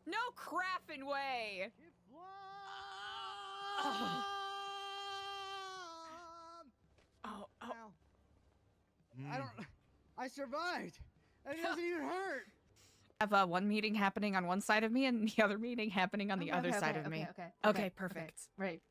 No craffing way. Oh. I survived. And it doesn't even hurt. I have one meeting happening on one side of me and the other meeting happening on the other side of me. Okay, perfect. Right.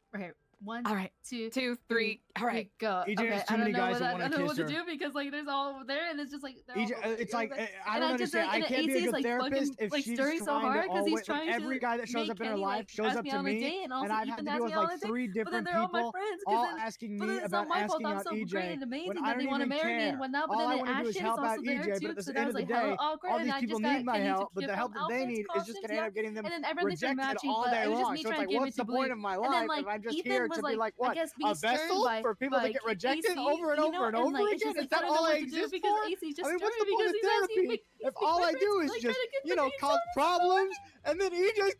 One, all right. 2, 2, 3. All right, go. EJ, okay, there's too many guys that want to I don't know kiss what to her. do because like there's all over there and it's just like EJ, it's like I don't understand. Like, I can't be a good like, therapist fucking, if like, she's stirring so trying hard to because he's always. trying Every to guy that shows make up in her Kenny, life like, shows ask up me to on a me, date, and also I've had to Ethan deal asked with me on like a date, 3 but then different they're all my people, friends, all then, asking but then me it's about not my fault. asking I'm out so great EJ and amazing when and I they don't want to even marry me care. and whatnot. But All I then want to do is Ashton is help out also there EJ, too. but at So the I end was of the like, day, oh great, all and these I people just need got my Kenny to help, but give the them help that they outfits, need is just costumes, gonna end up getting them and then everything's been rejected matching. all But day it was just long. me So it's trying like, to get me what's to the point believe. of my And life then like if I'm just Ethan here was to be like, like, I what, guess a being stirred vessel by for people to get rejected AC, over and you over know, and and over like it's again? just like Is that I don't know all I what to do exist because for? AC's just I mean, what's stirring the point because of he's asking therapy me. if all I do is just, you know, cause problems and then he just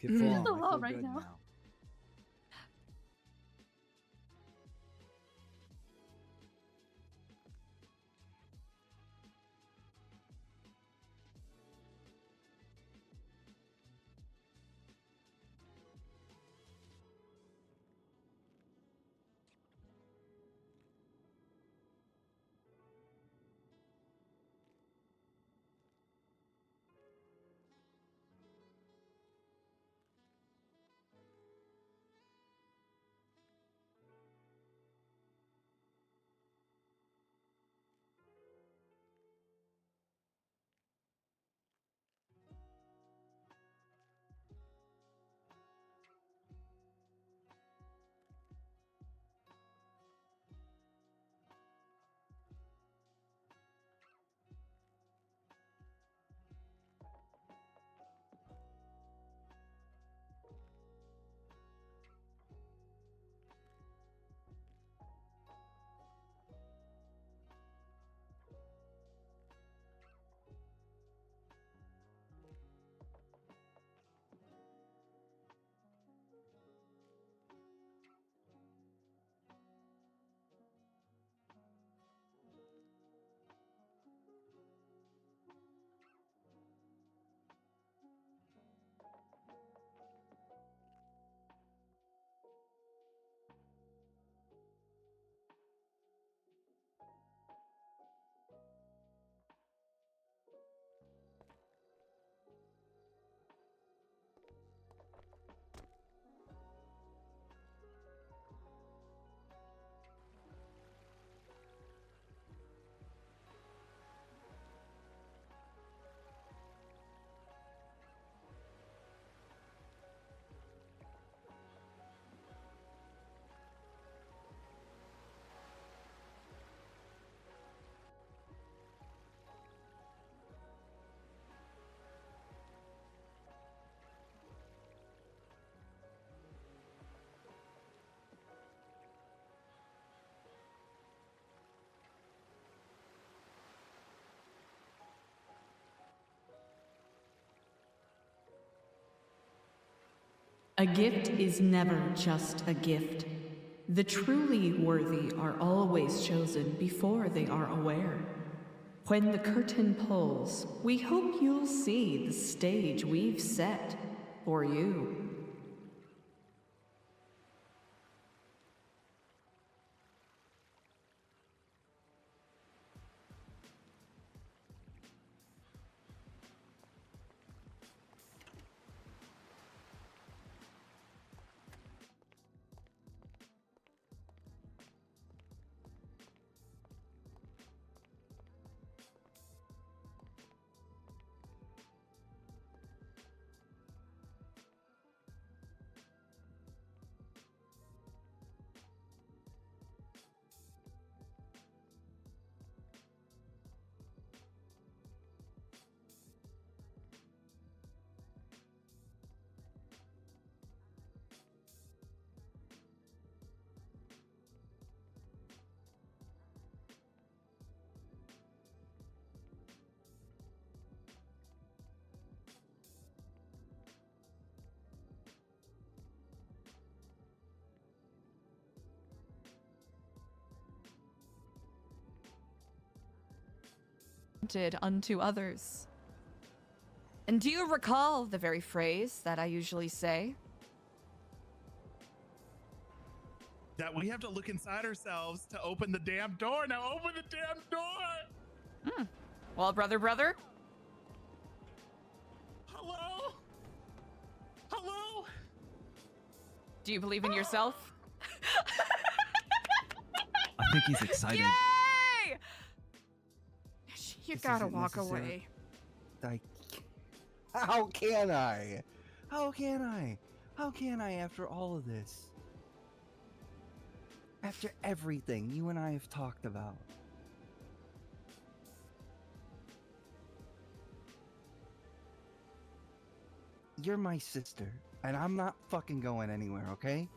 get full on. The I law feel right good now. A gift is never just a gift. The truly worthy are always chosen before they are aware. When the curtain pulls, we hope you'll see the stage we've set for you. Unto others. And do you recall the very phrase that I usually say? That we have to look inside ourselves to open the damn door. Now open the damn door. Well, brother. Hello? Hello? Do you believe in yourself? I think he's excited. Yay! You This gotta isn't walk necessary. away. How can I? How can I? How can I after all of this? After everything you and I have talked about. You're my sister, and I'm not fucking going anywhere, okay?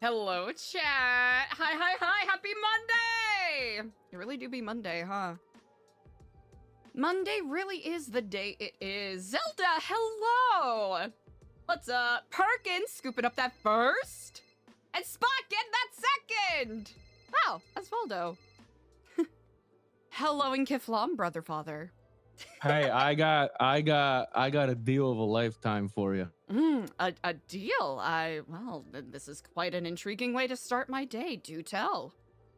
Hello, chat. Hi. Happy Monday. It really do be Monday, huh? Monday really is the day it is. Zelda, hello. What's up? Perkins scooping up that first. And Spot getting that second. Wow, that's Voldo. Hello and Kifflom, brother father. Hey, I got a deal of a lifetime for you. A deal. Well, this is quite an intriguing way to start my day. Do tell.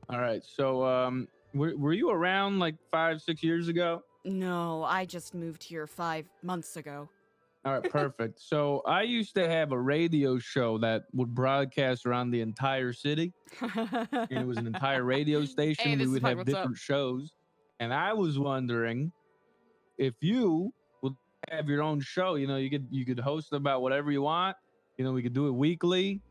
All right, so were you around like 5-6 years ago? No, I just moved here 5 months ago. All right, perfect. So I used to have a radio show that would broadcast around the entire city, and it was an entire radio station. Hey, We this is would Mike, have what's up? different shows, and I was wondering if you would have your own show. You know, you could host about whatever you want. You know, we could do it weekly,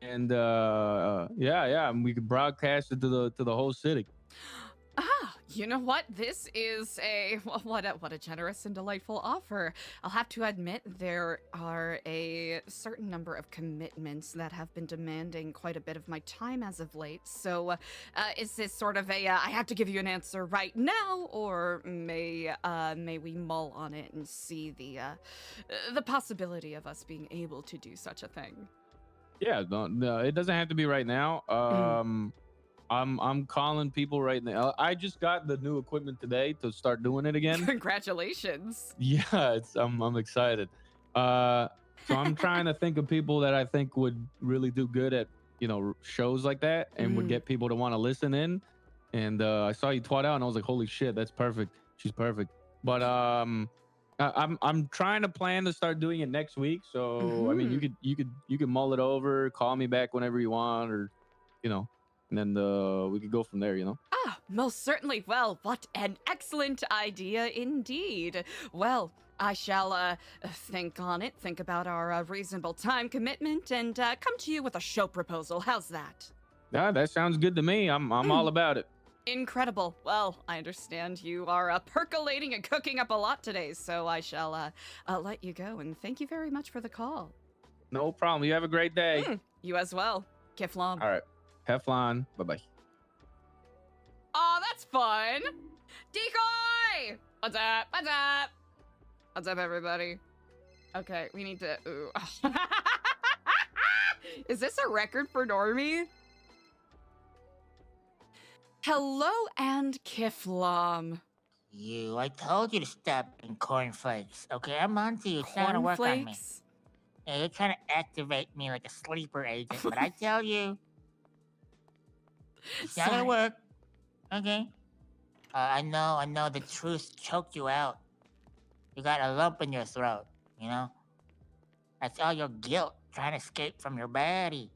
and yeah, and we could broadcast it to the whole city. You know what? This is what a generous and delightful offer. I'll have to admit there are a certain number of commitments that have been demanding quite a bit of my time as of late. So, is this sort of a I have to give you an answer right now, or may we mull on it and see the possibility of us being able to do such a thing? Yeah, no, it doesn't have to be right now. I'm calling people right now. I just got the new equipment today to start doing it again. Congratulations. Yeah, I'm excited. So I'm trying to think of people that I think would really do good at, you know, shows like that and would get people to want to listen in. And I saw you twat out and I was like, holy shit, that's perfect. She's perfect. But I'm trying to plan to start doing it next week. So I mean, you could mull it over, call me back whenever you want, or you know. And then we could go from there, you know? Most certainly. Well, what an excellent idea indeed. Well, I shall think on it, think about our reasonable time commitment, and come to you with a show proposal. How's that? Yeah, that sounds good to me. I'm all about it. Incredible. Well, I understand you are percolating and cooking up a lot today, so I shall let you go. And thank you very much for the call. No problem. You have a great day. You as well. Kifflom. All right. Heflon. Bye-bye. Oh, that's fun. Decoy! What's up? What's up? What's up, everybody? Okay, we need to... Ooh. Is this a record for Normie? Hello and Kifflom. I told you to stop eating cornflakes. Okay, I'm on to you. It's not gonna work on me. Cornflakes? Yeah, you're trying to activate me like a sleeper agent, but I tell you, it's not gonna Sorry. work. Okay. I know. The truth choked you out. You got a lump in your throat. You know. That's all your guilt trying to escape from your body.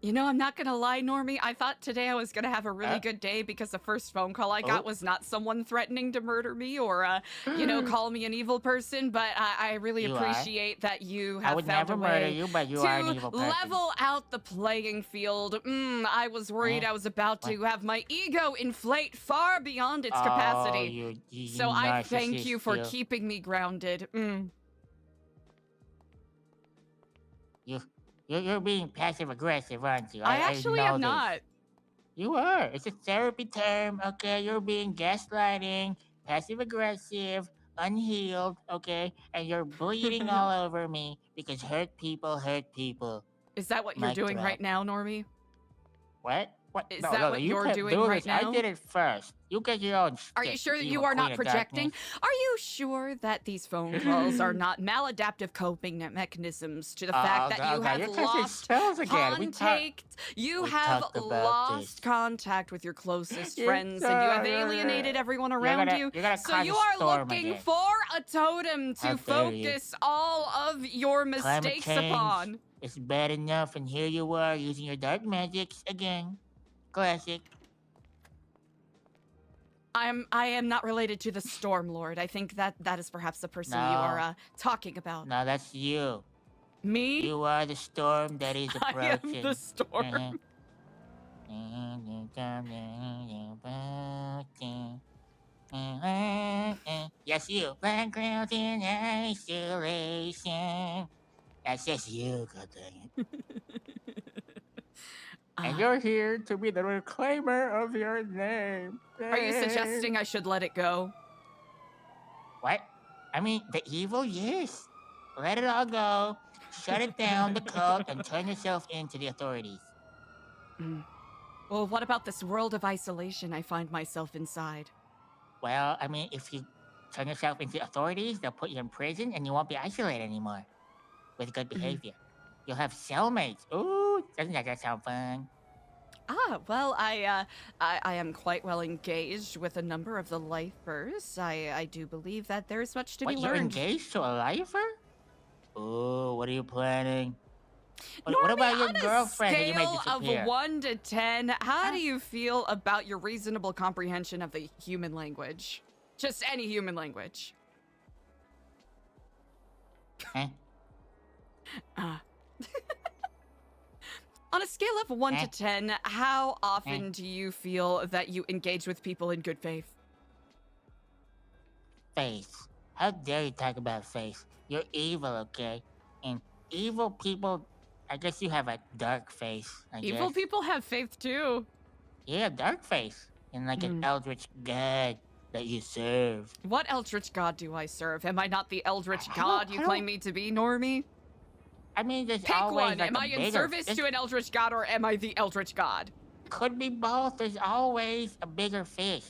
You know, I'm not gonna lie, Normie. I thought today I was gonna have a really good day because the first phone call I got was not someone threatening to murder me or, call me an evil person. But I really appreciate that you have I would found never a murder way you, but you to are an evil person. level out the playing field. I was worried I was about to have my ego inflate far beyond its capacity. So I thank you for keeping me grounded. You're being passive aggressive, aren't you? I actually know am this. not. You are. It's a therapy term, okay? You're being gaslighting, passive aggressive, unhealed, okay? And you're bleeding all over me because hurt people hurt people. Is that what you're doing right now, Normie? What? Is that what you're doing right now? I did it first. You get your own Are you sure that you are not projecting? Are you sure that these phone calls are not maladaptive coping mechanisms to the fact that you have lost contact? You have lost contact with your closest friends and you have alienated everyone around you. So you are looking for a totem to focus all of your mistakes upon. It's bad enough, and here you are using your dark magics again. Classic. I am not related to the Storm Lord. I think that is perhaps the person you are talking about. No, that's you. Me? You are the storm that is approaching. I am the storm. Yes, you. Black clouds in isolation. That's just you, god dang it. And you're here to be the reclaimer of your name. Are you suggesting I should let it go? What? I mean, the evil, yes. Let it all go. Shut it down, the cult, and turn yourself into the authorities. Well, what about this world of isolation I find myself inside? Well, I mean, if you turn yourself into authorities, they'll put you in prison and you won't be isolated anymore. With good behavior. You'll have cellmates. Ooh, doesn't that sound fun? Well, I am quite well engaged with a number of the lifers. I do believe that there's much to be learned. You're engaged to a lifer? Ooh, what are you planning? What about your girlfriend that you made disappear? On a scale of 1 to 10, how do you feel about your reasonable comprehension of the human language? Just any human language. Huh? On a scale of 1 to 10, how often do you feel that you engage with people in good faith? Faith. How dare you talk about faith? You're evil, okay? And evil people, I guess you have a dark faith, I guess. Evil people have faith too. Yeah, dark faith. And like an eldritch god that you serve. What eldritch god do I serve? Am I not the eldritch god you claim me to be, Normie? I mean, there's Pick always one. like Am I in service to an eldritch god or am I the eldritch god? Could be both. There's always a bigger fish.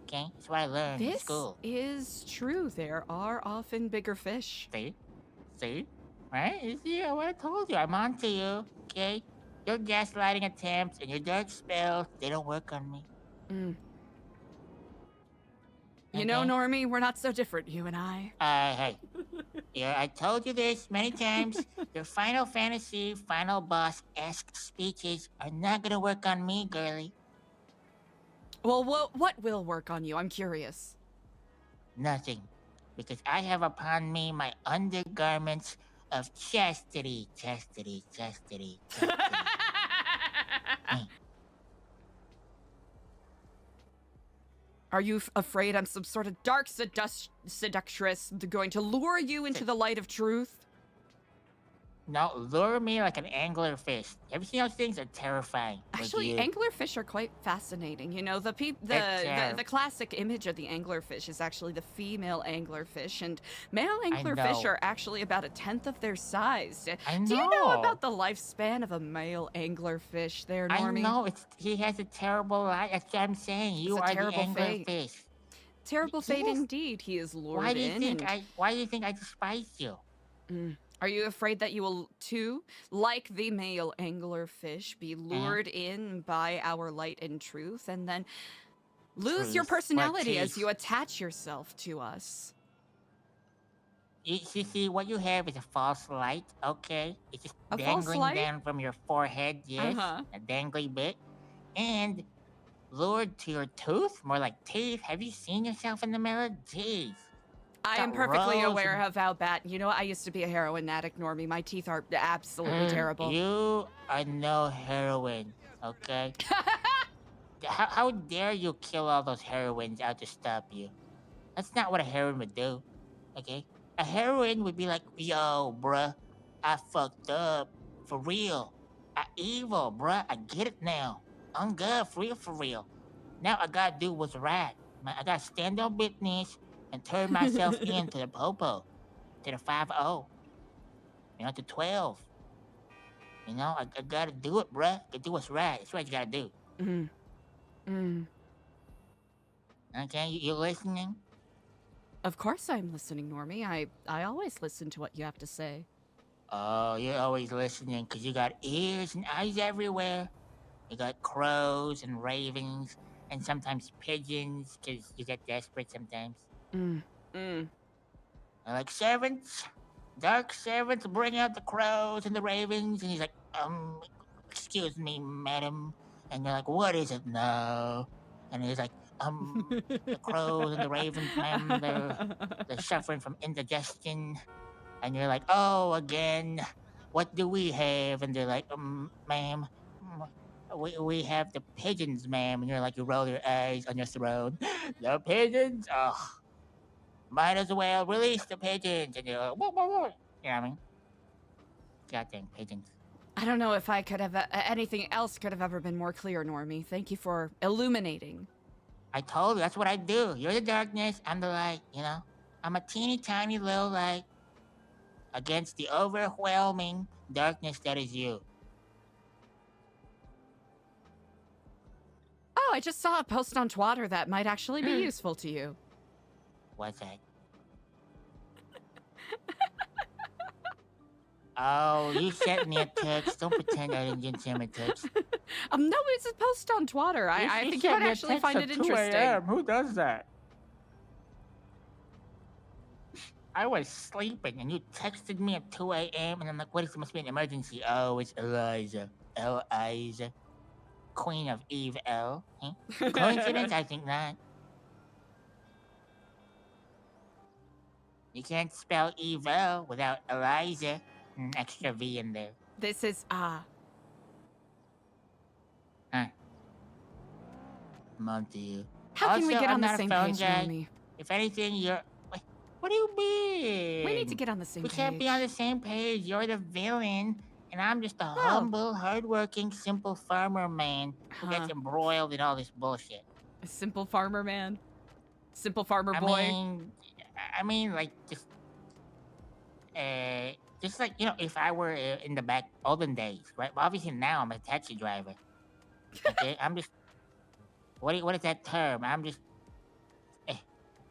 Okay? That's what I learned in school. This is true. There are often bigger fish. See? See? Right? You see what I told you. I'm on to you. Okay? Your gaslighting attempts and your dark spells, they don't work on me. You know, Normie, we're not so different, you and I. Hey. Yeah, I told you this many times. Your Final Fantasy, Final Boss-esque speeches are not gonna work on me, girly. Well, what will work on you? I'm curious. Nothing. Because I have upon me my undergarments of chastity. Are you afraid I'm some sort of dark seductress going to lure you into the light of truth? No, lure me like an anglerfish. Have you seen those things? Are terrifying. Would Actually, you? anglerfish are quite fascinating. You know, the classic image of the anglerfish is actually the female anglerfish, and male anglerfish know. are actually about 1/10 of their size. I Do you know know. about the lifespan of a male anglerfish there, Normie? I know. He has a terrible life. That's what I'm saying. You a are the terrible fate. anglerfish. Terrible fate Yes. indeed. He is lured Why do you in. think Why do you think I despise you? Are you afraid that you will, too, like the male anglerfish, be lured in by our light and truth, and then lose your Truth. What personality as truth? you attach yourself to us? You see, what you have is a false light, okay? It's just A false dangling light? down from your forehead, yes, Uh-huh. a dangly bit. And lured to your tooth, more like teeth. Have you seen yourself in the mirror? Jeez. I am Got perfectly rows aware and- of how bad. You know what? I used to be a heroin addict, Normie. My teeth are absolutely terrible. You are no heroin, okay? How dare you kill all those heroines out to stop you? That's not what a heroine would do, okay? A heroine would be like, yo, bruh, I fucked up. For real. I evil, bruh. I get it now. I'm good, for real. Now I gotta do what's right. I gotta stand on business and turn myself into the popo. To the 5-0. You know, to 12. You know, I gotta do it, bruh. Gotta do what's right. That's what you gotta do. Okay, you listening? Of course I'm listening, Normie. I always listen to what you have to say. Oh, you're always listening because you got ears and eyes everywhere. You got crows and ravens and sometimes pigeons because you get desperate sometimes. They're like, servants, dark servants, bring out the crows and the ravens. And he's like, excuse me, madam. And you're like, what is it now? And he's like, the crows and the ravens, ma'am, they're suffering from indigestion. And you're like, oh, again, what do we have? And they're like, ma'am, we have the pigeons, ma'am. And you're like, you roll your eyes on your throne. The pigeons? Oh, might as well release the pigeons. And you're like, whoa, whoa, whoa. You know what I mean? Goddamn pigeons. I don't know if I could have anything else could have ever been more clear, Normie. Thank you for illuminating. I told you, that's what I do. You're the darkness, I'm the light, you know? I'm a teeny tiny little light against the overwhelming darkness that is you. Oh, I just saw a post on Twitter that might actually be useful to you. What's that? Oh, you sent me a text. Don't pretend I didn't send me a text. No, it's a post on Twitter. I think you would actually find it interesting. Who does that? I was sleeping and you texted me at 2 a.m. and I'm like, what is it? Must be an emergency. Oh, it's Eliza. Eliza. Queen of Eve L. Huh? Coincidence? I think not. You can't spell evil without Eliza. An extra V in there. This is Huh. I'm on to you. How can we Also, get I'm on the not a same phone page, guy. Normie? If anything, you're... What do you mean? We need to get on the same We page. can't be on the same page. You're the villain, and I'm just a humble, hardworking, simple farmer man who gets embroiled in all this bullshit. A simple farmer man? Simple farmer boy? I mean, like, just like, you know, if I were in the back olden days, right? Well, obviously now I'm a taxi driver. Okay, I'm just... What is that term? I'm just...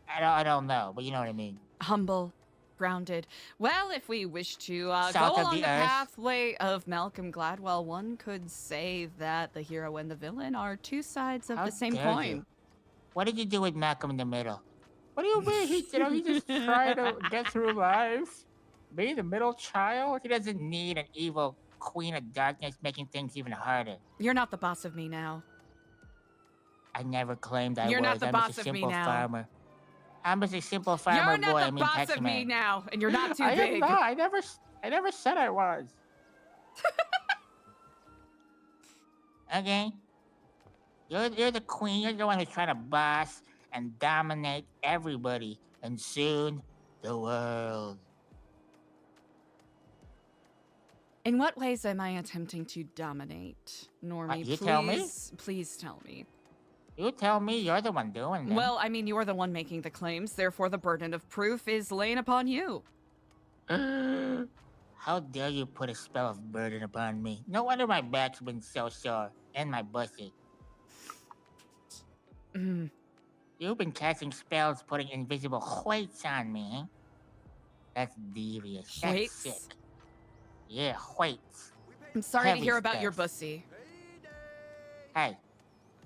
I don't know, but you know what I mean. Humble, grounded. Well, if we wish to go Salt of along the the earth. pathway of Malcolm Gladwell, one could say that the hero and the villain are two sides of How the same dare coin. you. What did you do with Malcolm in the Middle? What do you mean? He just trying to get through life. Be the middle child? He doesn't need an evil queen of darkness making things even harder. You're not the boss of me now. I never claimed I You're was. not the I'm boss just a of me simple now. farmer. I'm just a simple farmer You're boy. not the boss taxi of me man. now, and you're not too I big. am not. I never said I was. Okay. You're the queen. You're the one who's trying to boss and dominate everybody, and soon the world. In what ways am I attempting to dominate, Normie? You tell me? Please tell me. You tell me, you're the one doing it. Well, I mean, you're the one making the claims, therefore the burden of proof is laying upon you. How dare you put a spell of burden upon me? No wonder my back's been so sore, and my pussy. You've been casting spells putting invisible weights on me, eh? That's devious. Weights? That's sick. Yeah, weights. I'm sorry Heavy to hear about your stuff. bussy. Hey,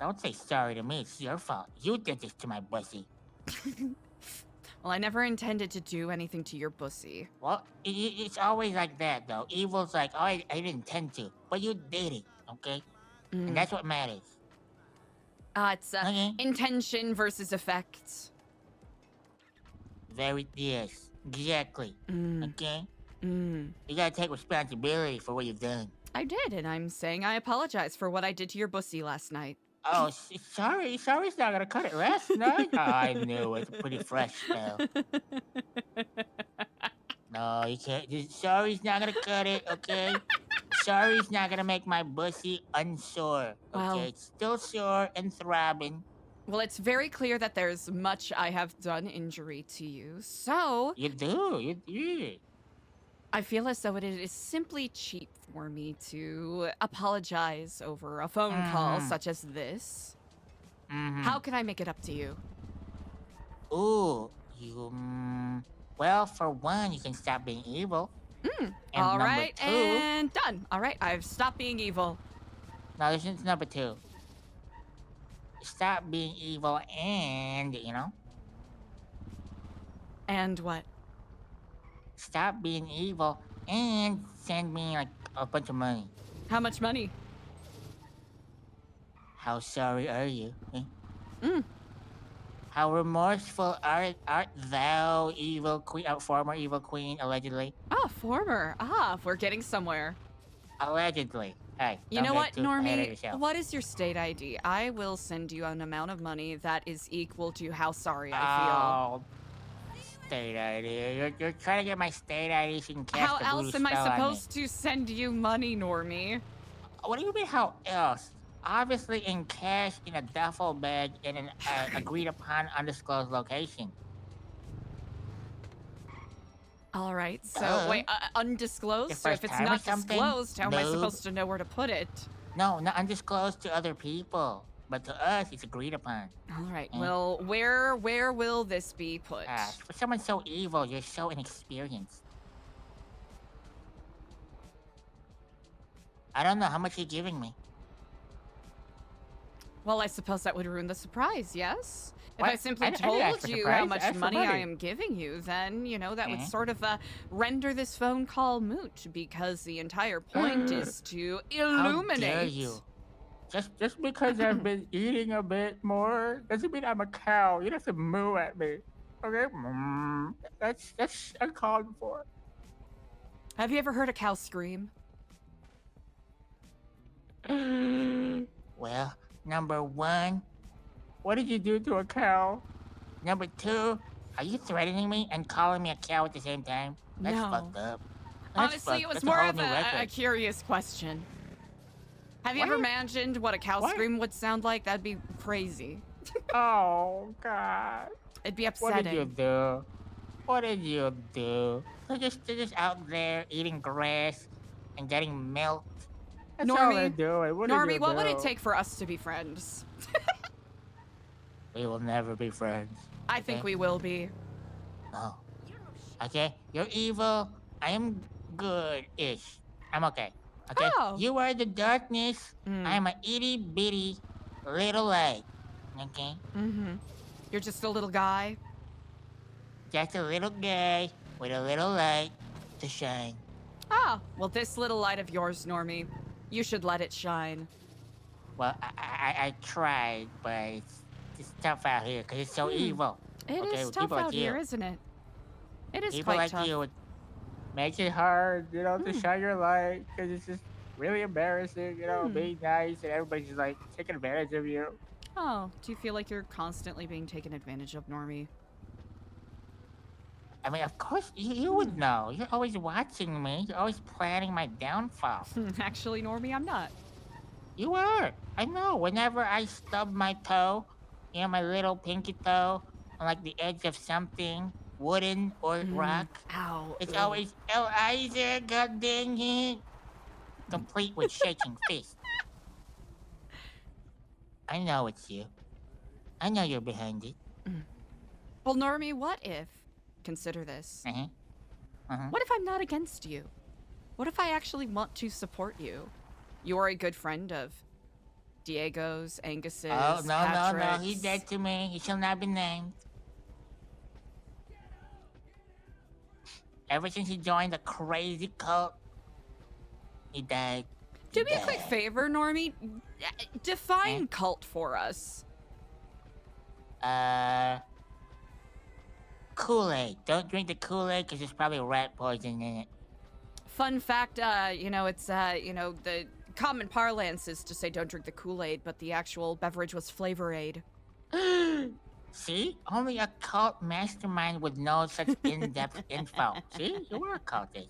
don't say sorry to me. It's your fault. You did this to my pussy. Well, I never intended to do anything to your bussy. Well, it's always like that, though. Evil's like, oh, I didn't intend to. But you did it, okay? And that's what matters. It's Okay. intention versus effect. Yes, exactly. Okay? Mm. You gotta take responsibility for what you've done. I did, and I'm saying I apologize for what I did to your bussy last night. Oh, sorry. Sorry's not gonna cut it last night. Oh, I knew it's a pretty fresh spell. No, you can't. Sorry's not gonna cut it, okay? Sorry's not gonna make my pussy unsore, okay? Well- It's still sore and throbbing. Well, it's very clear that there's much I have done injury to you, so You do. I feel as though it is simply cheap for me to apologize over a phone call such as this. Mm-hmm. How can I make it up to you? Ooh, you. Well, for one, you can stop being evil. And All number right, two, and done. All right, I've stopped being evil. No, this is number two. Stop being evil and, And what? stop being evil and send me, like, a bunch of money. How much money? How sorry are you? Eh? Mm. How remorseful art thou, evil queen, former evil queen, allegedly? Ah, former. Ah, we're getting somewhere. Allegedly. Hey, You don't know get what, too ahead of Normie? yourself. What is your state ID? I will send you an amount of money that is equal to how sorry I Oh, state ID. You're trying to get my state ID so you can feel. cast How the else voodoo am I spell on me. supposed to send you money, Normie? What do you mean, how else? Obviously in cash in a duffel bag in an agreed upon undisclosed location. All right, so Duh. wait, undisclosed? Your So if first it's time or not something? disclosed, how am I No. supposed to know where to put it? No, not undisclosed to other people. But to us, it's agreed upon. All right, Mm. well, where will this be put? For someone so evil, you're so inexperienced. I don't know how much you're giving me. Well, I suppose that would ruin the surprise, yes? If What? I simply I didn't ask told for you surprise, how I much asked for money I money. am giving you, then, that would Okay. sort of render this phone call moot, because the entire point is to illuminate. How dare you? Just because I've been eating a bit more doesn't mean I'm a cow. You don't have to moo at me. Okay? That's uncalled for. Have you ever heard a cow scream? Well, number one, what did you do to a cow? Number two, are you threatening me and calling me a cow at the same time? That's No. fucked up. That's Honestly, it was that's a more whole of new a record. curious question. Have you ever What? imagined what a cow What? scream would sound like? That'd be crazy. Oh, God. It'd be What did you upsetting. do? What did you do? They're just out there eating grass and getting milk. That's all they're Normie, doing. What did you Normie, what would it do? take for us to be friends? We will never be friends. I think Okay. we will be. No. Okay? You're evil. I am good-ish. I'm okay. Okay? Oh. You are the darkness. Mm. I'm a itty-bitty little light. Okay? Mm-hmm. You're just a little guy. Just a little guy with a little light to shine. Ah, well, this little light of yours, Normie, you should let it shine. Well, I tried, but it's tough out here because it's so evil. It is Okay, with tough people like out here, you. isn't it? It is People quite like tough. you, it makes it hard, to shine your light because it's just really embarrassing, being nice and everybody's just like taking advantage of you. Oh, do you feel like you're constantly being taken advantage of, Normie? I mean, of course, you would know. You're always watching me. You're always planning my downfall. Actually, Normie, I'm not. You are. I know. Whenever I stub my toe, my little pinky toe, on like the edge of something, wooden or rock, Ow. it's Ugh. always Eliza, god dang it. Complete with shaking fist. I know it's you. I know you're behind it. Well, Normie, what if... Consider this. What if I'm not against you? What if I actually want to support you? You're a good friend of Diego's, Angus's, Oh, no, Patrick's. he's dead to me. He shall not be named. Ever since he joined the crazy cult, he died. Do me a quick favor, Normie. Define cult for us. Kool-Aid. Don't drink the Kool-Aid because there's probably rat poison in it. Fun fact, it's, the common parlance is to say don't drink the Kool-Aid, but the actual beverage was Flavor-Aid. See? Only a cult mastermind would know such in-depth info. See? You are a cultist.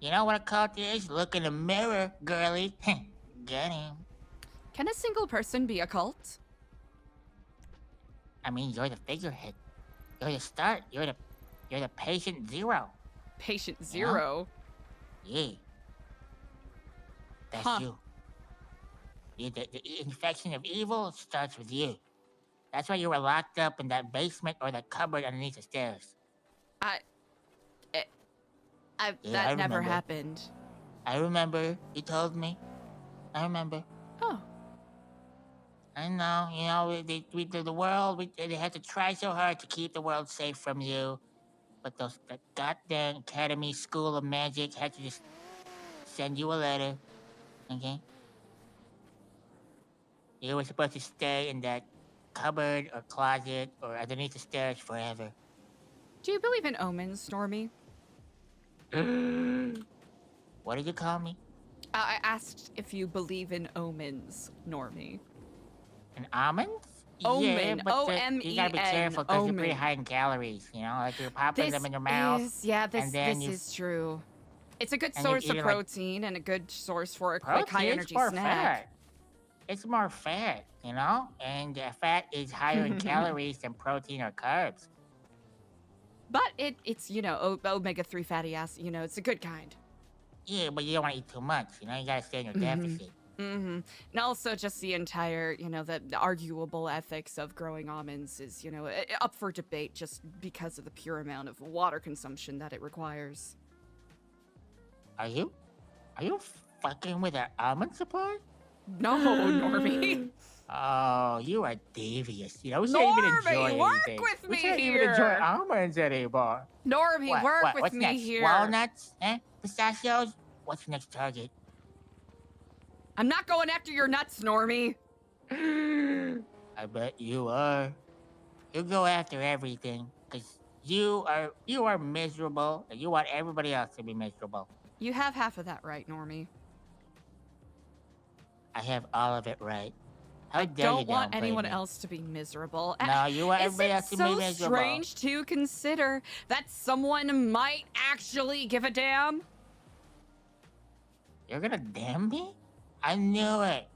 You know what a cult is? Look in the mirror, girly. Get him. Can a single person be a cult? I mean, you're the figurehead. You're the start. You're the patient zero. Patient zero? Yeah. That's you. The infection of evil starts with you. That's why you were locked up in that basement or that cupboard underneath the stairs. That never happened. I remember. You told me. I remember. Oh. I know. The world, they had to try so hard to keep the world safe from you. But that goddamn Academy School of Magic had to just send you a letter. Okay? You were supposed to stay in that cupboard or closet or underneath the stairs forever. Do you believe in omens, Normie? What did you call me? I asked if you believe in omens, Normie. In almonds? Omen. Yeah, but O-M-E-N. you gotta be careful because they're pretty Omen. high in calories, Like you're popping them in your mouth. This is true. It's a good and you source of eat it protein and a good source for a quick Protein, high-energy it's more snack. fat. It's more fat, And fat is higher in calories than protein or carbs. But it's omega-3 fatty acid. It's a good kind. Yeah, but you don't want to eat too much, You gotta stay in your deficit. And also just the entire, the arguable ethics of growing almonds is, up for debate just because of the pure amount of water consumption that it requires. Are you fucking with our almond supply? No, Normie. Oh, you are devious. We can't Normie, even enjoy work anything. with We me can't even here. enjoy almonds anymore. Normie, work with What's me next? here. Walnuts? Pistachios? What's the next target? I'm not going after your nuts, Normie. I bet you are. You go after everything, because you are miserable, and you want everybody else to be miserable. You have half of that right, Normie. I have all of it right. How I dare you don't want downplay anyone me? else to be miserable. No, you want everybody else to be miserable. It's so strange to consider that someone might actually give a damn. You're gonna damn me? I knew it.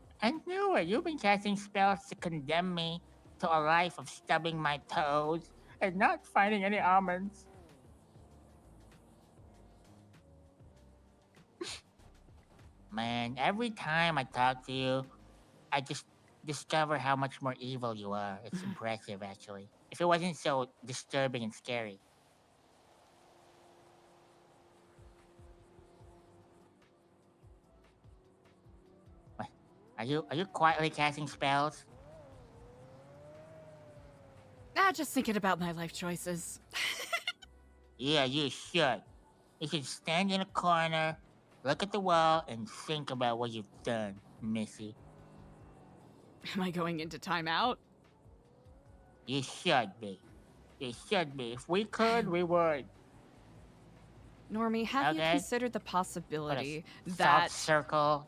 You've been casting spells to condemn me to a life of stubbing my toes and not finding any almonds. Man, every time I talk to you, I just discover how much more evil you are. It's impressive, actually. If it wasn't so disturbing and scary. Are you quietly casting spells? Just thinking about my life choices. Yeah, you should. You should stand in a corner, look at the wall, and think about what you've done, Missy. Am I going into timeout? You should be. You should be. If we could, we would. Normie, have you Okay. considered the Put a possibility salt that circle,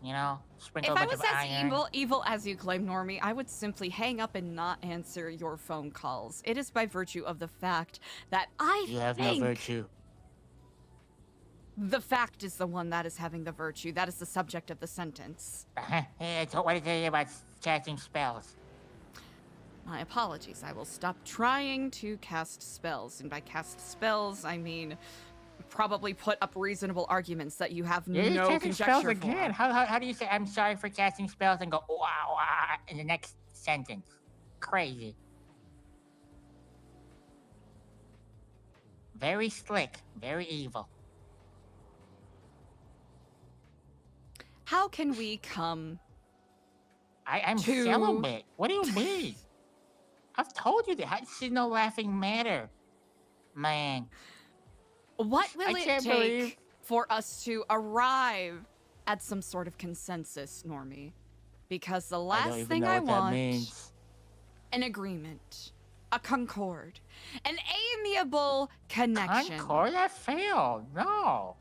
sprinkle if a I bunch was of as iron. evil as you claim, Normie, I would simply hang up and not answer your phone calls. It is by virtue of the fact that I You have no think virtue. the fact is the one that is having the virtue. That is the subject of the sentence. Hey, so what is it about casting spells? My apologies. I will stop trying to cast spells. And by cast spells, I mean probably put up reasonable arguments that you have You're no casting spells conjecture for. again. How do you say I'm sorry for casting spells and go wow in the next sentence? Crazy. Very slick, very evil. How can we come I'm to- celibate. What do you mean? I've told you that. This is no laughing matter, man. What will I it can't take believe- for us to arrive at some sort of consensus, Normie? Because the I don't last even thing know I what that want, means. an agreement, a concord, an amiable connection. Concord, that failed. No.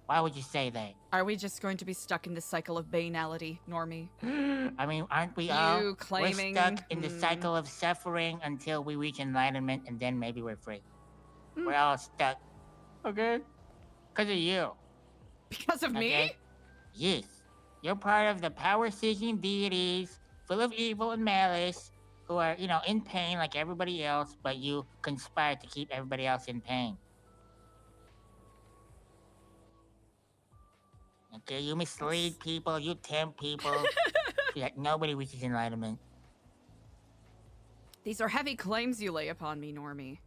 Why would you say that? Are we just going to be stuck in the cycle of banality, Normie? I mean, aren't we You all? claiming- We're stuck in the cycle of suffering until we reach enlightenment, and then maybe we're free. We're all stuck. Okay? Because of you. Because of me? Okay? Yes. You're part of the power-seeking deities, full of evil and malice, who are, in pain like everybody else, but you conspire to keep everybody else in pain. Okay, you mislead people, you tempt people, so that nobody reaches enlightenment. These are heavy claims you lay upon me, Normie.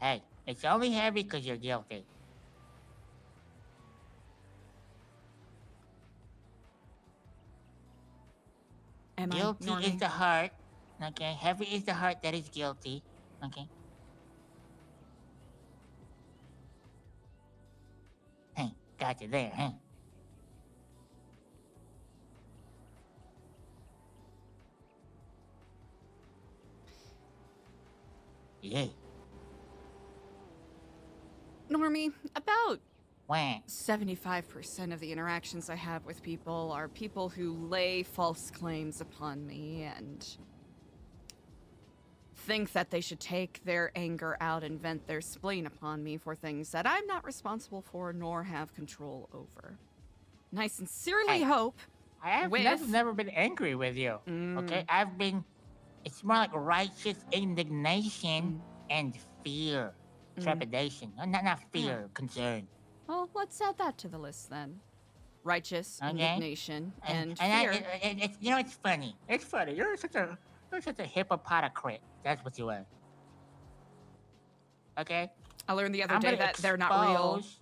Hey, it's only heavy because you're guilty. Am Guilty I, is Normie? the heart, okay? Heavy is the heart that is guilty, okay? Hey, got you there, huh? Yeah. Normie, about Wah. 75% of the interactions I have with people are people who lay false claims upon me and think that they should take their anger out and vent their spleen upon me for things that I'm not responsible for nor have control over. And I sincerely Hey. hope I have With- never been angry with you, okay? It's more like righteous indignation and fear, trepidation. No, not fear, concern. well, let's add that to the list then. Righteous Okay. indignation and I- fear. it's funny. It's funny. You're such a hippopotocrit. That's what you are. Okay? I learned the other I'm day gonna that they're not real. expose-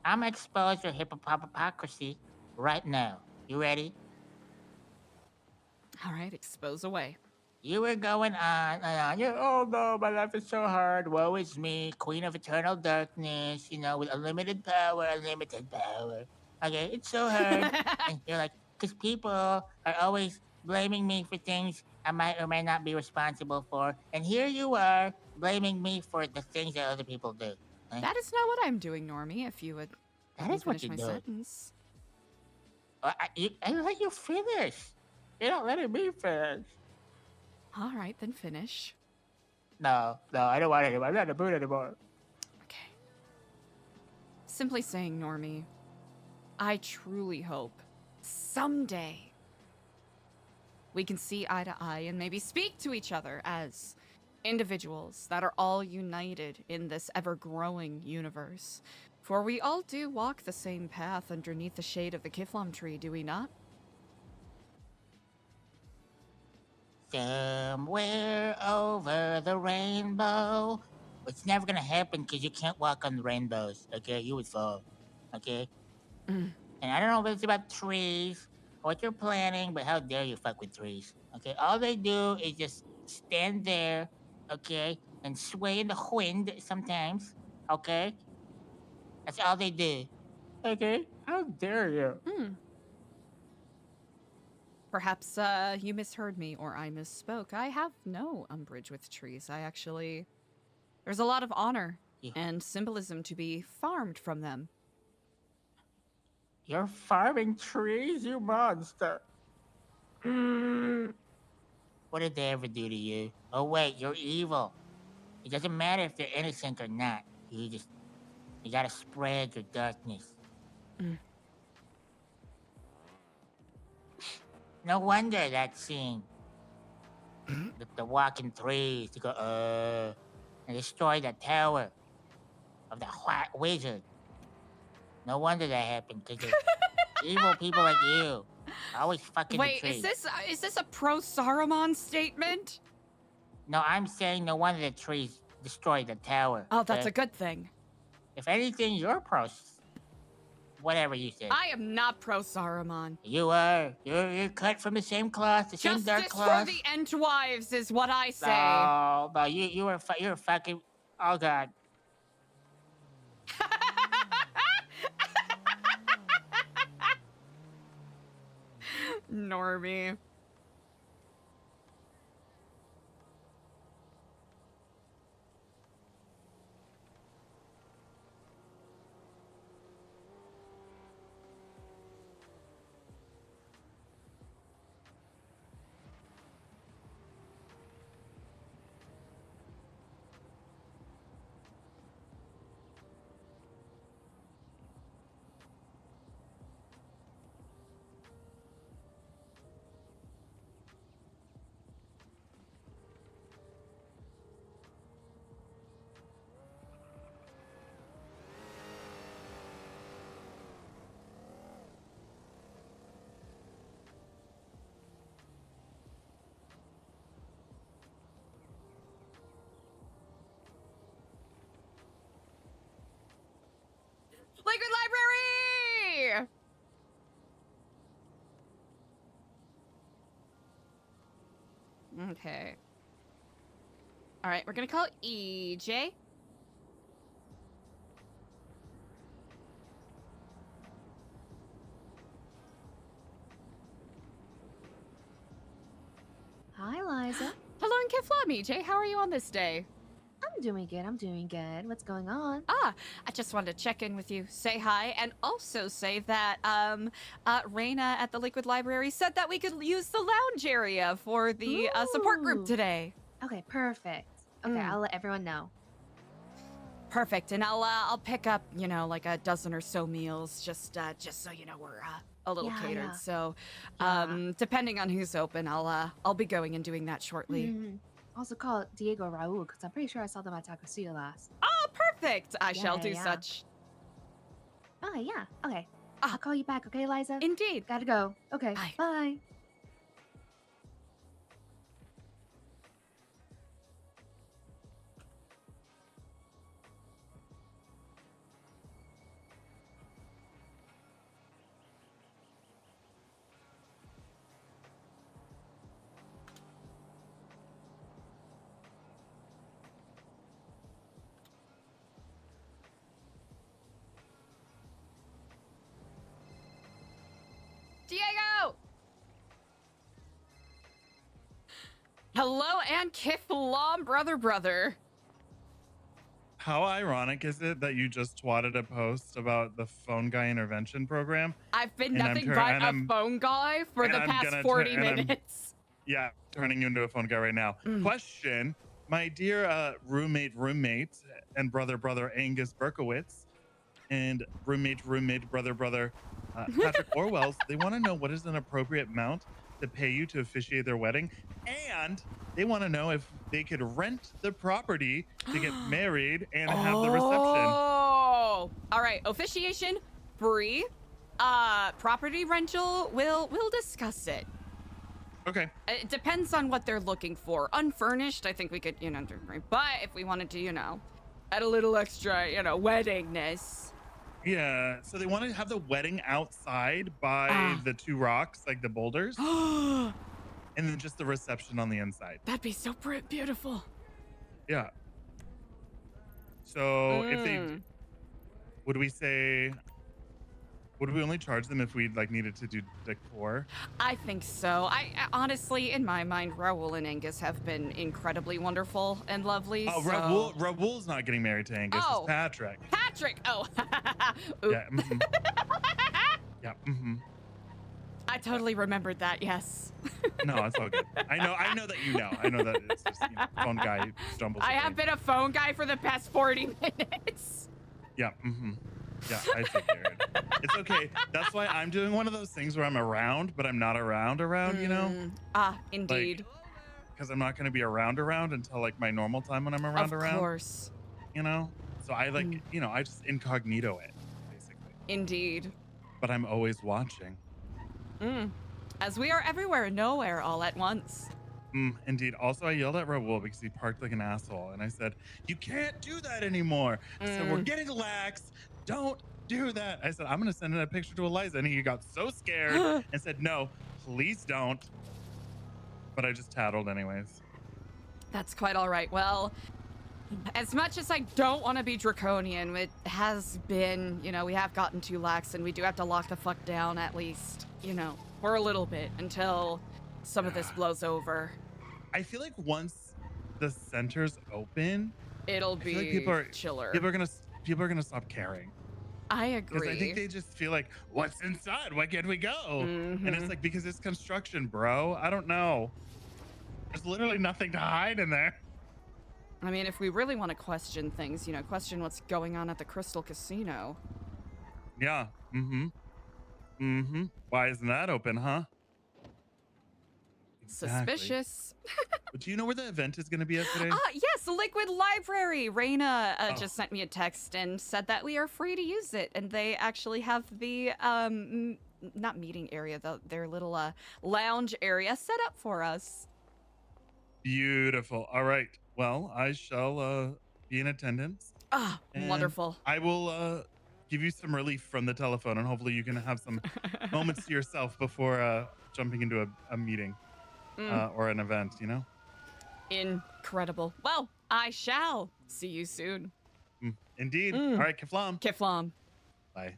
I'm gonna expose your hypocrisy right now. You ready? All right, expose away. You were going on and on. Oh no, my life is so hard. Woe is me, queen of eternal darkness, with unlimited power, Okay, it's so hard. And you're like, because people are always blaming me for things I might or may not be responsible for. And here you are blaming me for the things that other people do. That is not what I'm doing, Normie, if you would That let me is what finish you my do. sentence. I let you finish. You're not letting me finish. All right, then finish. No, I don't want it anymore. I'm not in the mood anymore. Okay. Simply saying, Normie, I truly hope someday we can see eye to eye and maybe speak to each other as individuals that are all united in this ever-growing universe. For we all do walk the same path underneath the shade of the kifflimo tree, do we not? Somewhere over the rainbow. It's never gonna happen because you can't walk on the rainbows, okay? You would fall, okay? And I don't know if it's about trees or what you're planning, but how dare you fuck with trees, okay? All they do is just stand there, okay, and sway in the wind sometimes, okay? That's all they do, okay? How dare you? perhaps you misheard me or I misspoke. I have no umbrage with trees. There's a lot of honor Yeah. and symbolism to be farmed from them. You're farming trees, you monster. What did they ever do to you? Oh wait, you're evil. It doesn't matter if they're innocent or not. You gotta spread your darkness. Mm. No wonder that scene. the walking trees to go, and destroy the tower of the White Wizard. No wonder that happened, because evil people like you always fucking Wait, the trees. is this a pro Saruman statement? No, I'm saying no wonder the trees destroyed the tower. Oh, that's okay? a good thing. If anything, you're pro. Whatever you say. I am not pro Saruman. You are. You're cut from the same cloth, the same dark Justice cloth. for the Entwives is what I say. No, you're fucking. Oh God. Normie. Liquid Library! Okay. All right, we're gonna call EJ. Hi, Eliza. Hello and kifflimo, EJ. How are you on this day? I'm doing good. I'm doing good. What's going on? I just wanted to check in with you, say hi, and also say that Raina at the Liquid Library said that we could use the lounge area for the support group Ooh. today. Okay, perfect. Okay, I'll let everyone know. Perfect, and I'll pick up, you know, like a dozen or so meals, just so you know we're a little Yeah, catered. yeah. So, Yeah. depending on who's open, I'll be going and doing that shortly. Mhm. Also call Diego Raul, because I'm pretty sure I saw them at Tacosia last. Oh, perfect! I shall Yeah, do yeah. such. Oh, yeah. Okay. I'll call you back, okay, Eliza? Indeed. Gotta go. Okay. Bye. Bye. Diego! Hello and kifflom, brother. How ironic is it that you just twatted a post about the phone guy intervention program? I've been And I'm nothing tur- but and a I'm- phone guy for and the I'm past gonna 40 and I'm- minutes. Yeah, turning you into a phone guy right now. Question, my dear roommate, and brother, Angus Berkowitz, and roommate, brother, Patrick Orwells, they want to know what is an appropriate amount to pay you to officiate their wedding, and they want to know if they could rent the property to get married and have the reception. Oh, all right. Officiation free. Property rental. We'll discuss it. Okay. It depends on what they're looking for. Unfurnished, I think we could, do right. But if we wanted to, add a little extra, weddingness. Yeah, so they want to have the wedding outside by the two rocks, like the boulders, and then just the reception on the inside. That'd be so beautiful. Yeah. So if they, would we say would we only charge them if we like needed to do decor? I think so. I honestly, in my mind, Raoul and Angus have been incredibly wonderful and lovely. Oh, so... Raoul's not getting married to Angus. Oh. It's Patrick. Patrick! Oh. Yeah. Yeah. I totally remembered that, yes. No, it's all good. I know that you know. I know that it's just, phone guy stumbles. I have been a phone guy for the past 40 minutes. Yeah. Yeah, I figured. It's okay. That's why I'm doing one of those things where I'm around, but I'm not around, you know? Indeed. Because I'm not going to be around until like my normal time when I'm around. Of course. You know? So I like, I just incognito it, basically. Indeed. But I'm always watching. As we are everywhere and nowhere all at once. Indeed. Also, I yelled at Raoul because he parked like an asshole. And I said, you can't do that anymore. I said, we're getting lax. Don't do that. I said, I'm going to send in a picture to Eliza. And he got so scared and said, no, please don't. But I just tattled anyways. That's quite all right. Well, as much as I don't want to be draconian, it has been, we have gotten too lax and we do have to lock the fuck down at least, for a little bit until some of this blows over. I feel like once the center's open, it'll be like people are chiller. People are gonna stop caring. I agree. Because I think they just feel like, what's inside? Why can't we go? And it's like, because it's construction, bro. I don't know. There's literally nothing to hide in there. I mean, if we really want to question things, question what's going on at the Crystal Casino. Yeah. Why isn't that open, huh? Exactly. Suspicious. But do you know where the event is going to be at today? Yes, Liquid Library. Raina just sent me a text and said that we are free to use it, and they actually have the not meeting area, their little lounge area set up for us. Beautiful. All right. Well, I shall be in attendance. Wonderful. I will give you some relief from the telephone, and hopefully you can have some moments to yourself before jumping into a meeting or an event, Incredible. Well, I shall see you soon. Indeed. All right, Kifflom. Kifflom. Bye.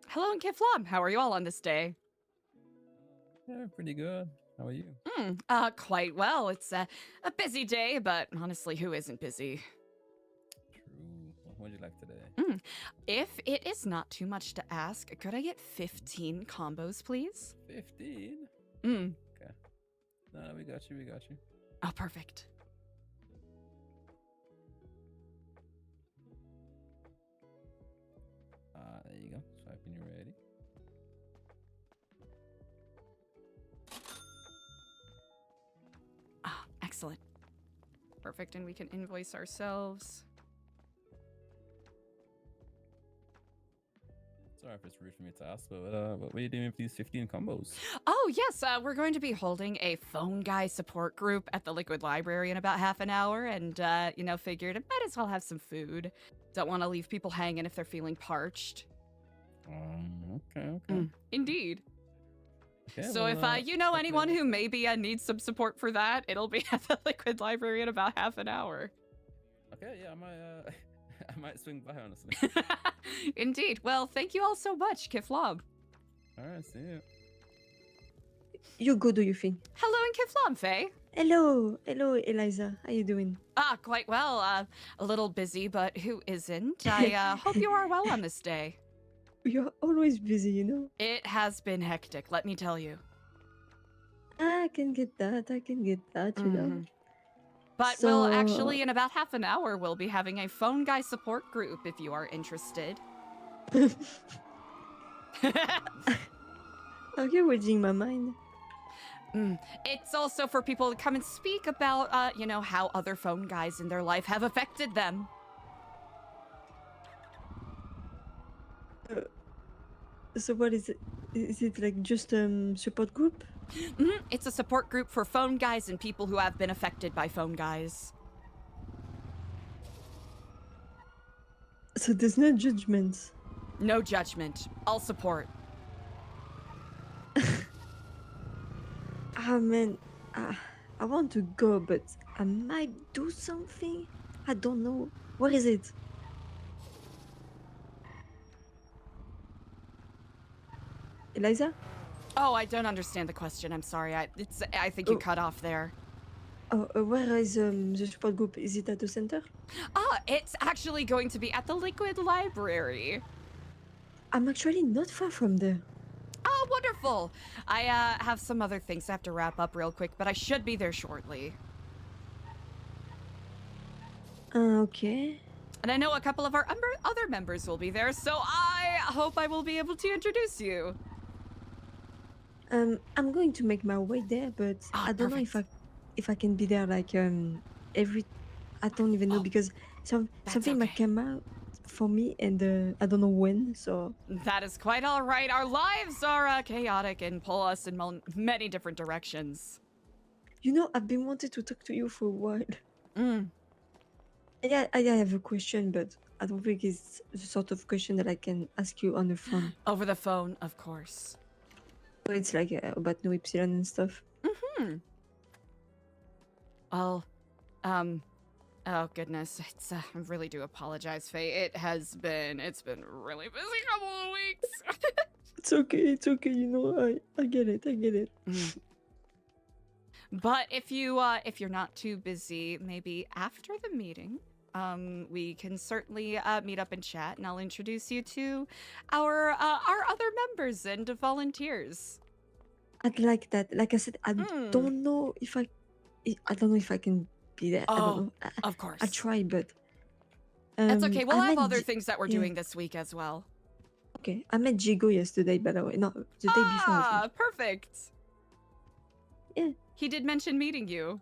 Hello, and Kifflom. How are you all on this day? Yeah, pretty good. How are you? Quite well. It's a busy day, but honestly, who isn't busy? True. What would you like today? If it is not too much to ask, could I get 15 combos, please? 15? Okay. No, we got you. Oh, perfect. There you go. Swipe when you're ready. Excellent. Perfect, and we can invoice ourselves. Sorry if it's rude for me to ask, but what are you doing with these 15 combos? Oh, yes, we're going to be holding a phone guy support group at the Liquid Library in about half an hour, and, figured I might as well have some food. Don't want to leave people hanging if they're feeling parched. Okay. Indeed. Okay, So if you know anyone who maybe needs some support for that, it'll be at the Liquid Library in about half an hour. Okay, yeah, I might swing by, honestly. Indeed. Well, thank you all so much, Kifflom. All right, see you. You good, do you think? Hello, and Kifflom, Faye. Hello, Eliza. How you doing? Quite well. A little busy, but who isn't? I hope you are well on this day. You're always busy, It has been hectic, let me tell you. I can get that, you know. But we'll actually, in about half an hour, we'll be having a phone guy support group if you are interested. Oh, you're reading my mind. It's also for people to come and speak about, how other phone guys in their life have affected them. So what is it? Is it like just support group? It's a support group for phone guys and people who have been affected by phone guys. So there's no judgment. No judgment. All support. Ah man, I want to go, but I might do something. I don't know. What is it? Eliza? Oh, I don't understand the question. I'm sorry. I think you Oh. cut off there. Oh, where is the support group? Is it at the center? It's actually going to be at the Liquid Library. I'm actually not far from there. Oh, wonderful. I have some other things I have to wrap up real quick, but I should be there shortly. Okay. And I know a couple of our other members will be there, so I hope I will be able to introduce you. I'm going to make my way there, but I don't know if I can be there like every. I don't even know because something might come out for me, and I don't know when. So That is quite all right. Our lives are chaotic and pull us in many different directions. you know, I've been wanting to talk to you for a while. Mm. I have a question, but I don't think it's the sort of question that I can ask you on the phone. Over the phone, of course. So it's like about Nu Epsilon and stuff. Mm-hmm. Well, oh goodness, it's I really do apologize, Faye. It's been really busy couple of weeks. It's okay. You know, I get it. Mm. But if you're not too busy, maybe after the meeting, we can certainly meet up and chat, and I'll introduce you to our other members and volunteers. I'd like that. Like I said, I don't know if I don't know if I can be there. I don't know. Of course. I try, but That's okay. We'll I have met other things that we're yeah. doing this week as well. Okay, I met Jigo yesterday, by the way. No, the day before. I think. Perfect. Yeah. He did mention meeting you.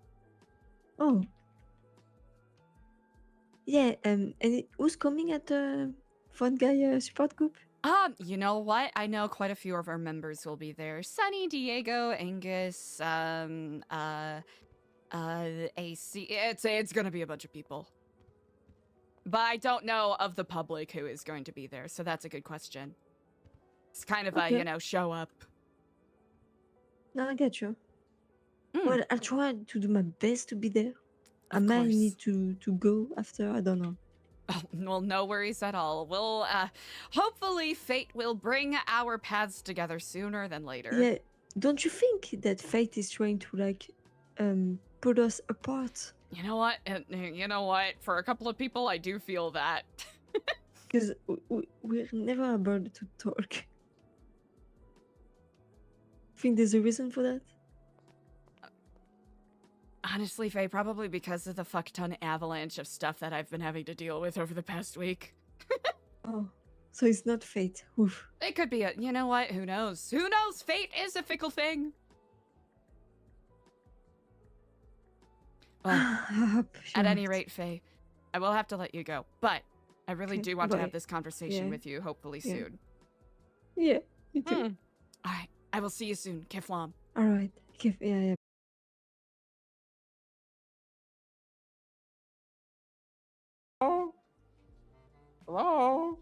Oh. Yeah. Who's coming at the Fun Guy support group? You know what? I know quite a few of our members will be there. Sunny, Diego, Angus, AC. It's gonna be a bunch of people. But I don't know of the public who is going to be there, so that's a good question. It's kind of Okay. show up. No, I get you. Well, I'll try to do my best to be there. I might need to go after. I don't know. Oh, well, no worries at all. We'll, hopefully fate will bring our paths together sooner than later. Yeah. Don't you think that fate is trying to like put us apart? You know what? For a couple of people, I do feel that. Because we're never able to talk. Think there's a reason for that? Honestly, Faye, probably because of the fuck ton avalanche of stuff that I've been having to deal with over the past week. Oh, so it's not fate. Oof. It could be you know what? Who knows? Who knows? Fate is a fickle thing. Well, at any rate, Faye, I will have to let you go. But I really do want to have this conversation with you, hopefully soon. Yeah, me too. All right, I will see you soon, Kifflom. All right. Yeah. Oh. Hello.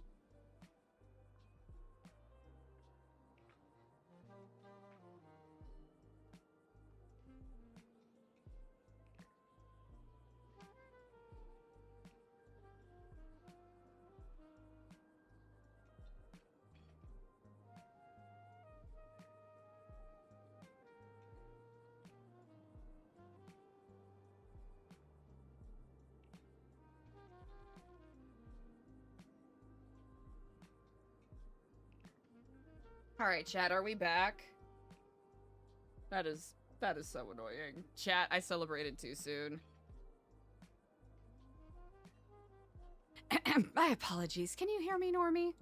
All right, chat, are we back? That is so annoying. Chat, I celebrated too soon. My apologies. Can you hear me, Normie?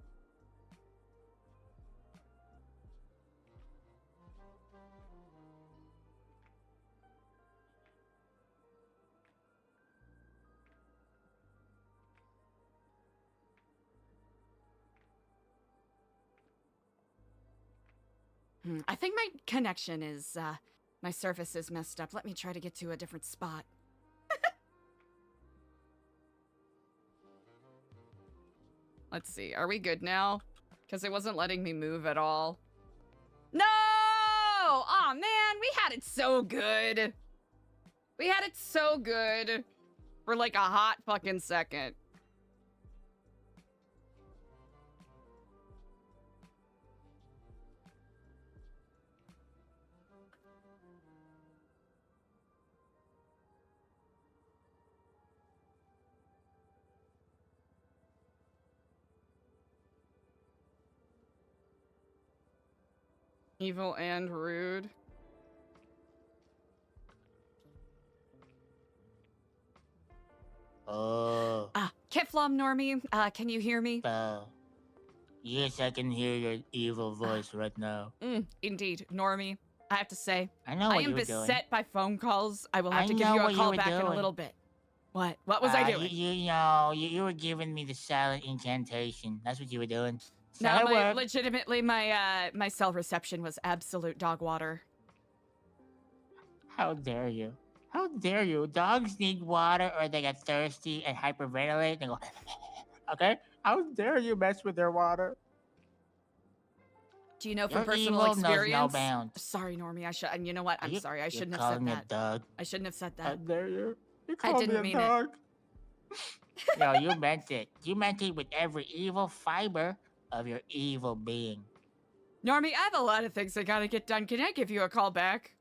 I think my connection is, my surface is messed up. Let me try to get to a different spot. Let's see. Are we good now? Because it wasn't letting me move at all. No! Aw, man, we had it so good. We had it so good for like a hot fucking second. Evil and rude. Oh. Kifflom, Normie, can you hear me? Yes, I can hear your evil voice right now. Indeed, Normie. I have to say, I know I what am you were doing. beset by phone calls. I will have I to give know you a what you call were back in a doing. little bit. What? What was I doing? You were giving me the silent incantation. That's what you were doing. No, Solid work. legitimately, my cell reception was absolute dog water. How dare you? How dare you? Dogs need water or they get thirsty and hyperventilate and go, okay? How dare you mess with their water? Do you know from Your personal evil knows no experience? bounds. Sorry, Normie. I should. And you know what? I'm sorry. I shouldn't have calling said me that. a dog. I shouldn't have said How that. dare you? You I called didn't me mean a it. dog. No, you meant it. You meant it with every evil fiber of your evil being. Normie, I have a lot of things I gotta get done. Can I give you a call back?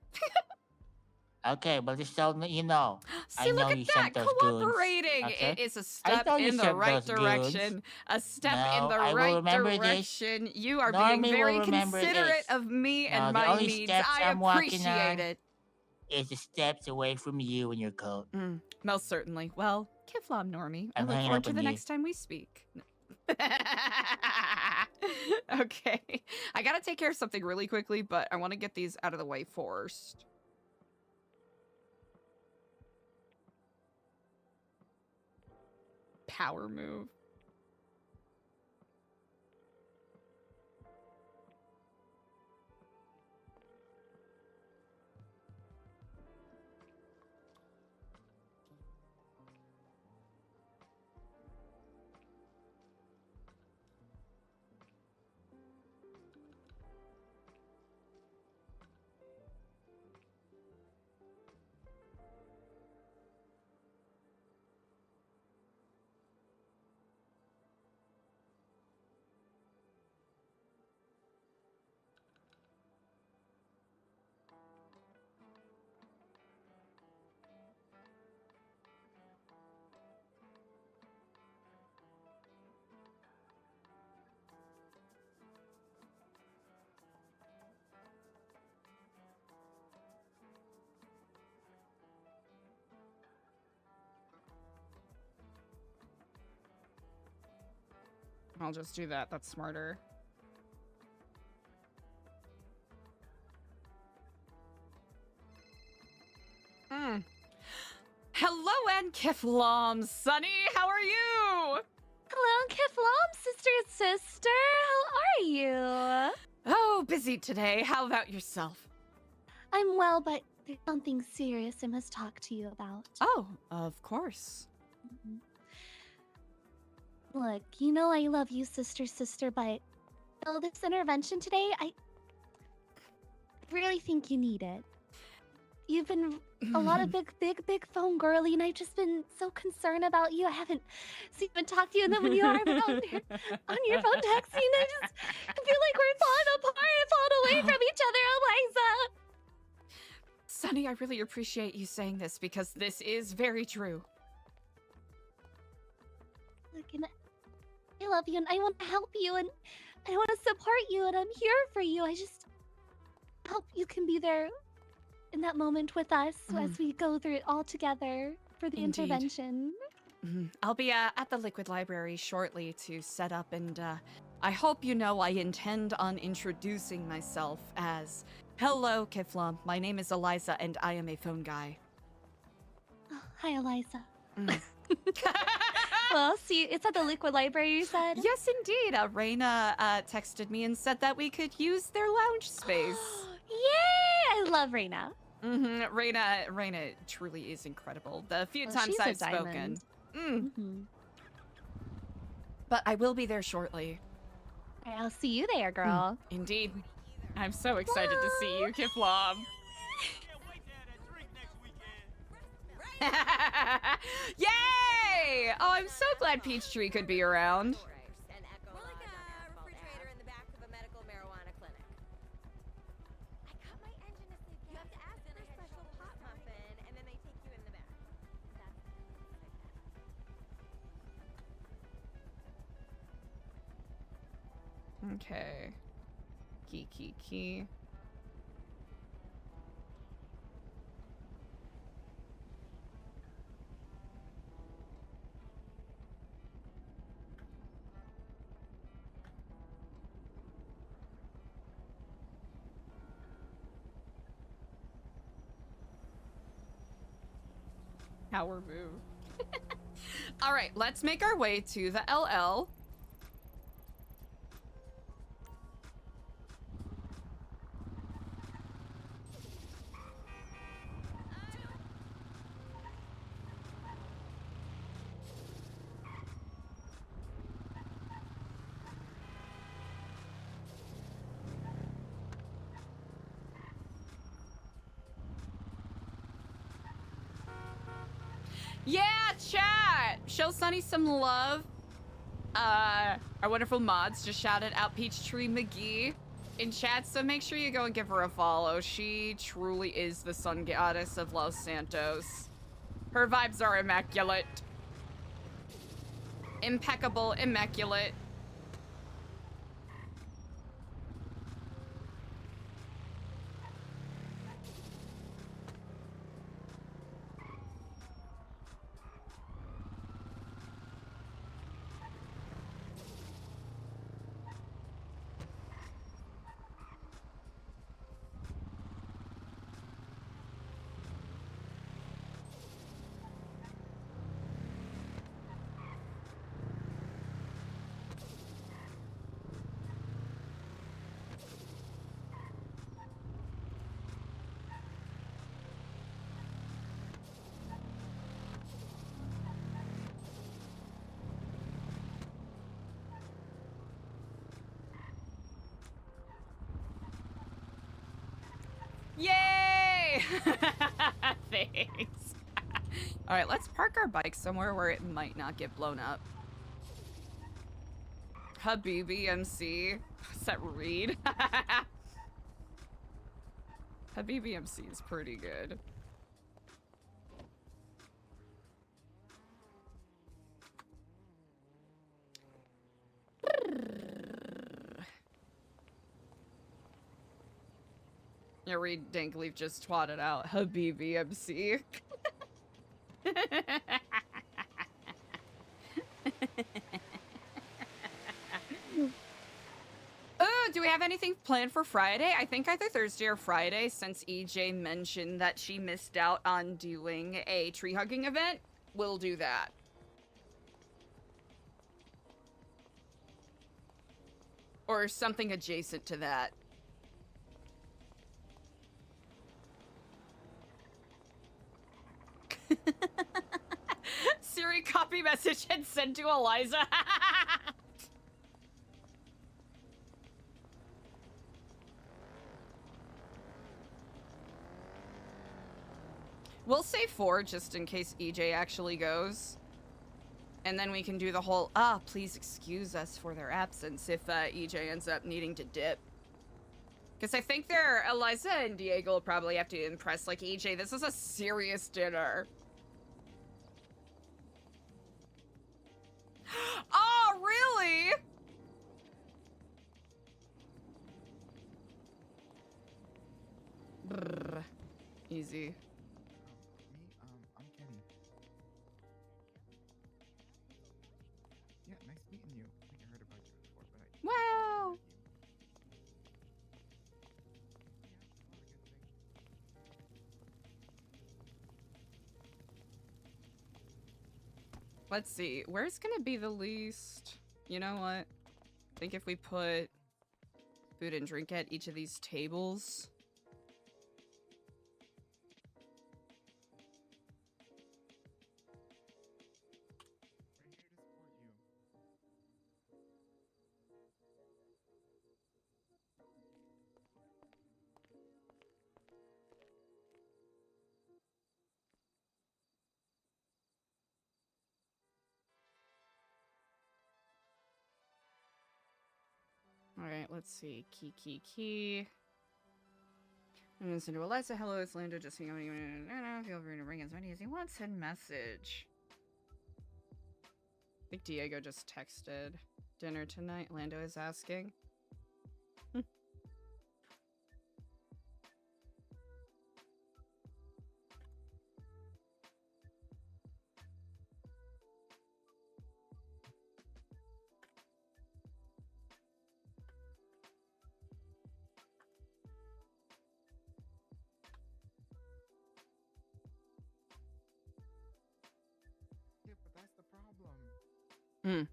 Okay, but just so you know, See, I know look at you that, sent those goons. cooperating. Okay? It is a I step know you in the sent right those goons. direction. A step No, in the I will right remember this. direction. You are Normie being will very remember considerate this. of me No, and the my only needs. steps I I'm walking appreciate on it. is the steps away from you and your coat. Most certainly. Well, Kifflom, Normie. I I'm look hanging forward up to on the you. next time we speak. Okay. I gotta take care of something really quickly, but I want to get these out of the way first. Power move. I'll just do that. That's smarter. Hello, Kifflom, Sunny. How are you? Hello, Kifflom, sister. How are you? Oh, busy today. How about yourself? I'm well, but there's something serious I must talk to you about. Oh, of course. Look, you know I love you, sister, but this intervention today, I really think you need it. You've been a lot of big phone girly, and I've just been so concerned about you. I haven't seen and talked to you, and then when you are on your phone texting, I feel like we're falling apart and falling away from each other, Eliza. Sunny, I really appreciate you saying this because this is very true. Look, and I love you, and I want to help you, and I want to support you, and I'm here for you. I just hope you can be there in that moment with us as we go through it all together for the Indeed. intervention. I'll be at the Liquid Library shortly to set up, and I hope you know I intend on introducing myself as, hello, Kifflom. My name is Eliza, and I am a phone guy. Oh, hi, Eliza. Well, see, it's at the Liquid Library, you said? Yes, indeed. Raina texted me and said that we could use their lounge space. Yay! I love Raina. Raina truly is incredible. The few times she's a I've spoken. diamond. but I will be there shortly. Alright, I'll see you there, girl. Indeed. I'm so excited to see you, Kifflom. Yay! Oh, I'm so glad Peachtree could be around. More like a refrigerator in the back of a medical marijuana clinic. I cut my engine to save gas. You have to ask for a special pot muffin, and then they take you in the back. Okay. Key. Power move. All right, let's make our way to the LL. Yeah, chat! Show Sunny some love. Our wonderful mods just shouted out Peachtree McGee in chat, so make sure you go and give her a follow. She truly is the sun goddess of Los Santos. Her vibes are immaculate. Impeccable, immaculate. Yay! Thanks. All right, let's park our bike somewhere where it might not get blown up. Habibi MC. Is that Reed? Habibi MC is pretty good. Yeah, Reed Dankleaf just twatted out Habibi MC. Oh, do we have anything planned for Friday? I think either Thursday or Friday, since EJ mentioned that she missed out on doing a tree hugging event. We'll do that. Or something adjacent to that. Siri copy message and send to Eliza. We'll say 4 just in case EJ actually goes. And then we can do the whole, please excuse us for their absence if EJ ends up needing to dip. Because I think Eliza and Diego will probably have to impress, like, EJ, this is a serious dinner. Oh, really? Brr. Easy. I'm Kenny. Yeah, nice meeting you. I think I heard about you before, but Wow. Let's see. Where's gonna be the least? You know what? I think if we put food and drink at each of these tables. All right, let's see. Key. I'm gonna send to Eliza. Hello, it's Lando. Just seeing how many. Feel free to ring as many as you want. Send message. I think Diego just texted. Dinner tonight? Lando is asking. Yeah, but that's the problem. Hmm.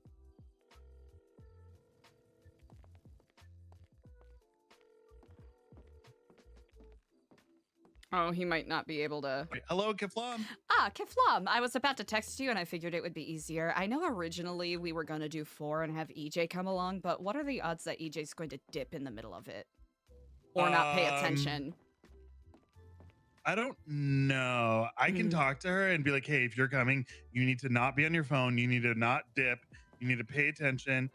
Oh, he might not be able to. Wait, hello, Kiflam. Kiflam. I was about to text you and I figured it would be easier. I know originally we were going to do 4 and have EJ come along, but what are the odds that EJ's going to dip in the middle of it? Or not pay attention? I don't know. I can talk to her and be like, hey, if you're coming, you need to not be on your phone. You need to not dip. You need to pay attention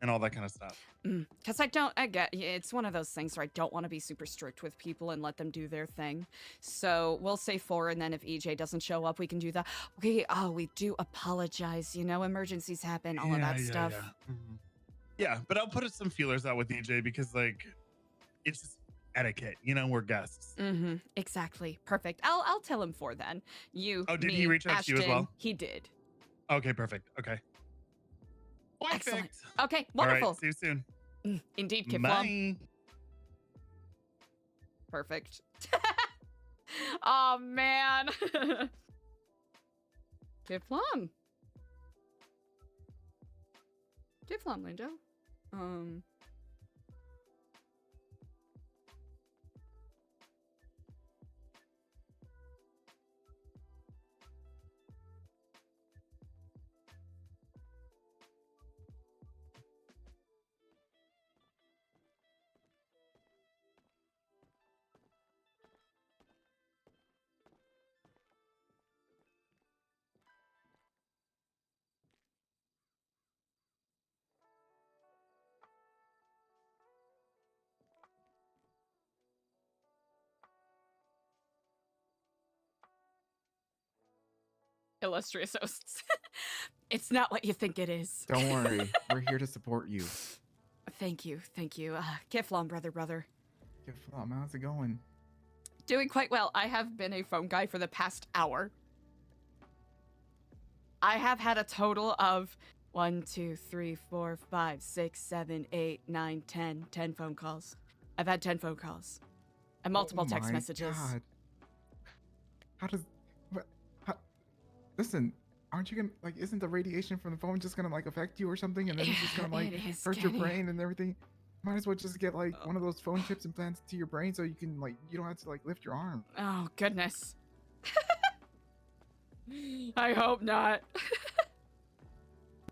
and all that kind of stuff. Because it's one of those things where I don't want to be super strict with people and let them do their thing. So we'll say 4, and then if EJ doesn't show up, we can do that. We do apologize. You know, emergencies happen, all of that stuff. Yeah, but I'll put some feelers out with EJ because, like, it's just etiquette. You know, we're guests. Exactly. Perfect. I'll tell him 4 then. Did he reach out to you as well? He did. Okay, perfect. Okay. Excellent. Okay, wonderful. All right, see you soon. Indeed, Kiflam. Bye. Perfect. Oh, man. Kiflam. Kiflam, Lindo. Illustrious hosts. It's not what you think it is. Don't worry, we're here to support you. Thank you. Kiflam, brother. Kiflam, how's it going? Doing quite well. I have been a phone guy for the past hour. I have had a total of 1, 2, 3, 4, 5, 6, 7, 8, 9, 10 phone calls. I've had 10 phone calls and multiple text messages. God. Listen, aren't you gonna, like, isn't the radiation from the phone just gonna, like, affect you or something? And then it's just gonna, like, hurt your brain and everything? Might as well just get, like, one of those phone chips implanted to your brain so you can, like, you don't have to, like, lift your arm. Oh, goodness. I hope not.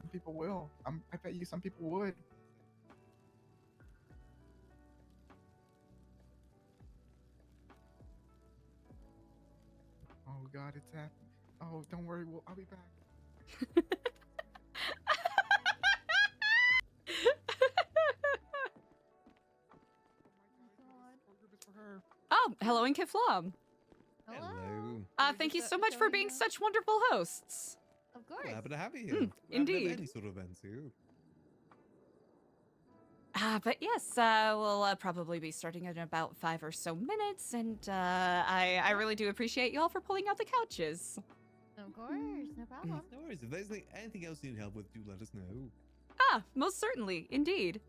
Some people will. I bet you some people would. Oh, God, it's happening. Oh, don't worry. I'll be back. Oh, hello, and Kiflam. Hello. Thank you so much for being such wonderful hosts. Of course. Happy to have you here. Indeed. Any sort of event too. But yes, we'll probably be starting in about 5 or so minutes, and I really do appreciate you all for pulling out the couches. Of course, no problem. No worries. If there's like, anything else you need help with, do let us know. Most certainly, indeed.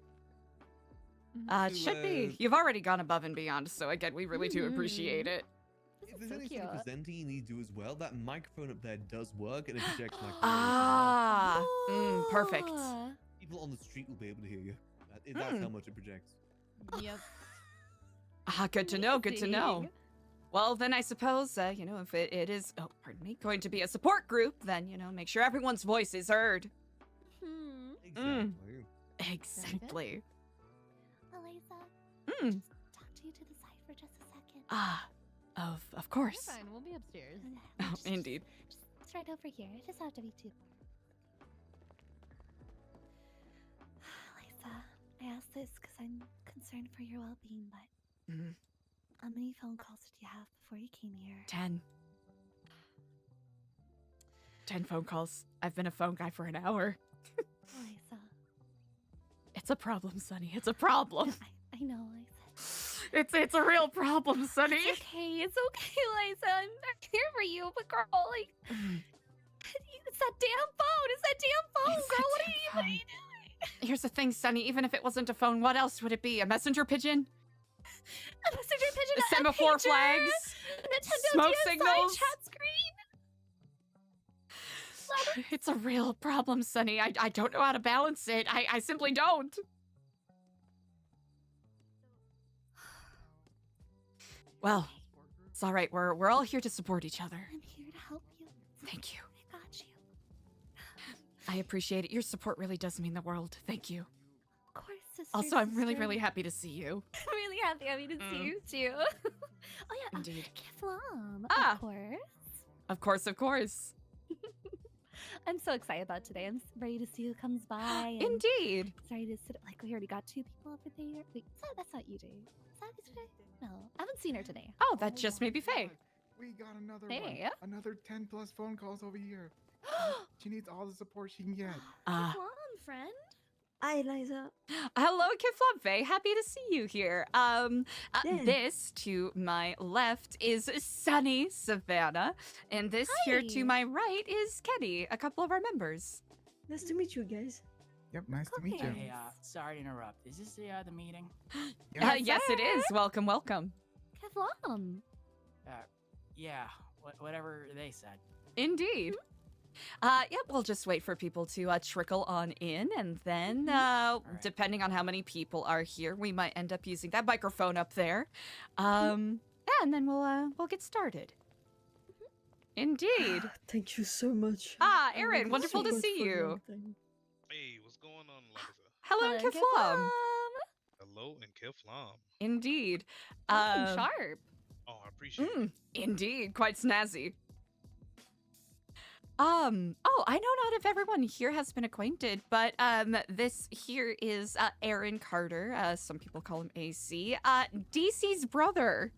It should be. You've already gone above and beyond, so again, we really do appreciate it. If there's any sort of presenting you need to do as well, that microphone up there does work, and it projects perfect. People on the street will be able to hear you. That's how much it projects. Yep. Good to know. Good to know. Well, then I suppose, if it is, going to be a support group, then, make sure everyone's voice is heard. Exactly. Eliza, just talk to you to the side for just a second. Of course. You're fine. We'll be upstairs. Oh, indeed. It's right over here. It just have to be 2. Eliza, I asked this because I'm concerned for your well-being, but Mhm. how many phone calls did you have before you came here? 10. 10 phone calls. I've been a phone guy for an hour. Eliza. It's a problem, Sonny. It's a problem. I know, Eliza. It's a real problem, Sonny. It's okay, Eliza. I'm here for you, but girl, like, it's that damn phone. It's that damn phone, It's girl. that What are damn you phone. doing? Here's the thing, Sonny. Even if it wasn't a phone, what else would it be? A messenger pigeon? A messenger pigeon, a Semaphore pager, flags? a Nintendo Smoke DSi signals? chat screen. It's a real problem, Sonny. I don't know how to balance it. I simply don't. Well, it's all right. We're all here to support each other. I'm here to help you. Thank you. I got you. I appreciate it. Your support really does mean the world. Thank you. Of course, sister. Also, I'm really, sister. really happy to see you. I'm really happy to see you too. Oh yeah, Indeed. Kifflom, Ah. of course. Of course, of course. I'm so excited about today. I'm ready to see who comes by. and Indeed. Ready to sit. Like we already got 2 people over there. Wait, that's not you, Jay. Is that you today? No, I haven't seen her today. Oh, that just may be Faye. We got another Hey. one. Another 10 plus phone calls over here. She needs all the support she can get. Ah. Kifflom, friend. Hi, Eliza. Hello, Kifflom Faye. Happy to see you here. Yeah. This to my left is Sunny Savannah, and this here to Hi. my right is Kenny, a couple of our members. Nice to meet you guys. Yep, nice to meet you. Hey, sorry to interrupt. Is this the meeting? Yes, it is. Welcome, welcome. Kifflom. Yeah, whatever they said. Indeed. Yep, we'll just wait for people to trickle on in, and then, depending on how many people are here, we might end up using that microphone up there. Yeah, and then we'll get started. Indeed. Thank you so much. Ah, I Aaron, waited wonderful so to much see for a you. long time. Hey, what's going on, Eliza? Hello, Kifflom. Hello, and Kifflom. Indeed. Sharp. Oh, I appreciate it. Indeed, quite snazzy. Oh, I know not if everyone here has been acquainted, but this here is Aaron Carter. Some people call him AC. DC's brother.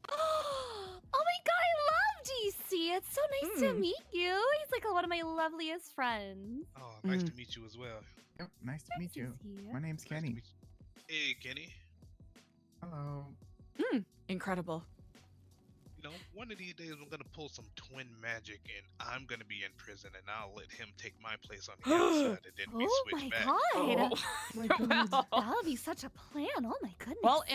Oh my god, I love DC. It's so nice to meet you. He's like one of my loveliest friends. Oh, nice to meet you as well. Yep, nice to meet you. see you. My name's Kenny. Hey, Kenny. Hello. Incredible. You know, one of these days I'm gonna pull some twin magic, and I'm gonna be in prison, and I'll let him take my place on the outside, and then we Oh switch my back. god. My God. That would be such a plan. Oh my goodness. Well,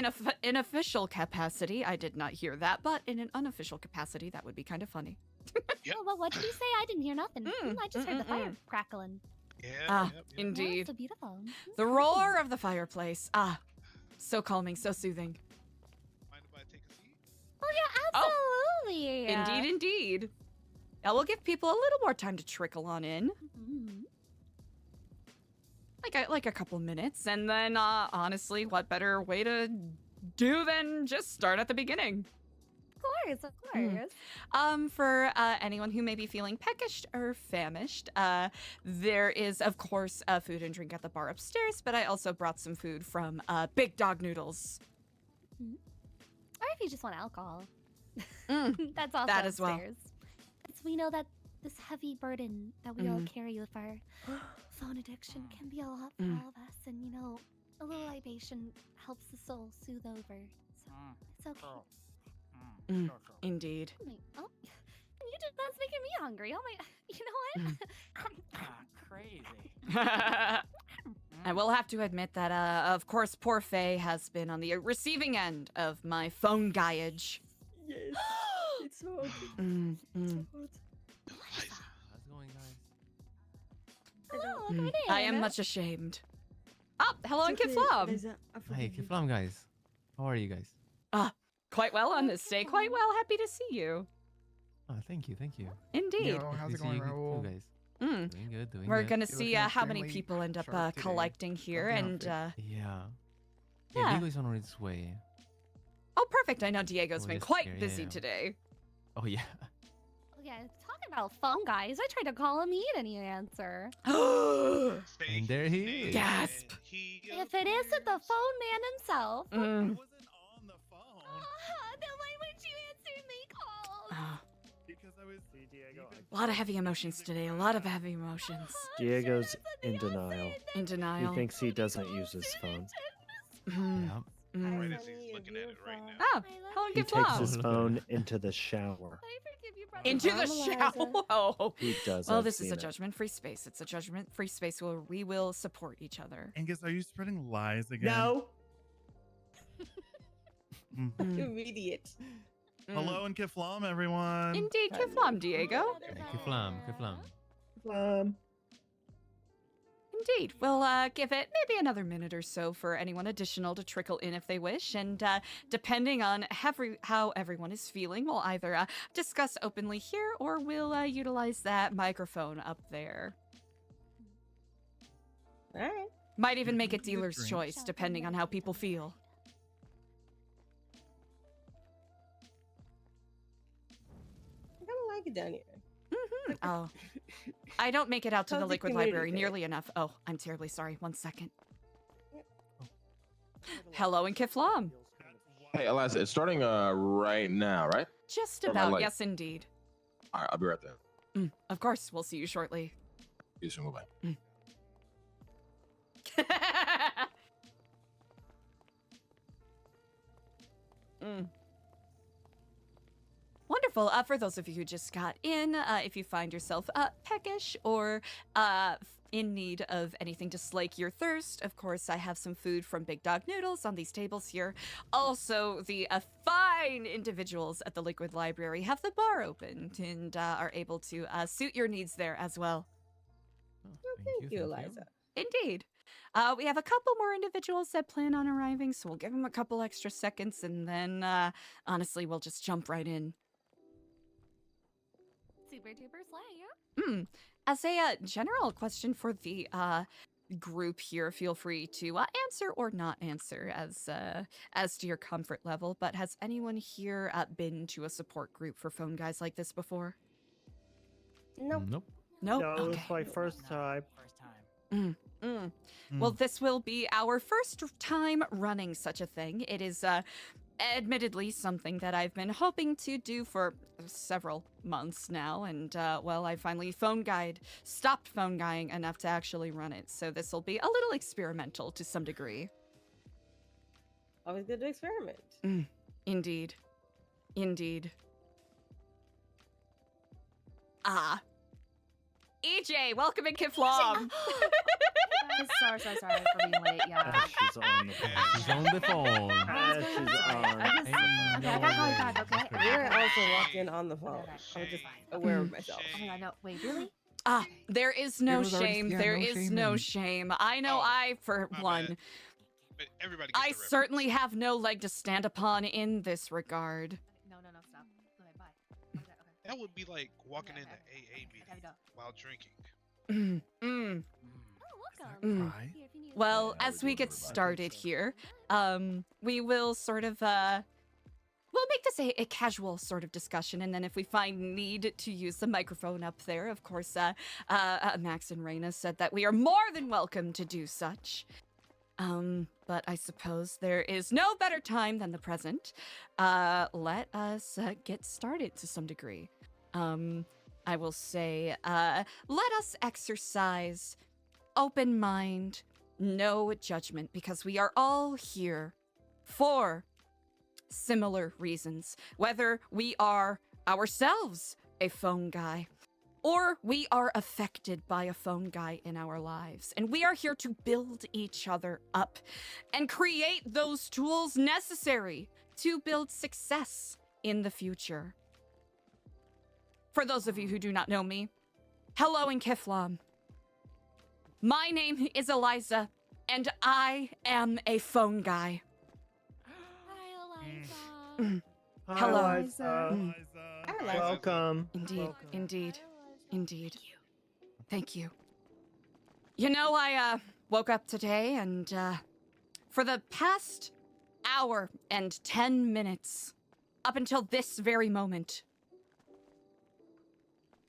in official capacity, I did not hear that, but in an unofficial capacity, that would be kind of funny. Oh, well, what did you say? I didn't hear nothing. I just heard the fire crackling. Yeah. Indeed. Oh, so beautiful. The roar of the fireplace. So calming, so soothing. Mind if I take a seat? Oh yeah, absolutely. Indeed, indeed. Now we'll give people a little more time to trickle on in. Mhm. Like a couple minutes, and then honestly, what better way to do than just start at the beginning? Of course. For anyone who may be feeling peckish or famished, there is, of course, food and drink at the bar upstairs, but I also brought some food from Big Dog Noodles. Or if you just want alcohol. That's also That as well. upstairs. Because we know that this heavy burden that we all carry with our phone addiction can be a lot for all of us. And, you know, a little libation helps the soul soothe over. So it's okay. Indeed. Oh, you did, that's making me hungry. Oh my, you know what? Crazy. I will have to admit that, of course, poor Faye has been on the receiving end of my phone guyage. Yes. It's so hot. Mm. So hot. How's it going, guys? Hello, welcome in. I am much ashamed. Hello, It's and okay, Kifflom. Eliza, I Hey, forgive you. Kifflom, guys. How are you guys? Quite well on this day. Quite well. Happy to see you. Oh, thank you, thank you. Indeed. Yo, how's Good it to see going, you Raul? too, guys. Mm. Doing good, doing We're good. gonna You're see looking how many extremely people end up sharp today. collecting here, Love the and outfit. Yeah. Yeah. Diego's on its way. oh, perfect. I know Diego's We're been just quite here, busy yeah. today. Oh, yeah. Okay, Yeah, talking about phone guys. I tried to call him, he didn't even answer. And there he is. Gasp. If it isn't the phone man himself. I wasn't on the phone. Then why wouldn't you answer my calls? Because I was. A lot of heavy emotions today. A lot of heavy emotions. Diego's in denial. In denial. He thinks he doesn't use his phone. Right as he's looking at it right now. Oh, Helen He gives takes love. his phone into the shower. Into the shower. Oh. He does. Well, I've this is seen a it. judgment-free space. It's a judgment-free space where we will support each other. Angus, are you spreading lies again? No. Mhm. You idiot. Hello and Kifflom, everyone. Indeed, Kifflom, Diego. Kiflam. Indeed. We'll give it maybe another minute or so for anyone additional to trickle in if they wish, and depending on how everyone is feeling, we'll either discuss openly here or we'll utilize that microphone up there. All right. Might even make it dealer's choice, depending on how people feel. I kind of like it down here. Oh. I don't make it out to the Cozy Liquid community Library there. nearly enough. Oh, I'm terribly sorry. 1 second. Hello and Kifflom. Hey, Eliza, it's starting right now, right? Just Or am I about. late? Yes, indeed. All right, I'll be right there. Of course. We'll see you shortly. See you soon. Bye. Wonderful. For those of you who just got in, if you find yourself peckish or in need of anything to slake your thirst, of course, I have some food from Big Dog Noodles on these tables here. Also, the fine individuals at the Liquid Library have the bar opened and are able to suit your needs there as well. Thank you, Eliza. Indeed. We have a couple more individuals that plan on arriving, so we'll give them a couple extra seconds, and then, honestly, we'll just jump right in. Super duper slay, yeah? As a general question for the group here, feel free to answer or not answer as to your comfort level. But has anyone here been to a support group for phone guys like this before? Nope. Nope. Nope. No, Okay. it's my first time. Well, this will be our first time running such a thing. It is admittedly something that I've been hoping to do for several months now, and well, I finally stopped phone guying enough to actually run it. So this will be a little experimental to some degree. Always good to experiment. Indeed. EJ, welcome in Kifflom. Sorry for being late. Yeah. She's on the phone. She's on the phone. She's on. I gotta call you back, okay? You're also walked in on the phone. I was just aware of myself. Oh my god, no. Wait, really? There is no It was already- shame. yeah, There no is shame no in- shame. I know for one, But everybody gets I the reference. certainly have no leg to stand upon in this regard. No, stop. Okay, bye. Okay. That would be like walking into AA meeting while drinking. Mm. Well, as we get started here, we will sort of, we'll make this a casual sort of discussion, and then if we find need to use the microphone up there, of course, Max and Raina said that we are more than welcome to do such. But I suppose there is no better time than the present. Let us get started to some degree. I will say, let us exercise open mind, no judgment, because we are all here for similar reasons. Whether we are ourselves a phone guy, or we are affected by a phone guy in our lives. And we are here to build each other up and create those tools necessary to build success in the future. For those of you who do not know me, hello in Kifflom. My name is Eliza, and I am a phone guy. Hi, Hello. Eliza. Welcome. Indeed. Thank you. You know, I woke up today and for the past hour and 10 minutes, up until this very moment,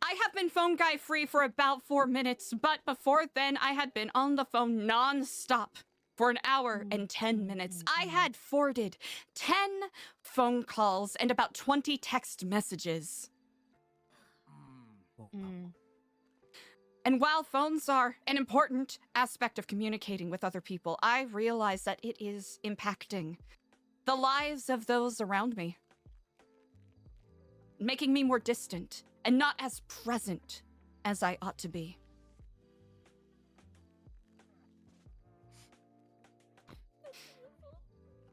I have been phone guy free for about 4 minutes, but before then I had been on the phone non-stop for an hour and 10 minutes. I had forwarded 10 phone calls and about 20 text messages. And while phones are an important aspect of communicating with other people, I realize that it is impacting the lives of those around me, making me more distant and not as present as I ought to be.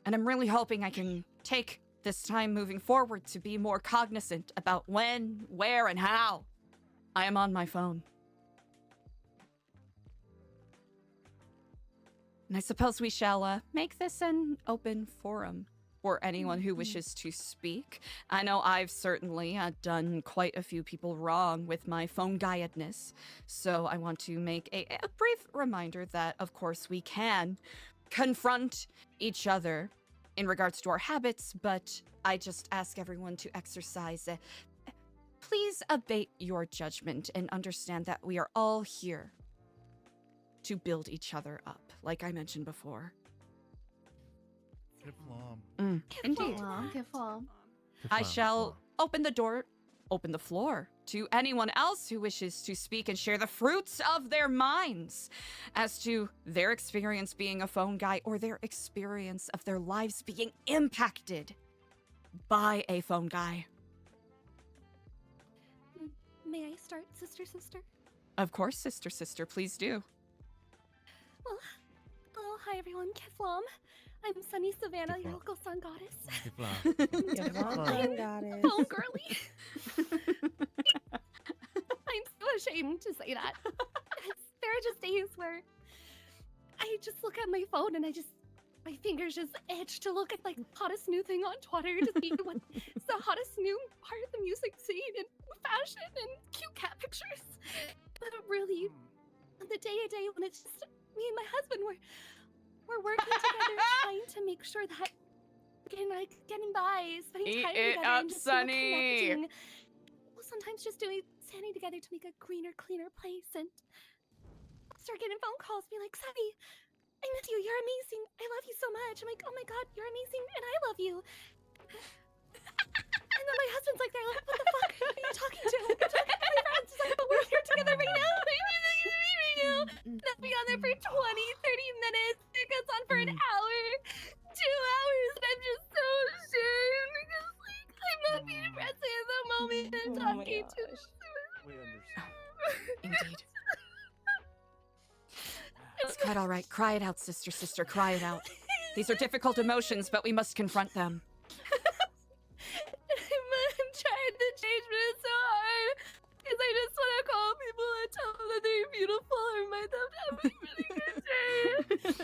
And I'm really hoping I can take this time moving forward to be more cognizant about when, where, and how I am on my phone. And I suppose we shall make this an open forum for anyone who wishes to speak. I know I've certainly done quite a few people wrong with my phone guyedness, so I want to make a brief reminder that, of course, we can confront each other in regards to our habits, but I just ask everyone to exercise please abate your judgment and understand that we are all here to build each other up, like I mentioned before. Indeed. I shall open the floor to anyone else who wishes to speak and share the fruits of their minds as to their experience being a phone guy or their experience of their lives being impacted by a phone guy. May I start, sister? Of course, sister, please do. Well, hello, hi everyone, Kifflom. I'm Sunny Savannah, your local sun goddess. Sun goddess. Phone girly. I'm so ashamed to say that. There are just days where I just look at my phone and my fingers just itch to look at like the hottest new thing on Twitter to see what's the hottest new part of the music scene and fashion and cute cat pictures. But really, on the day-to-day when it's just me and my husband, we're working together trying to make sure that getting by, spending time together and just connecting. Well, sometimes just standing together to make a greener, cleaner place, and start getting phone calls, be like, Sunny, I miss you, you're amazing, I love you so much. I'm like, oh my god, you're amazing, and I love you. And then my husband's like, they're like, what the fuck are you talking to? I'm talking to my friends. He's like, but we're here together right now. And I'll be on there for 20, 30 minutes. It goes on for an hour, 2 hours, and I'm just so ashamed because, like, I'm not being present at the moment and talking to We understand. Indeed. It's quite all right. Cry it out, sister, cry it out. These are difficult emotions, but we must confront them. I'm trying to change, but it's so hard. Because I just want to call people and tell them that they're beautiful or remind them to have a really good day. It's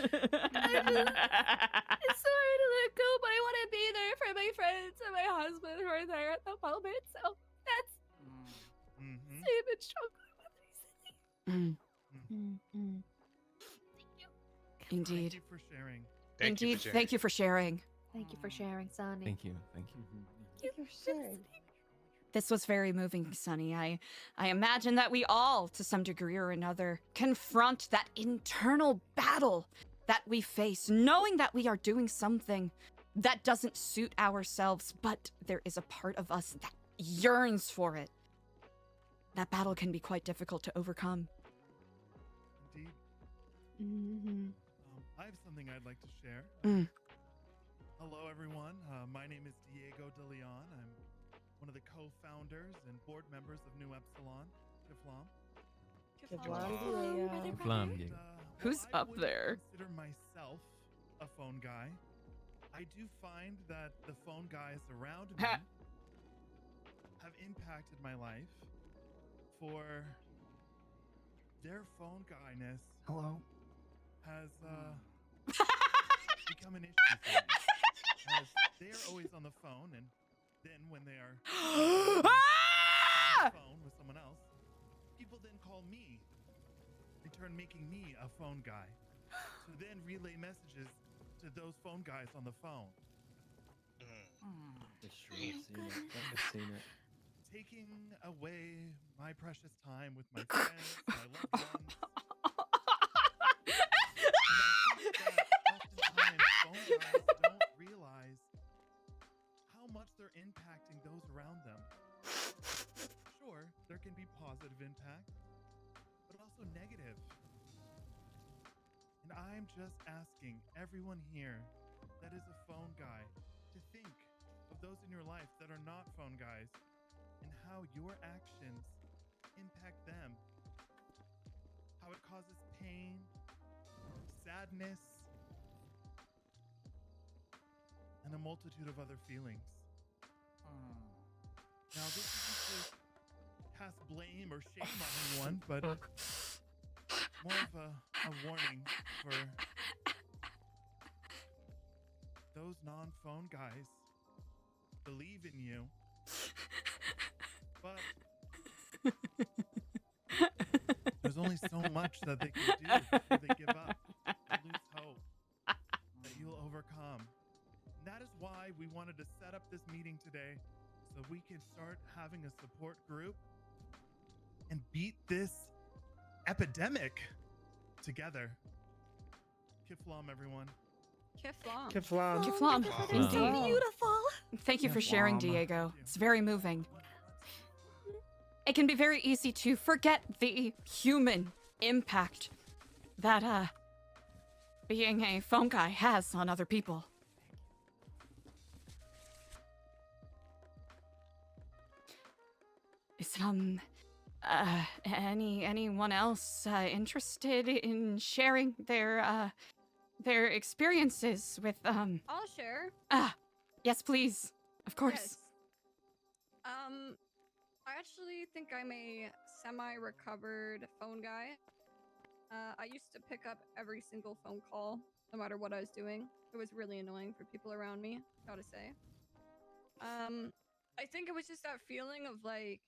so hard to let go, but I want to be there for my friends and my husband who are there at the moment. So that's I've been struggling with recently. Indeed. Thank you for sharing. Indeed. Thank you for sharing. Thank you for sharing, Sonny. Thank you. You're sharing. This was very moving, Sunny. I imagine that we all, to some degree or another, confront that internal battle that we face, knowing that we are doing something that doesn't suit ourselves, but there is a part of us that yearns for it. That battle can be quite difficult to overcome. Indeed. I have something I'd like to share. Hello, everyone. My name is Diego De Leon. I'm one of the co-founders and board members of Nu Epsilon. Who's up there? I consider myself a phone guy. I do find that the phone guys around me have impacted my life for their phone guyness. Hello. Has become an issue for me. As they are always on the phone, and then when they are on the phone with someone else, people then call me, in turn making me a phone guy, to then relay messages to those phone guys on the phone. It's true. I've seen it. taking away my precious time with my friends, my loved ones. Oftentimes, phone guys don't realize how much they're impacting those around them. Sure, there can be positive impact, but also negative. And I'm just asking everyone here that is a phone guy to think of those in your life that are not phone guys and how your actions impact them, how it causes pain, sadness, and a multitude of other feelings. Now, this isn't to cast blame or shame on anyone, but more of a warning for those non-phone guys. Believe in you, but there's only so much that they can do before they give up and lose hope that you'll overcome. And that is why we wanted to set up this meeting today, so we can start having a support group and beat this epidemic together. Kifflom, everyone. Kifflom. Kifflom. Kifflom. It's so Indeed. beautiful. Thank you for sharing, Diego. It's very moving. It can be very easy to forget the human impact that being a phone guy has on other people. Is anyone else interested in sharing their experiences with I'll share. Yes, please. Of course. Yes. I actually think I'm a semi-recovered phone guy. I used to pick up every single phone call, no matter what I was doing. It was really annoying for people around me, gotta say. I think it was just that feeling of like,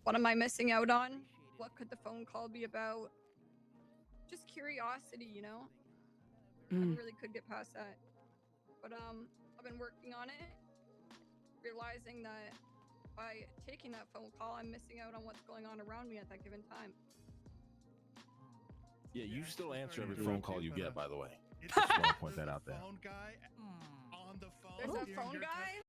what am I missing out on? What could the phone call be about? Just curiosity, you know? Never really could get past that. But I've been working on it, realizing that by taking that phone call, I'm missing out on what's going on around me at that given time. Yeah, you still answer every phone call you get, by the way. It's Just want to point that out there. phone guy on the phone. There's a during phone your guy?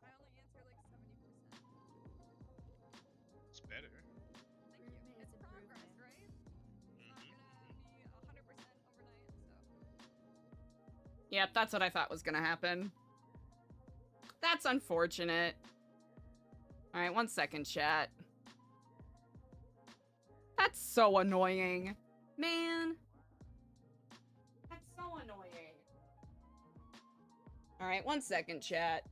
I only answer like 70%. It's better. Thank you. It's progress, right? It's not gonna be 100% overnight, so. Yep, that's what I thought was gonna happen. That's unfortunate. All right, 1 second, chat. That's so annoying. Man. That's so annoying. All right, 1 second, chat.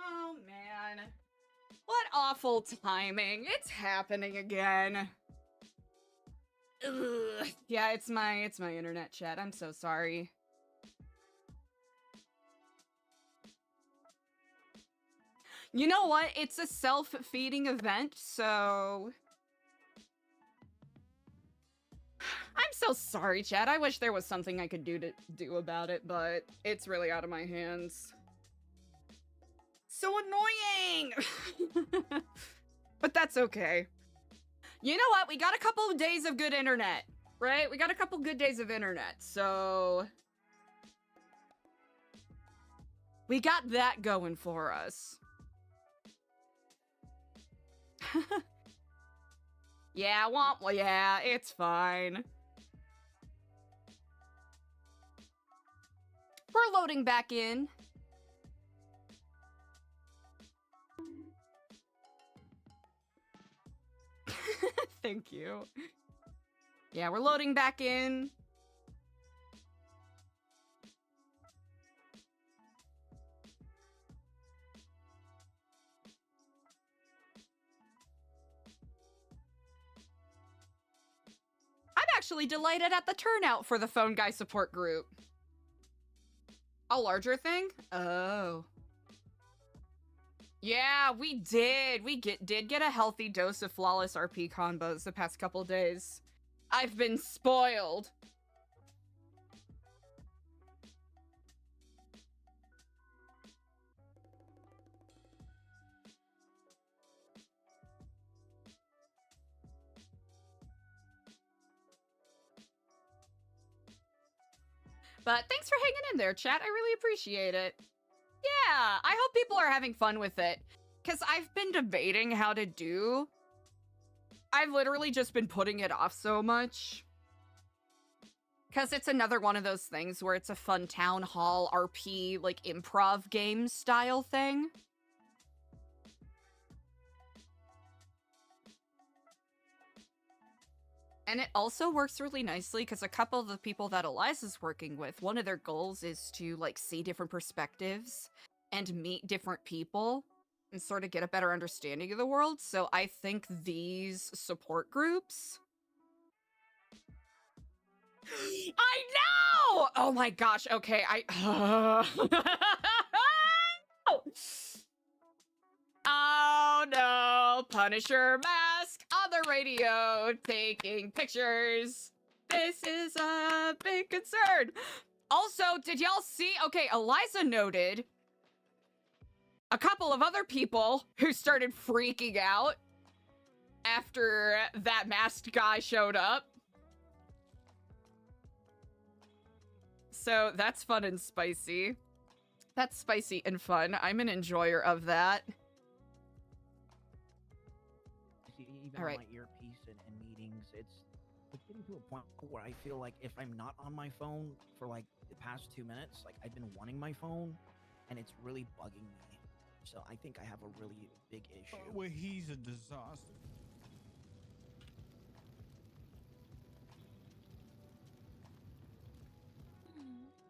Oh, man. What awful timing. It's happening again. Ugh. Yeah, it's my internet, chat. I'm so sorry. You know what? It's a self-feeding event, so... I'm so sorry, chat. I wish there was something I could do about it, but it's really out of my hands. So annoying! But that's okay. You know what? We got a couple of days of good internet, right? We got a couple good days of internet, so... we got that going for us. Yeah, well, yeah, it's fine. We're loading back in. Thank you. Yeah, we're loading back in. I'm actually delighted at the turnout for the phone guy support group. A larger thing? Oh. Yeah, we did. We did get a healthy dose of flawless RP combos the past couple days. I've been spoiled. But thanks for hanging in there, chat. I really appreciate it. Yeah, I hope people are having fun with it. Because I've been debating how to do. I've literally just been putting it off so much. Because it's another one of those things where it's a fun town hall RP, like improv game style thing. And it also works really nicely because a couple of the people that Eliza's working with, one of their goals is to like see different perspectives and meet different people and sort of get a better understanding of the world. So I think these support groups... I know! Oh my gosh, okay, Oh no, Punisher mask on the radio, taking pictures. This is a big concern. Also, did y'all see? Okay, Eliza noted a couple of other people who started freaking out after that masked guy showed up. So that's fun and spicy. That's spicy and fun. I'm an enjoyer of that. Even All right. on my earpiece and meetings, it's getting to a point where I feel like if I'm not on my phone for like the past 2 minutes, like I've been wanting my phone, and it's really bugging me. So I think I have a really big issue. Well, he's a disaster.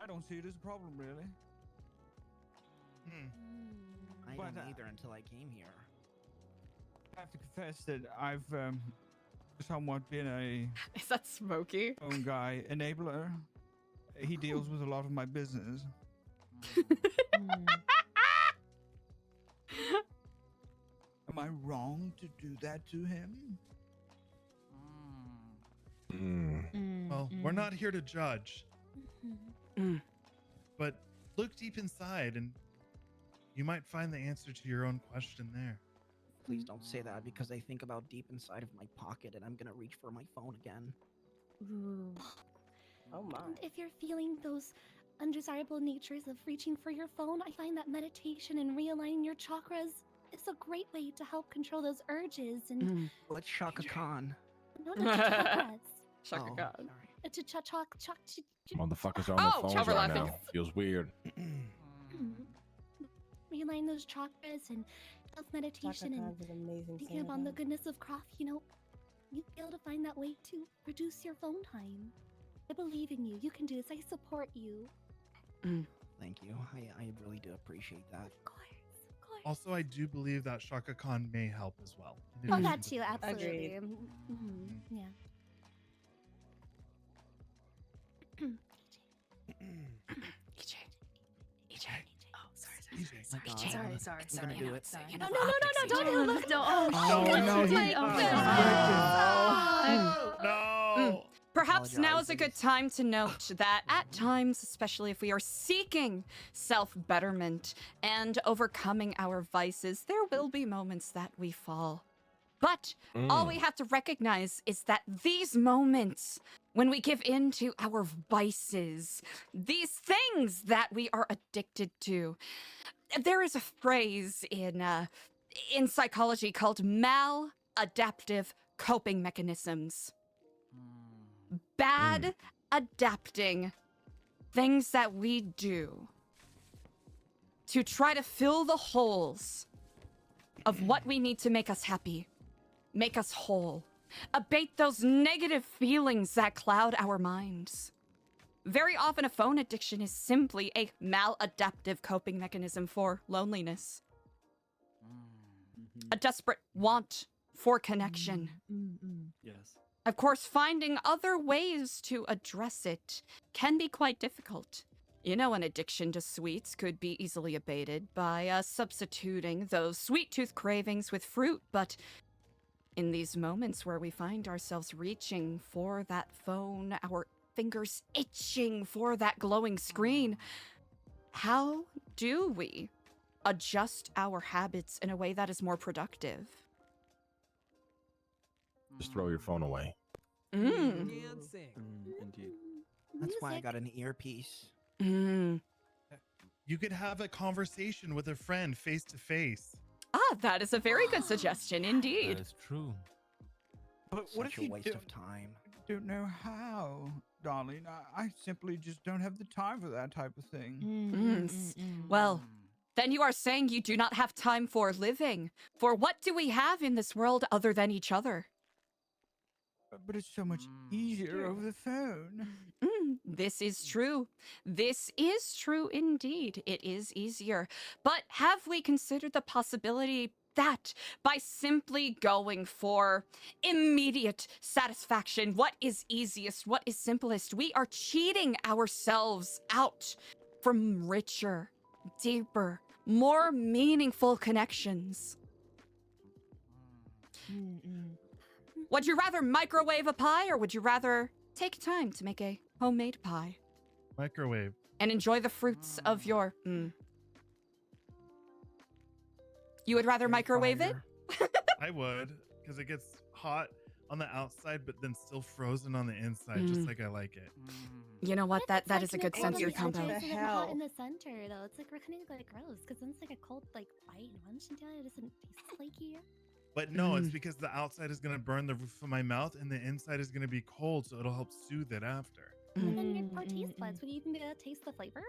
I don't see it as a problem, really. I But, don't either until I came here. I have to confess that I've somewhat been a Is that Smokey? phone guy enabler. He deals with a lot of my business. Am I wrong to do that to him? Well, we're not here to judge. But look deep inside and you might find the answer to your own question there. Please don't say that, because I think about deep inside of my pocket and I'm gonna reach for my phone again. Oh my. And if you're feeling those undesirable natures of reaching for your phone, I find that meditation and realigning your chakras is a great way to help control those urges and Let's Shaka Khan. no, not chakras. Shaka Oh, Khan. To chak. Motherfuckers are on their Oh, phones right overlapping. now. Feels weird. Realign those chakras and self-meditation and Chakra is amazing. thinking about the goodness of craft, you know, you'll be able to find that way to reduce your phone time. I believe in you. You can do this. I support you. Thank you. I really do appreciate that. Also, I do believe that Shaka Khan may help as well. in Oh, addition that to too. the- Absolutely. Yeah. My God, I'm gonna do it. No, don't do it. No. Perhaps now is a good time to note that at times, especially if we are seeking self-betterment and overcoming our vices, there will be moments that we fall. But all we have to recognize is that these moments, when we give in to our vices, these things that we are addicted to, there is a phrase in psychology called maladaptive coping mechanisms. Bad adapting things that we do to try to fill the holes of what we need to make us happy, make us whole, abate those negative feelings that cloud our minds. Very often, a phone addiction is simply a maladaptive coping mechanism for loneliness. A desperate want for connection. Yes. Of course, finding other ways to address it can be quite difficult. You know, an addiction to sweets could be easily abated by substituting those sweet tooth cravings with fruit, but in these moments where we find ourselves reaching for that phone, our fingers itching for that glowing screen, how do we adjust our habits in a way that is more productive? Just throw your phone away. Dancing. Indeed. That's why I got an earpiece. You could have a conversation with a friend face to face. Ah, that is a very good suggestion indeed. That is true. But what Such if you a waste of time. don't know how, darling? I simply just don't have the time for that type of thing. Well, then you are saying you do not have time for living. For what do we have in this world other than each other? But it's so much easier over the phone. This is true. This is true indeed. It is easier. But have we considered the possibility that by simply going for immediate satisfaction, what is easiest, what is simplest, we are cheating ourselves out from richer, deeper, more meaningful connections? Would you rather microwave a pie, or would you rather take time to make a homemade pie Microwave. and enjoy the fruits of your You would rather microwave it? I would, because it gets hot on the outside, but then still frozen on the inside, just like I like it. You know what? That is a good sensory combo. It's hot in the center, though. It's like we're kind of like gross because then it's like a cold like bite lunch until it doesn't taste flaky. But no, it's because the outside is going to burn the roof of my mouth and the inside is going to be cold, so it'll help soothe it after. And then your poor taste buds, would you even be able to taste the flavor?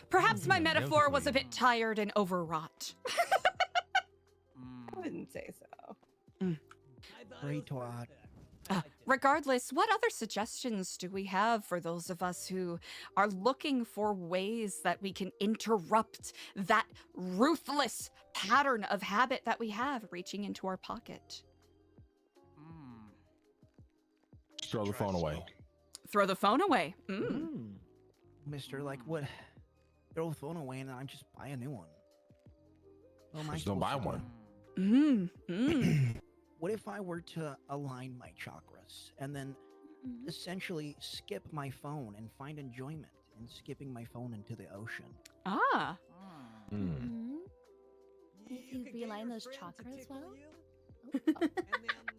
Perhaps my metaphor was a bit tired and overwrought. I wouldn't say so. Great twat. Regardless, what other suggestions do we have for those of us who are looking for ways that we can interrupt that ruthless pattern of habit that we have reaching into our pocket? Just throw the phone away. Throw the phone away. Mister, like what? Throw the phone away and then I just buy a new one. What am I Just don't supposed buy to one. do? What if I were to align my chakras and then essentially skip my phone and find enjoyment in skipping my phone into the ocean? Ah. If you realign those chakras well? And then,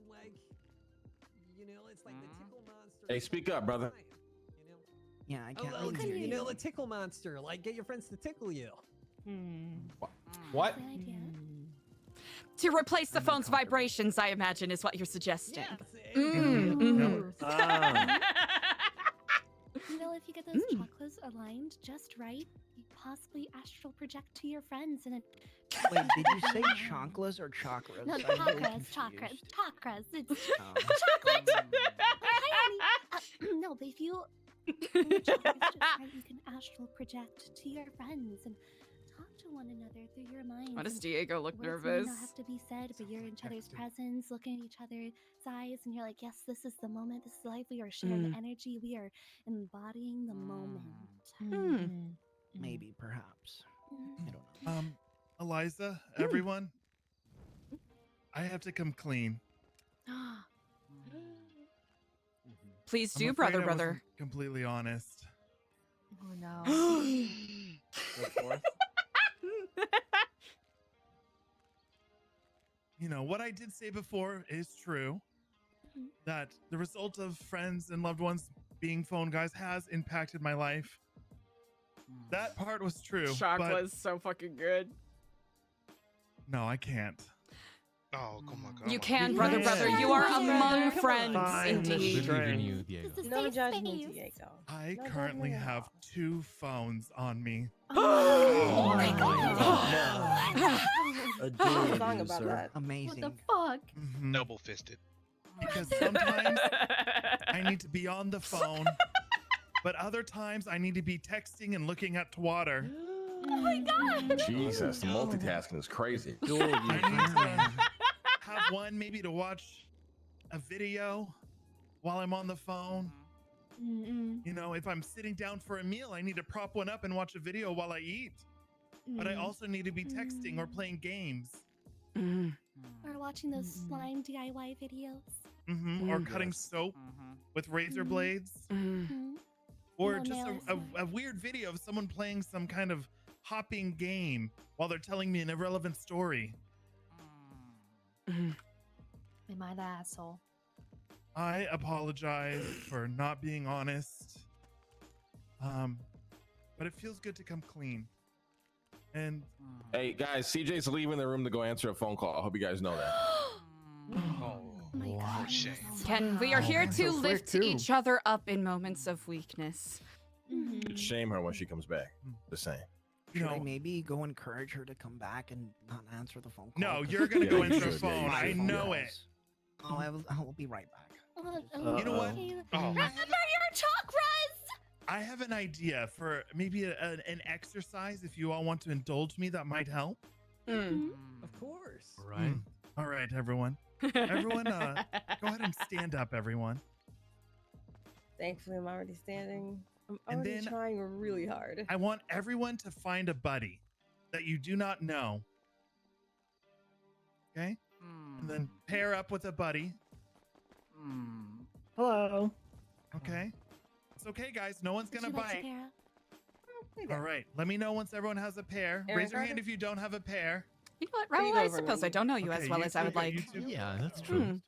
like, you know, it's like the tickle monster. Hey, speak up, brother. Yeah, I can't Hello, really hear you you. know, the tickle monster. Like, get your friends to tickle you. What? To replace the phone's vibrations, I imagine, is what you're suggesting. You know, if you get those chakras aligned just right, you possibly astral project to your friends and it. Wait, did you say chakras or chakras? No, I'm really chakras. It's Oh. chocolate. Hi, honey. No, but if you when your chakras just right, you can astral project to your friends and talk to one another through your minds. Why does and Diego look words nervous? May not have to be said, but you're in each other's presence, looking at each other's eyes, and you're like, yes, this is the moment, this is life. We are sharing energy. We are embodying the moment. Maybe, perhaps. I don't know. Eliza, everyone, I have to come clean. Please I'm do, afraid I brother. wasn't completely honest. Oh no. Go forth. You know, what I did say before is true. That the result of friends and loved ones being phone guys has impacted my life. That part was true. Shock but was so fucking good. no, I can't. Oh, come on. You can, brother. You are among friends, Fine, indeed. You, Diego. No judgment, Diego. I No currently judgment at have 2 phones on me. Oh my Adore song you, about sir. that. Amazing. What the fuck? Double fisted. Because sometimes I need to be on the phone, but other times I need to be texting and looking at Twitter. Oh my god. Jesus, the multitasking is crazy. I need to have one maybe to watch a video while I'm on the phone. You know, if I'm sitting down for a meal, I need to prop one up and watch a video while I eat. But I also need to be texting or playing games. Or watching those slime DIY videos. Or cutting soap with razor blades. Or No just nails. a weird video of someone playing some kind of hopping game while they're telling me an irrelevant story. Am I the asshole? I apologize for not being honest. But it feels good to come clean. And Hey guys, CJ's leaving the room to go answer a phone call. I hope you guys know that. Oh, shame. Ken, we are here to so quick, lift too. each other up in moments of weakness. Shame her when she comes back. Just saying. Should I maybe go encourage her to come back and not answer the phone call? no, you're gonna Yeah, go you answer a should, yeah, phone. you I should. know it. Oh, I will be right back. You know what? Oh. Remember your chakras! I have an idea for maybe an exercise if you all want to indulge me that might help. Of course. Right. All right, everyone. Everyone, go ahead and stand up, everyone. Thankfully, I'm already standing. I'm And already then trying really hard. I want everyone to find a buddy that you do not know. Okay? And then pair up with a buddy. Hello. Okay? It's okay, guys. No one's Would gonna you like to bite. pair up? All right. Let me know once everyone has a pair. Aaron Raise your hand Carter? if you don't have a pair. You know what, There you Raul? go, I Vernon. suppose I don't know you Okay, as well you as I two would go- like. you two- Yeah, that's true.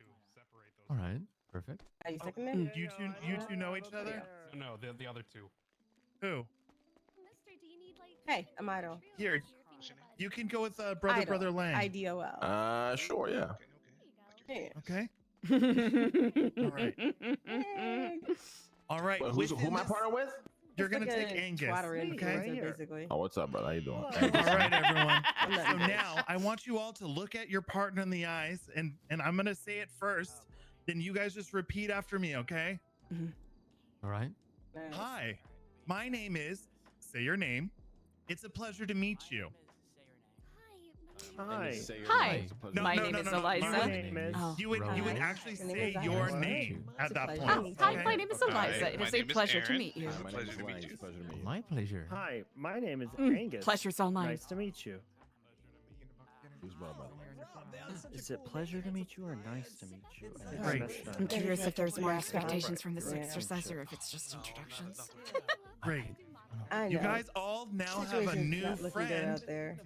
All right. Perfect. Are you second there? You two know each other? No, the other two. Who? Mister, do you need like... Hey, I'm Idol. Here. You can go with brother Idol. brother Lang. IDOL. Sure, yeah. Yeah. Okay. All right. All right. Wait, who within am I this- partnered with? You're It's gonna like take a Angus. twattery Okay. influencer, basically. Oh, what's up, brother? How you doing? All right, everyone. I'm not So English. now I want you all to look at your partner in the eyes, and I'm gonna say it first. Then you guys just repeat after me, okay? All right. Nice. Hi, my name is. Say your name. It's a pleasure to meet you. Hi. Hi, No, my no, name no, is no, no. Eliza. My name is. Oh. You would actually Your name say is your Eliza. name It's at a that pleasure. point. Hi, okay? my name is Okay. Eliza. It My is a name is pleasure to Aaron. meet you. It's a pleasure to meet you. My pleasure. Hi, my name is Angus. Pleasure's all mine. Nice to meet you. Who's well, brother? Is it pleasure to meet you or nice to meet you? I think I Great. messed up. I'm curious if there's more Yeah. expectations from this Yeah. exercise or if it's just introductions. Great. I know. You guys all now have a Situation's new not looking good friend. out there.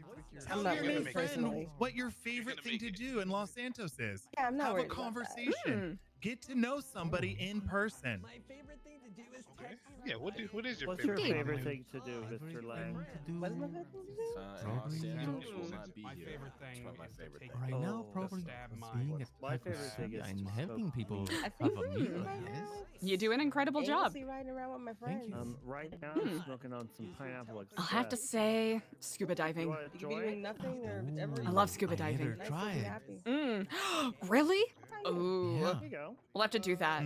Tell I'm not your worried new friend personally. what your favorite thing to do in Los Santos is. Yeah, I'm not Have a worried about that. conversation. Get to know somebody in person. My favorite thing to do is text. Yeah, what is your What's your favorite favorite thing to do, Mr. Lang? What's my favorite thing to do? Probably will not be here. That's one of my favorite things. right now, Oh, probably being a My type of favorite thing is and to helping smoke people weed. have a meal. Yes. You do an incredible job. Aimlessly riding around with my Thank friends. you. Right now, I'm smoking on some pineapple express. I'll have to say, scuba diving. You want You to could be join? doing nothing or whatever. I love scuba I never diving. Nice tried. looking happy. Really? Ooh. Yeah. Here you go. We'll have to do that.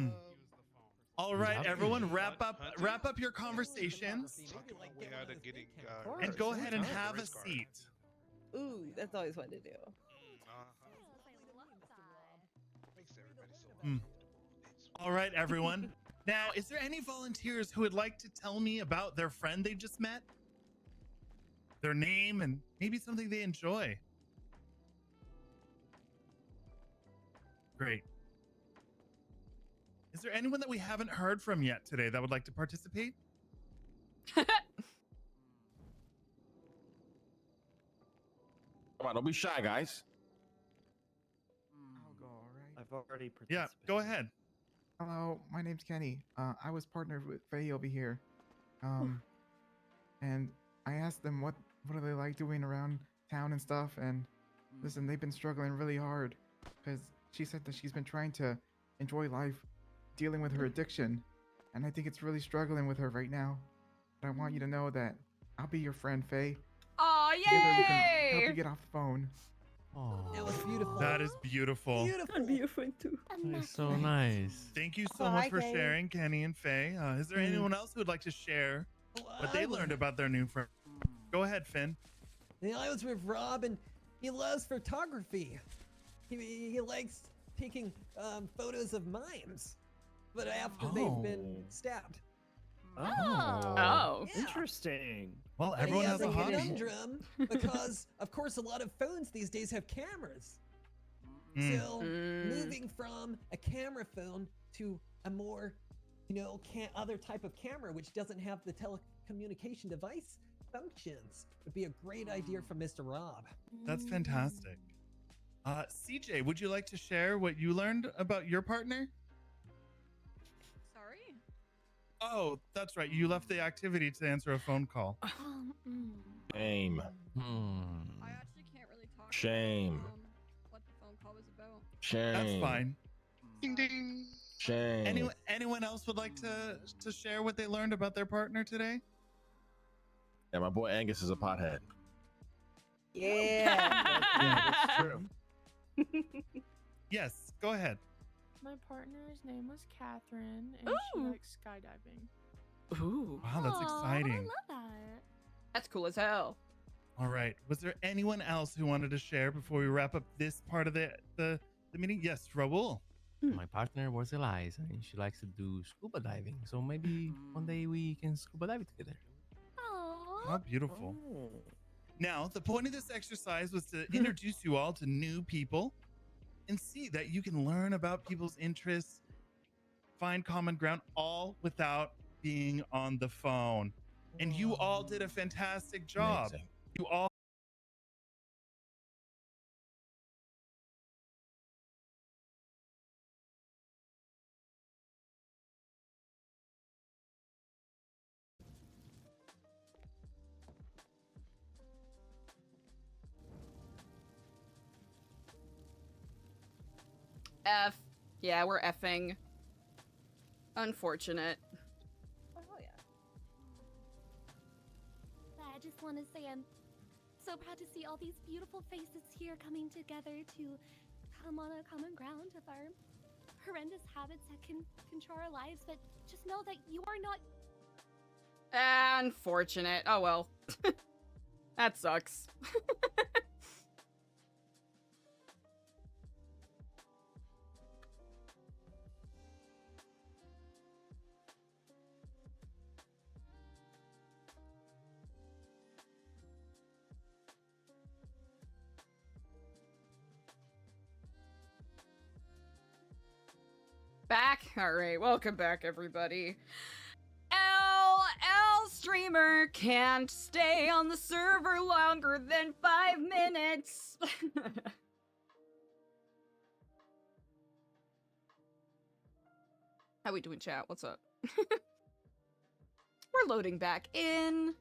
All right, Yep. everyone, wrap up your conversations Talking my way out of getting, and go ahead and race have a car. seat. Ooh, that's always fun to do. Makes everybody so Mm. uncomfortable. All right, everyone. Now, is there any volunteers who would like to tell me about their friend they just met? Their name and maybe something they enjoy. Great. Is there anyone that we haven't heard from yet today that would like to participate? Come on, don't be shy, guys. I'll go, all right? I've already Yeah, participated. go ahead. Hello, my name's Kenny. I was partnered with Faye over here. And I asked them what do they like doing around town and stuff, and Listen, they've been struggling really hard because she said that she's been trying to enjoy life, dealing with her addiction, and I think it's really struggling with her right now. But I want you to know that I'll be your friend, Faye. Aw, Together we can help yay! you get off the phone. Oh, That was beautiful. That is beautiful. Beautiful. Be your friend too. that's so nice. Thank you so Oh, much hi, for Faye. sharing, Kenny and Faye. Is there anyone else who would like to share what they learned about their new friend? Go ahead, Finn. I was with Rob, and he loves photography. He likes taking photos of mimes, but after they've been stabbed. Oh. Interesting. Well, And he everyone has a hobby. conundrum because, of course, a lot of phones these days have cameras. So moving from a camera phone to a more, other type of camera which doesn't have the telecommunication device functions would be a great idea from Mr. Rob. That's fantastic. CJ, would you like to share what you learned about your partner? Sorry? Oh, that's right. You left the activity to answer a phone call. Shame. I actually can't really talk Shame. about what the phone call was about. Shame. That's fine. Ding ding. Shame. Anyone else would like to share what they learned about their partner today? Yeah, my boy Angus is a pothead. Yeah. That's true. Yes, go ahead. My partner's name was Catherine, and she likes skydiving. Ooh. Wow, that's exciting. I love that. That's cool as hell. All right. Was there anyone else who wanted to share before we wrap up this part of the meeting? Yes, Raul. My partner was Eliza, and she likes to do scuba diving. So maybe one day we can scuba dive together. How beautiful. Now, the point of this exercise was to introduce you all to new people and see that you can learn about people's interests, find common ground, all without being on the phone. And you all did a fantastic job. Amazing. You all. F. Yeah, we're effing. Unfortunate. But I just want to say I'm so proud to see all these beautiful faces here coming together to come on a common ground of our horrendous habits that can control our lives. But just know that you are not. Unfortunate. Oh well. That sucks. Back? Alright, welcome back, everybody. LL streamer can't stay on the server longer than 5 minutes. How we doing, chat? What's up? We're loading back in.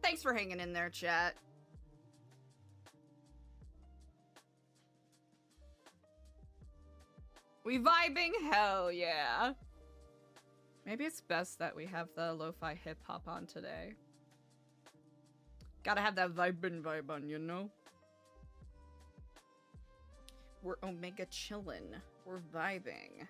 Thanks for hanging in there, chat. We vibing? Hell yeah. Maybe it's best that we have the lo-fi hip-hop on today. Gotta have that vibe on, you know? We're Omega chillin'. We're vibing.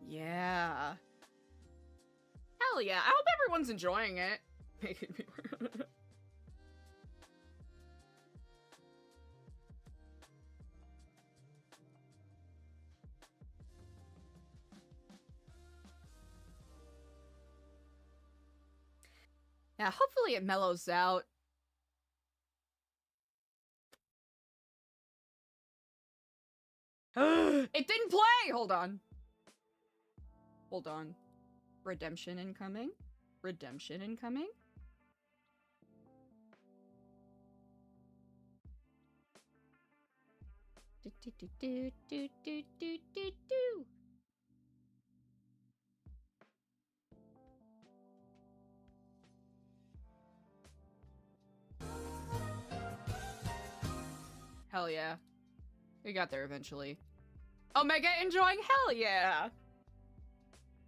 Yeah. Hell yeah. I hope everyone's enjoying it. Yeah, hopefully it mellows out. It didn't play! Hold on. Hold on. Redemption incoming? Redemption incoming? Do, do, do, do, do, do, do, do, do. Hell yeah. We got there eventually. Omega enjoying? Hell yeah.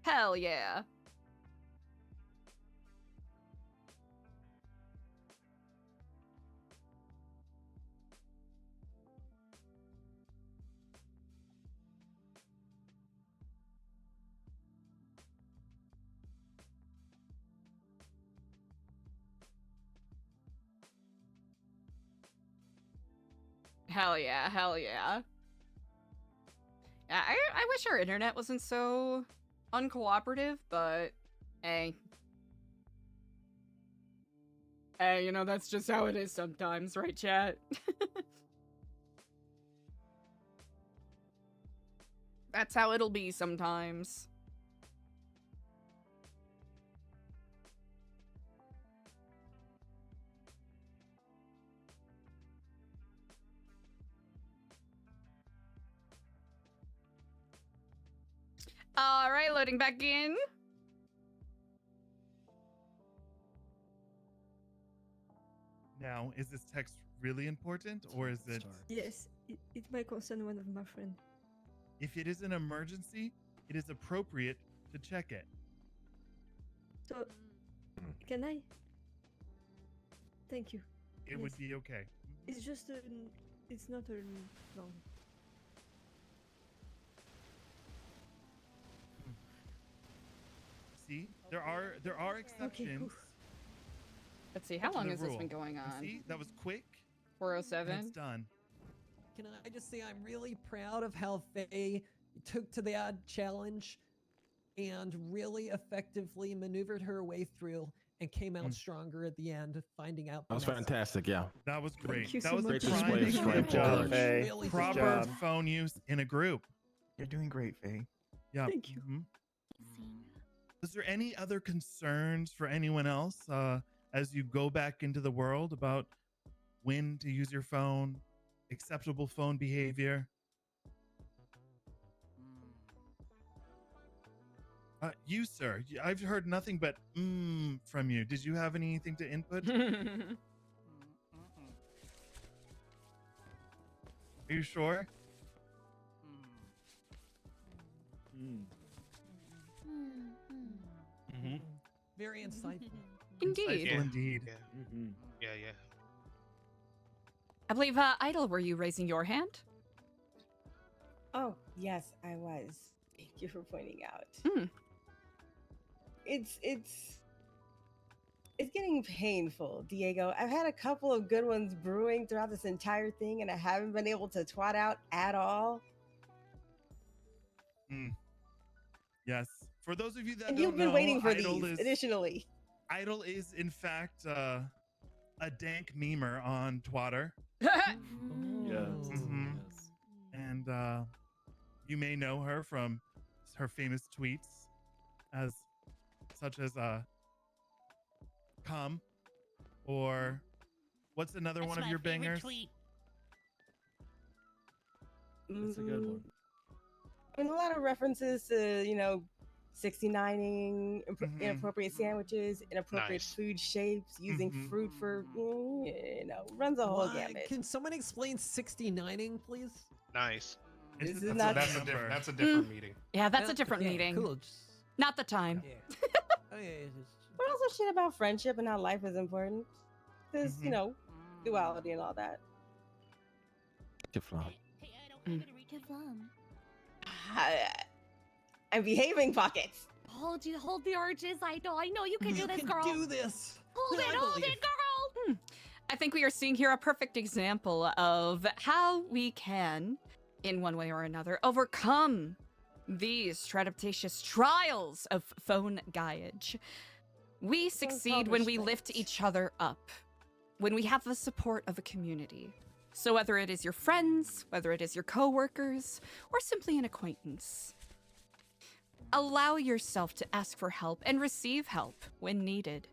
Hell yeah. Hell yeah, hell yeah. Yeah, I wish our internet wasn't so uncooperative, but hey. Hey, you know, that's just how it is sometimes, right, chat? That's how it'll be sometimes. All right, loading back in. Now, is this text really important, or is it... Yes, it might concern one of my friends. If it is an emergency, it is appropriate to check it. So, can I? Thank you. It would be okay. It's just it's not a long. See, there are exceptions. Let's see, how to long the has this rule. been going on? See, that was quick. 407. It's done. Can I just say I'm really proud of how Faye took to that challenge and really effectively maneuvered her way through and came out stronger at the end, finding out. That was fantastic, yeah. That was great. you That so was much. the Great display of prime strength. example of Faye. Really good proper job. phone use in a group. You're doing great, Faye. Yeah. Thank you. Is there any other concerns for anyone else as you go back into the world about when to use your phone, acceptable phone behavior? You, sir, I've heard nothing but from you. Did you have anything to input? Are you sure? Very insightful. Indeed. Insightful indeed. Yeah, yeah. I believe, Idol, were you raising your hand? Oh, yes, I was. Thank you for pointing out. It's getting painful, Diego. I've had a couple of good ones brewing throughout this entire thing, and I haven't been able to twat out at all. Yes. For those of you that And don't you've been know, waiting for Idol these, is, additionally. Idol is, in fact, a dank memer on Twitter. And you may know her from her famous tweets, such as "come" or what's another one of your bangers? That's a good one. I mean, a lot of references to, 69ing, inappropriate sandwiches, inappropriate food shapes, using fruit for, runs a whole gamut. Can someone explain 69ing, please? Nice. This is not That's a different meeting. Yeah, that's a different meeting. Cool. Not the time. Oh, yeah, But also shit about friendship and how life is important. Because, duality and all that. I'm behaving, Pockets. Hold the oranges. I know you can do this, girl. Do this. Hold it, girl. I think we are seeing here a perfect example of how we can, in one way or another, overcome these trepidatious trials of phone guyage. We succeed when we lift each other up, when we have the support of a community. So whether it is your friends, whether it is your coworkers, or simply an acquaintance, allow yourself to ask for help and receive help when needed.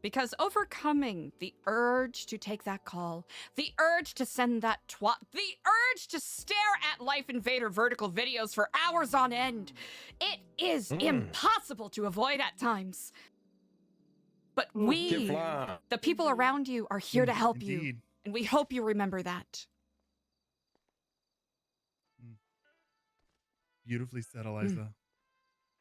Because overcoming the urge to take that call, the urge to send that twat, the urge to stare at Life Invader vertical videos for hours on end, it is impossible to avoid at times. But we, the people around you, are here to help you. And we hope you remember that. Beautifully said, Eliza.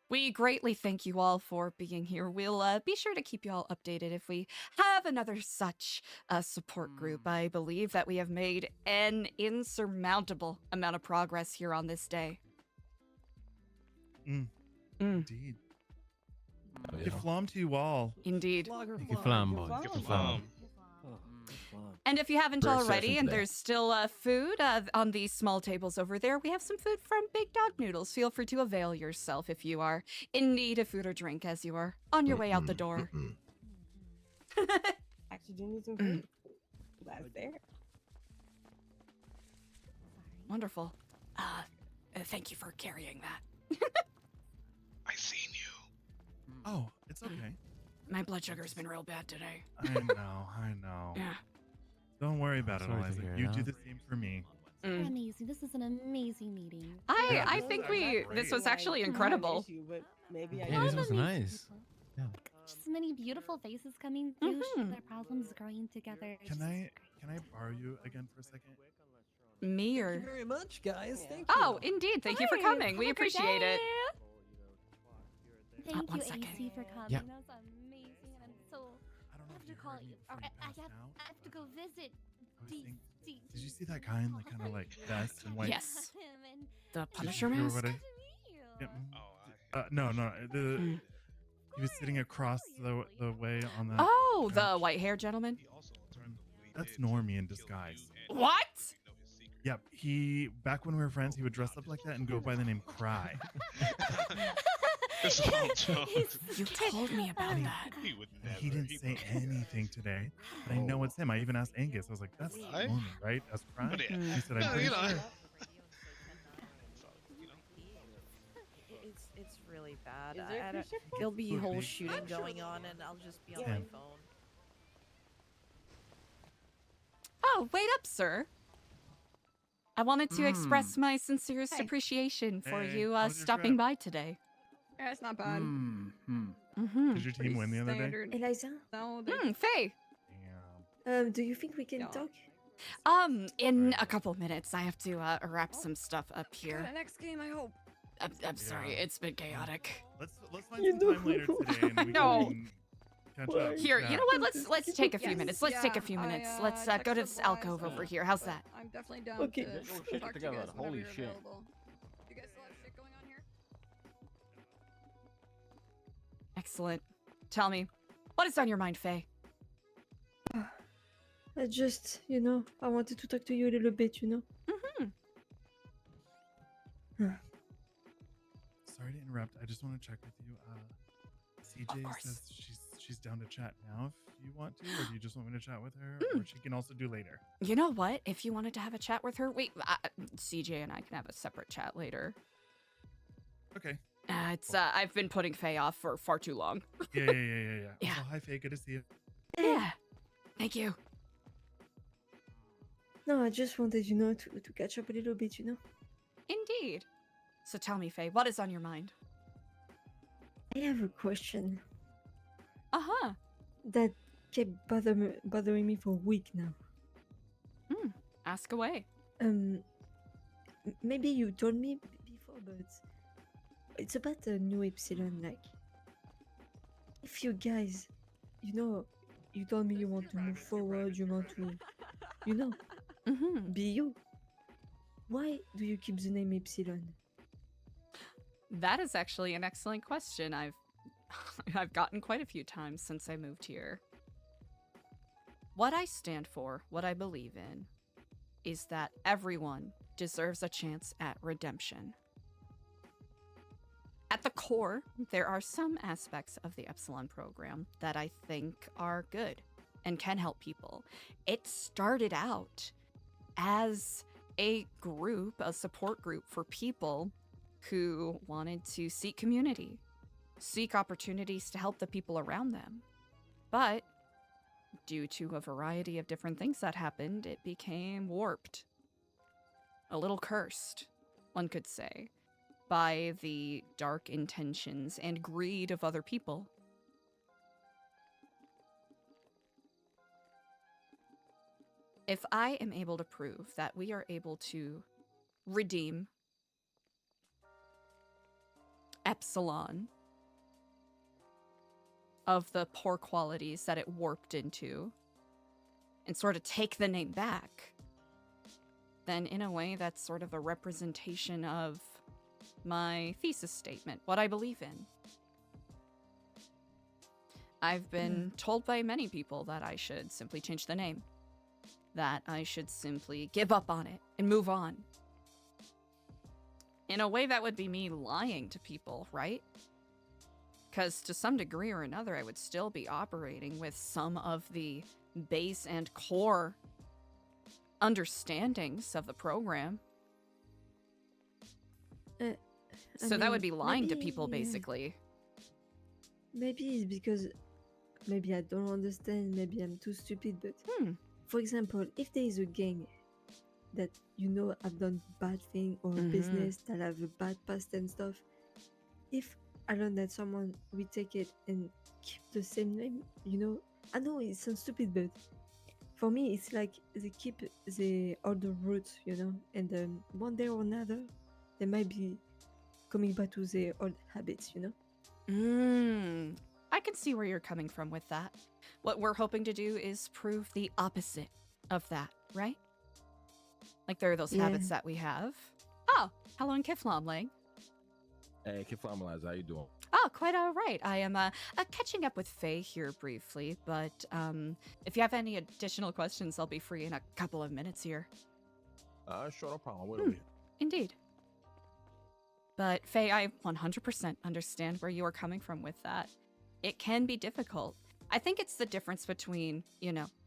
We greatly thank you all for being here. We'll be sure to keep you all updated if we have another such support group. I believe that we have made an insurmountable amount of progress here on this day. Indeed. Kifflom to you all. Indeed. Kifflom, boy. Kifflom. And if you haven't Great already, session and today. there's still food on these small tables over there, we have some food from Big Dog Noodles. Feel free to avail yourself if you are in need of food or drink as you are on your way out the door. Actually, do need some food. That's there. Wonderful. Thank you for carrying that. I seen you. Oh, it's okay. My blood sugar's been real bad today. I know. Yeah. Don't worry about it, Sorry to Eliza. hear You that. do the same for me. Amazing. This is an amazing meeting. I think this was actually incredible. Maybe Yeah, this was nice. Yeah. Just many beautiful faces coming through, sharing their problems, growing together. Can I borrow you again for a second? Me or? Thank you very much, guys. Thank you. Oh, indeed. Thank you for coming. We appreciate it. Thank you, one second. AC, for coming. Yeah. That was amazing. And I'm so. I have to call you. I have to go visit. Did you see that guy in kind of like vest and white? Yes. The Did you Punisher hear mask? what no. He was sitting across the way on that. Oh, the white haired gentleman? That's Normie in disguise. What? Yep. Back when we were friends, he would dress up like that and go by the name Cry. You told me about that. He would never. He didn't say anything today. But I know it's him. I even asked Angus. I was like, that's Normie, right? As Cry? But yeah. He said, I'm No, pretty you know, sure. It's really bad. Is there a cruise ship? There'll be Would whole be. shooting going on, and I'll just be on my Damn. phone. Oh, wait up, sir. I wanted to express my sincerest appreciation for Hey, you how was your stopping trip? by today. Yeah, it's not bad. Did your team win the other day? Standard. Eliza, No, Faye. do you think we can talk? In a couple minutes, I have to wrap some stuff up here. the next game, I hope. I'm sorry, it's been chaotic. Let's find some time later today and we can catch up. Here, you know what? Let's take a few Yes, minutes. Let's take a few yeah, minutes. I, Let's go to texted this the alcove boys, over here. How's that? I'm definitely down Okay. to Get talk to you guys whenever together. you're Holy shit. available. You guys still have shit going on here? Excellent. Tell me, what is on your mind, Faye? I just, I wanted to talk to you a little bit, Sorry to interrupt. I just want to check with you. CJ says she's down to chat now if you want to, or do you just want me to chat with her? Or she can also do later. You know what? If you wanted to have a chat with her, wait, CJ and I can have a separate chat later. Okay. I've been putting Faye off for far too long. Yeah. Yeah. Also, hi, Faye. Good to see you. Yeah. Thank you. No, I just wanted, to catch up a little bit, Indeed. So tell me, Faye, what is on your mind? I have a question Uh-huh. that kept bothering me for a week now. Ask away. Maybe you told me before, but it's about the new Epsilon. Like, if you guys, you told me you want to move forward, you want to, be you. Why do you keep the name Epsilon? That is actually an excellent question. I've gotten quite a few times since I moved here. What I stand for, what I believe in, is that everyone deserves a chance at redemption. At the core, there are some aspects of the Epsilon program that I think are good and can help people. It started out as a group, a support group for people who wanted to seek community, seek opportunities to help the people around them. But due to a variety of different things that happened, it became warped. A little cursed, one could say, by the dark intentions and greed of other people. If I am able to prove that we are able to redeem Epsilon of the poor qualities that it warped into and sort of take the name back, then in a way that's sort of a representation of my thesis statement, what I believe in. I've been told by many people that I should simply change the name, that I should simply give up on it and move on. In a way, that would be me lying to people, right? Because to some degree or another, I would still be operating with some of the base and core understandings of the program. So that would be lying to people, basically. Maybe it's because maybe I don't understand, maybe I'm too stupid, but for example, if there is a gang that have done bad thing or a business that have a bad past and stuff, if I learn that someone will take it and keep the same name, I know it sounds stupid, but for me it's like they keep all the roots, and one day or another they might be coming back to their old habits, I can see where you're coming from with that. What we're hoping to do is prove the opposite of that, right? Like there are those habits that we have. Oh, hello in Kifflom, Lang. Hey, kifflimo, Eliza, how you doing? Oh, quite all right. I am catching up with Faye here briefly, but if you have any additional questions, I'll be free in a couple of minutes here. Sure, no problem. Wait over here. Indeed. But Faye, I 100% understand where you are coming from with that. It can be difficult. I think it's the difference between,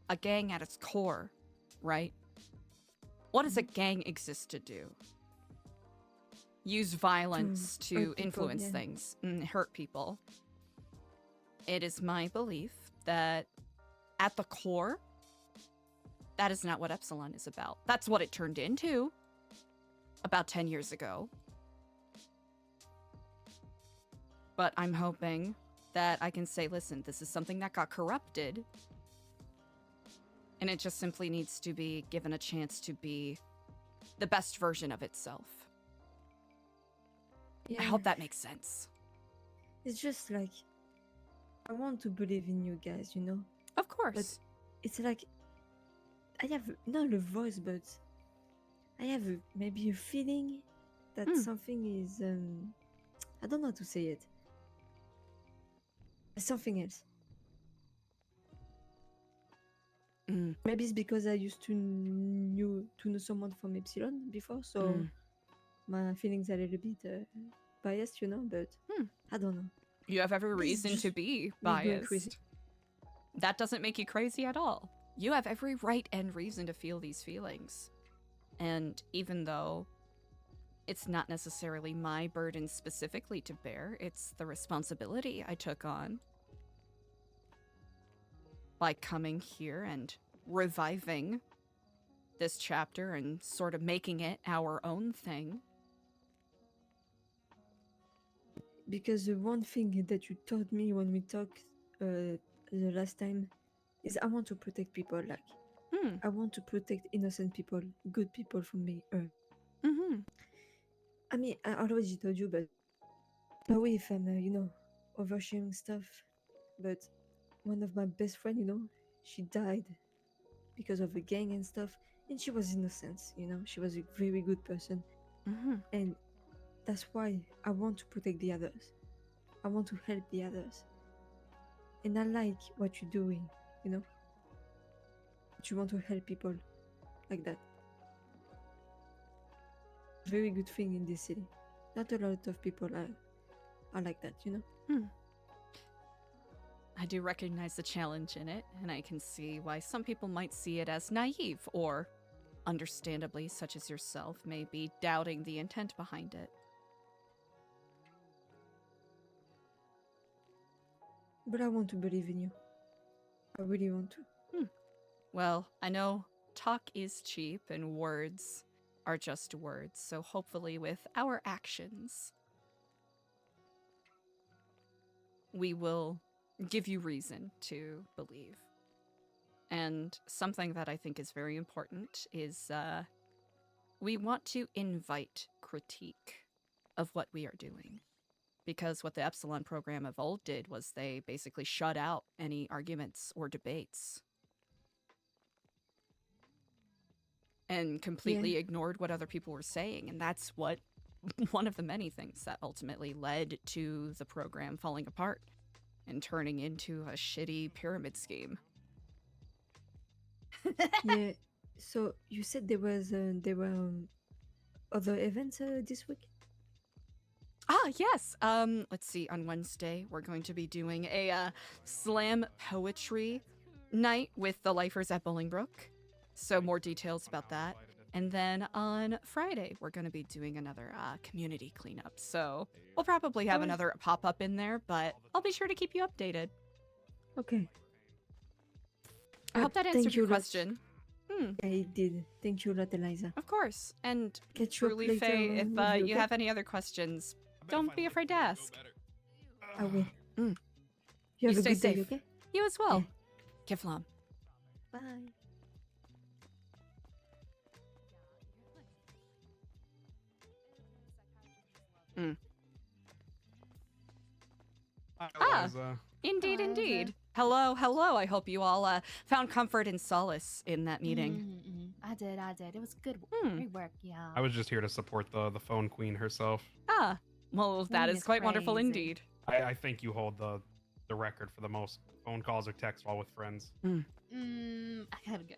a gang at its core, right? What does a gang exist to do? Use violence to hurt people, influence things, hurt people. It is my belief that at the core, that is not what Epsilon is about. That's what it turned into about 10 years ago. But I'm hoping that I can say, listen, this is something that got corrupted, and it just simply needs to be given a chance to be the best version of itself. Yeah. I hope that makes sense. It's just like, I want to believe in you guys, Of course. But it's like, I have not a voice, but I have maybe a feeling that something is, I don't know how to say it. Something else. Maybe it's because I used to know someone from Epsilon before, so my feelings are a little bit biased, but I don't know. You have every This is reason to just be me going crazy. biased. That doesn't make you crazy at all. You have every right and reason to feel these feelings. And even though it's not necessarily my burden specifically to bear, it's the responsibility I took on by coming here and reviving this chapter and sort of making it our own thing. Because the one thing that you told me when we talked the last time is I want to protect people, I want to protect innocent people, good people from being hurt. I mean, I already told you, but sorry if I'm, oversharing stuff, but one of my best friends, she died because of a gang and stuff, and she was innocent, she was a very good person. And that's why I want to protect the others. I want to help the others. And I like what you're doing, But you want to help people like that. Very good thing in this city. Not a lot of people are like that, I do recognize the challenge in it, and I can see why some people might see it as naive, or, understandably, such as yourself, may be doubting the intent behind it. But I want to believe in you. I really want to. Well, I know talk is cheap and words are just words, so hopefully with our actions, we will give you reason to believe. And something that I think is very important is we want to invite critique of what we are doing. Because what the Epsilon program of old did was they basically shut out any arguments or debates. And completely ignored what other people were saying. And that's what one of the many things that ultimately led to the program falling apart and turning into a shitty pyramid scheme. Yeah. So you said there were other events this week? Ah, yes. Let's see. On Wednesday, we're going to be doing a slam poetry night with the lifers at Bolingbrook. So more details about that. And then on Friday, we're going to be doing another community cleanup. So we'll probably have another pop-up in there, but I'll be sure to keep you updated. Okay. I hope that Thank answered your you, Lot. question. Yeah, it did. Thank you a lot, Eliza. Of course. And Catch you up truly, later Faye, on, if will you you okay? have any other questions, don't be afraid to ask. I will. Mm. You have a stay good day, safe. okay? You as well. Kifflom. Bye. Mm. Eliza. Indeed, Hi, indeed. Eliza. Hello, hello. I hope you all found comfort and solace in that meeting. I did. It was good great work, yeah. I was just here to support the phone queen herself. Ah, well, that Queen is is quite wonderful crazy. indeed. I think you hold the record for the most phone calls or texts while with friends. Mm. I gotta go.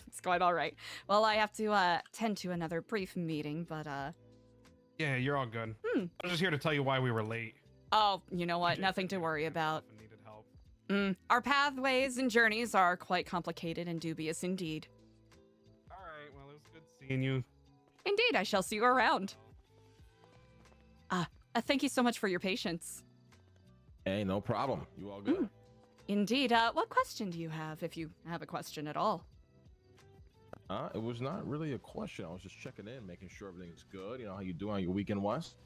It's quite all right. Well, I have to tend to another brief meeting, but Yeah, you're all good. I was just here to tell you why we were late. oh, you know what? Nothing to worry about. Needed help. Our pathways and journeys are quite complicated and dubious indeed. All right, well, it was good seeing you. Indeed, I shall see you around. Thank you so much for your patience. Hey, no problem. You all good? Indeed. What question do you have, if you have a question at all? It was not really a question. I was just checking in, making sure everything's good. You know how you doing? How your weekend was?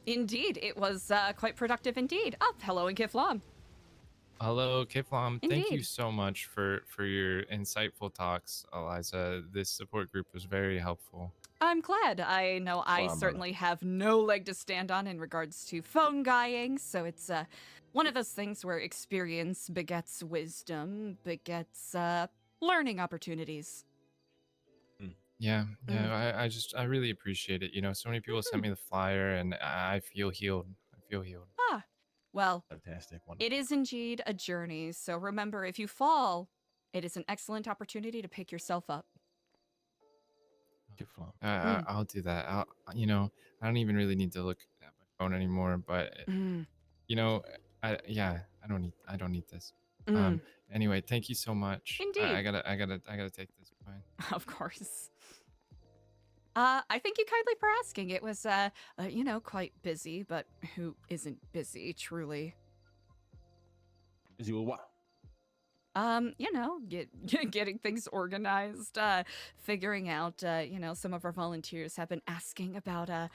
Indeed. It was quite productive indeed. Hello in Kifflom. Hello, Kifflom. Thank you Indeed. so much for your insightful talks, Eliza. This support group was very helpful. I'm glad. I know I certainly have no leg to stand on in regards to phone guying, so it's one of those things where experience begets wisdom, begets learning opportunities. Yeah, I really appreciate it. You know, so many people sent me the flyer, and I feel healed. I feel healed. Well, Fantastic. it is indeed a journey, so remember, if you fall, it is an excellent opportunity to pick yourself up. I'll do that. You know, I don't even really need to look at my phone anymore, but you know, I don't need this. Anyway, thank you so much. Indeed. I gotta take this. Bye. Of course. I thank you kindly for asking. It was, you know, quite busy, but who isn't busy, truly? Busy with what? You know, getting things organized, figuring out, you know, some of our volunteers have been asking about a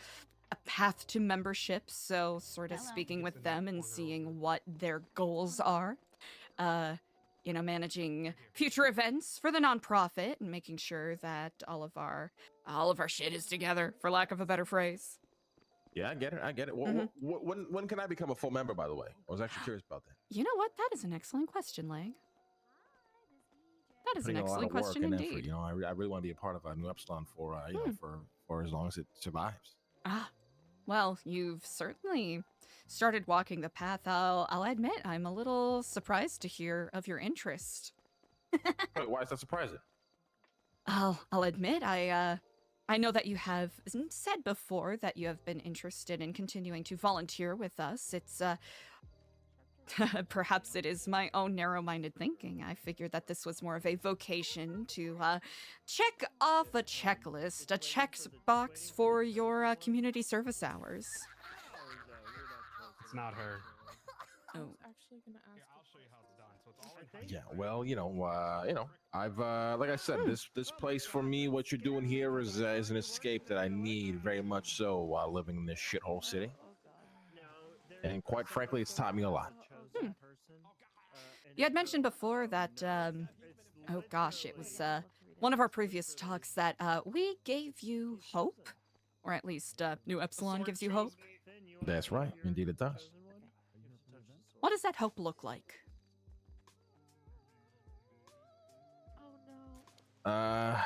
path to membership, so sort of speaking with them and seeing what their goals are. You know, managing future events for the nonprofit and making sure that all of our shit is together, for lack of a better phrase. Yeah, I get it. When can I become a full member, by the way? I was actually curious about that. You know what? That is an excellent question, Lang. That is an Putting a lot excellent of work question and indeed. effort. You know, I really want to be a part of Nu Epsilon for, you know, for as long as it survives. Well, you've certainly started walking the path. I'll admit, I'm a little surprised to hear of your interest. Wait, why is that surprising? I'll admit, I know that you have said before that you have been interested in continuing to volunteer with us. It's, perhaps it is my own narrow-minded thinking. I figured that this was more of a vocation to, check off a checklist, a checkbox for your, community service hours. It's not her. I was actually gonna ask. I'll show you how it's done. So it's Yeah, well, I've like I said, this place for me, what you're doing here is an escape that I need very much so while living in this shithole city. And quite frankly, it's taught me a lot. You had mentioned before that, oh gosh, it was one of our previous talks that we gave you hope, or at least New Epsilon gives you hope. That's right, indeed it does. What does that hope look like? A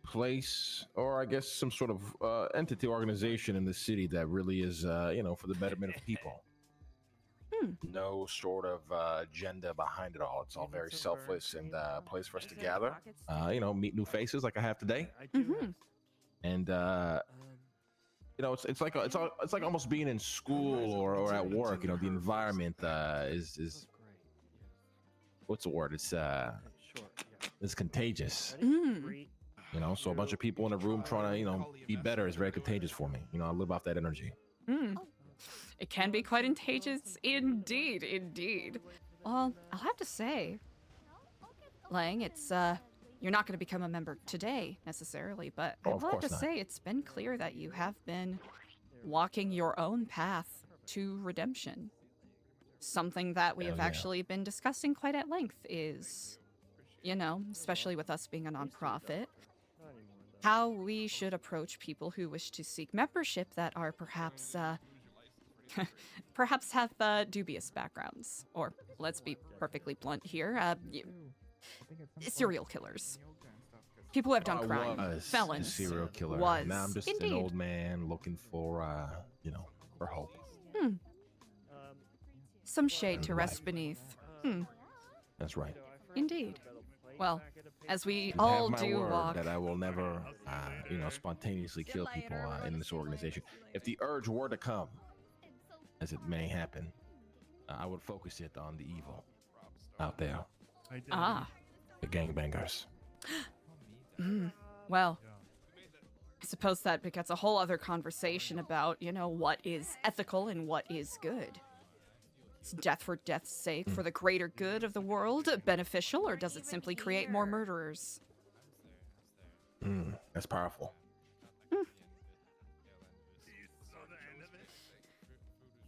place, or I guess some sort of entity organization in the city that really is, for the betterment of people. No sort of agenda behind it all. It's all very selfless and a place for us to gather, meet new faces like I have today. And it's like almost being in school or at work. The environment is what's the word? It's contagious. So a bunch of people in a room trying to be better is very contagious for me. I live off that energy. It can be quite contagious, indeed, indeed. Well, I'll have to say, Lang, it's you're not going to become a member today necessarily, but I'll have to say it's been clear that you have been walking your own path to redemption. Something that we have actually been discussing quite at length is, especially with us being a nonprofit, how we should approach people who wish to seek membership that are perhaps perhaps have dubious backgrounds, or let's be perfectly blunt here, serial killers, people who have done crime, felons. A serial killer. Now I'm just an old man looking for for hope. Some shade to rest beneath. That's right. Indeed. Well, as we You all have my do word walk. that I will never, spontaneously kill people in this organization. If the urge were to come, as it may happen, I would focus it on the evil out there. Ah. The gangbangers. Well, I suppose that begets a whole other conversation about, what is ethical and what is good. Is death for death's sake, for the greater good of the world, beneficial, or does it simply create more murderers? That's powerful.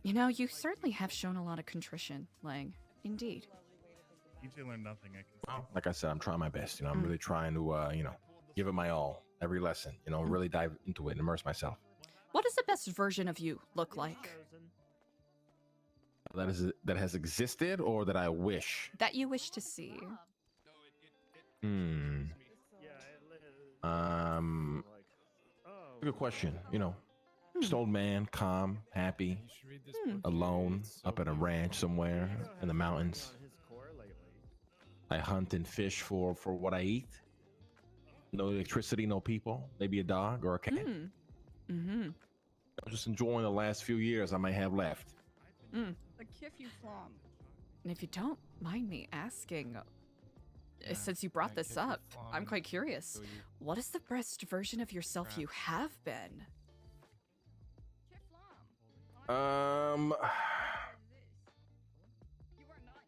You certainly have shown a lot of contrition, Lang. Indeed. EJ learned nothing. Like I said, I'm trying my best. I'm really trying to, give it my all. Every lesson, really dive into it and immerse myself. What does the best version of you look like? That has existed, or that I wish? That you wish to see? Good question. Just old man, calm, happy, alone, up at a ranch somewhere in the mountains. I hunt and fish for what I eat. No electricity, no people. Maybe a dog or a cat. I'm just enjoying the last few years I might have left. The kifflimo. And if you don't mind me asking, since you brought this up, I'm quite curious. What is the best version of yourself you have been?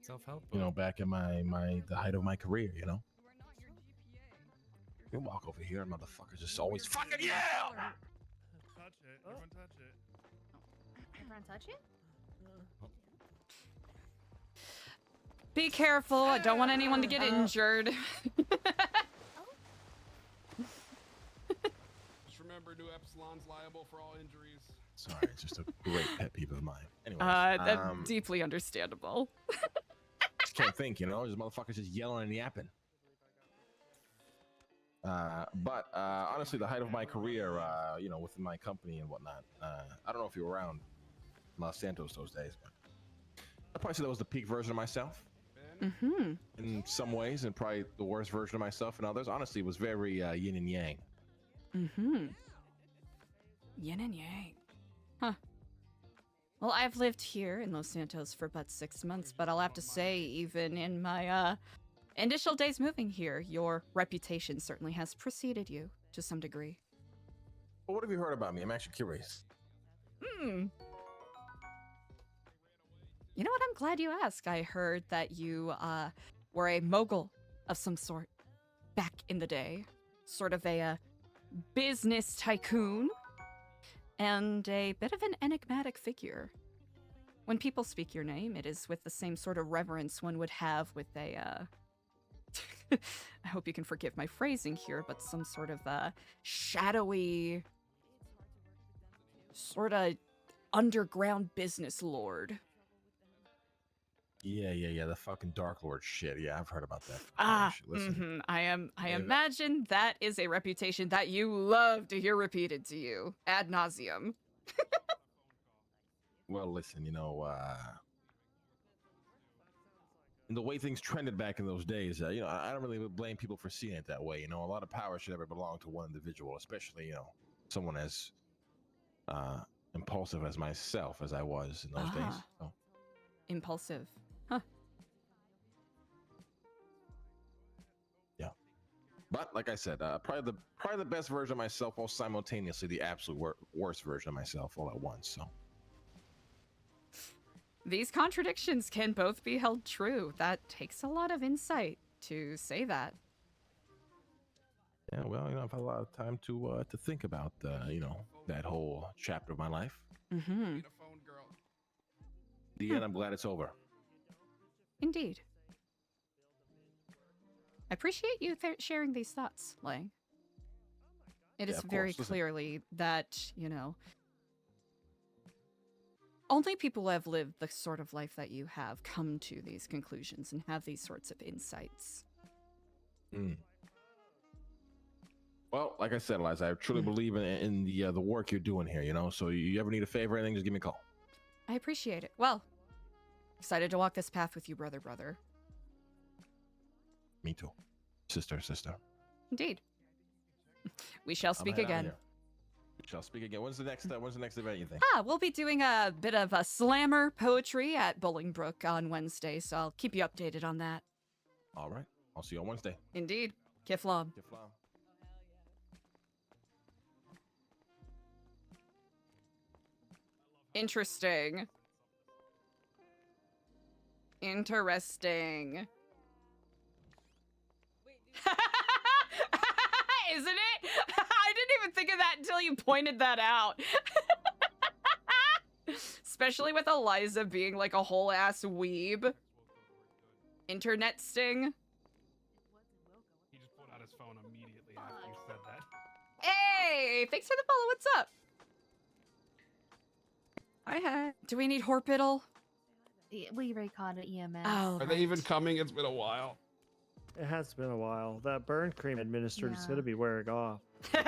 Self-help. Back in the height of my career, You can walk over here, and motherfuckers just always fucking Touch it. Everyone touch it. Everyone touch it? Be careful. I don't want anyone to get injured. Just remember, New Epsilon's liable for all injuries. Sorry, it's just a great pet peeve of mine. Anyways, That's deeply understandable. just can't think, just motherfuckers just yelling and yapping. But honestly, the height of my career, within my company and whatnot, I don't know if you were around Los Santos those days, but I'd probably say that was the peak version of myself. In some ways, and probably the worst version of myself in others. Honestly, it was very yin and yang. Yin and yang. Huh. Well, I've lived here in Los Santos for about 6 months, but I'll have to say, even in my initial days moving here, your reputation certainly has preceded you to some degree. Well, what have you heard about me? I'm actually curious. You know what? I'm glad you asked. I heard that you were a mogul of some sort back in the day. Sort of a business tycoon and a bit of an enigmatic figure. When people speak your name, it is with the same sort of reverence one would have with a, I hope you can forgive my phrasing here, but some sort of shadowy, sort of underground business lord. Yeah. The fucking Dark Lord shit. Yeah, I've heard about that. Listen, I imagine that is a reputation that you love to hear repeated to you ad nauseum. well, listen, and the way things trended back in those days, I don't really blame people for seeing it that way. A lot of power should never belong to one individual, especially, someone as impulsive as myself as I was in those days. So. Impulsive. Huh. Yeah. But like I said, probably the best version of myself while simultaneously the absolute worst version of myself all at once. So. These contradictions can both be held true. That takes a lot of insight to say that. Yeah, well, I've had a lot of time to think about that whole chapter of my life. Mm-hmm. The end, I'm glad it's over. Indeed. I appreciate you sharing these thoughts, Lang. It is very clearly that, only people who have lived the sort of life that you have come to these conclusions and have these sorts of insights. Mm. Well, like I said, Eliza, I truly believe in the work you're doing here, So you ever need a favor or anything, just give me a call. I appreciate it. Well, excited to walk this path with you, brother. Me too. Sister. Indeed. We shall speak again. We shall speak again. When's the next event, you think? We'll be doing a bit of a slammer poetry at Bolingbrook on Wednesday, so I'll keep you updated on that. All right. I'll see you on Wednesday. Indeed. Kifflom. Interesting. Isn't it? I didn't even think of that until you pointed that out. Especially with Eliza being like a whole ass weeb. Internet sting. He just pulled out his phone immediately after you said that. Hey, thanks for the follow. What's up? Hi. Do we need Horpital? We already called it EMS. Oh, Are they even coming? It's been a while. It has been a while. That burn cream administered is going to be wearing off. Wait,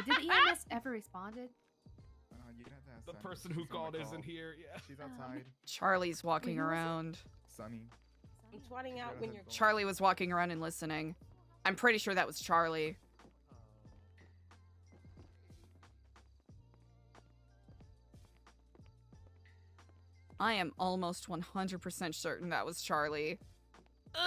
did the EMS ever responded? The person who called isn't here. Yeah. She's outside. Charlie's walking around. Sunny. I'm twatting out when you're. Charlie was walking around and listening. I'm pretty sure that was Charlie. I am almost 100% certain that was Charlie. Love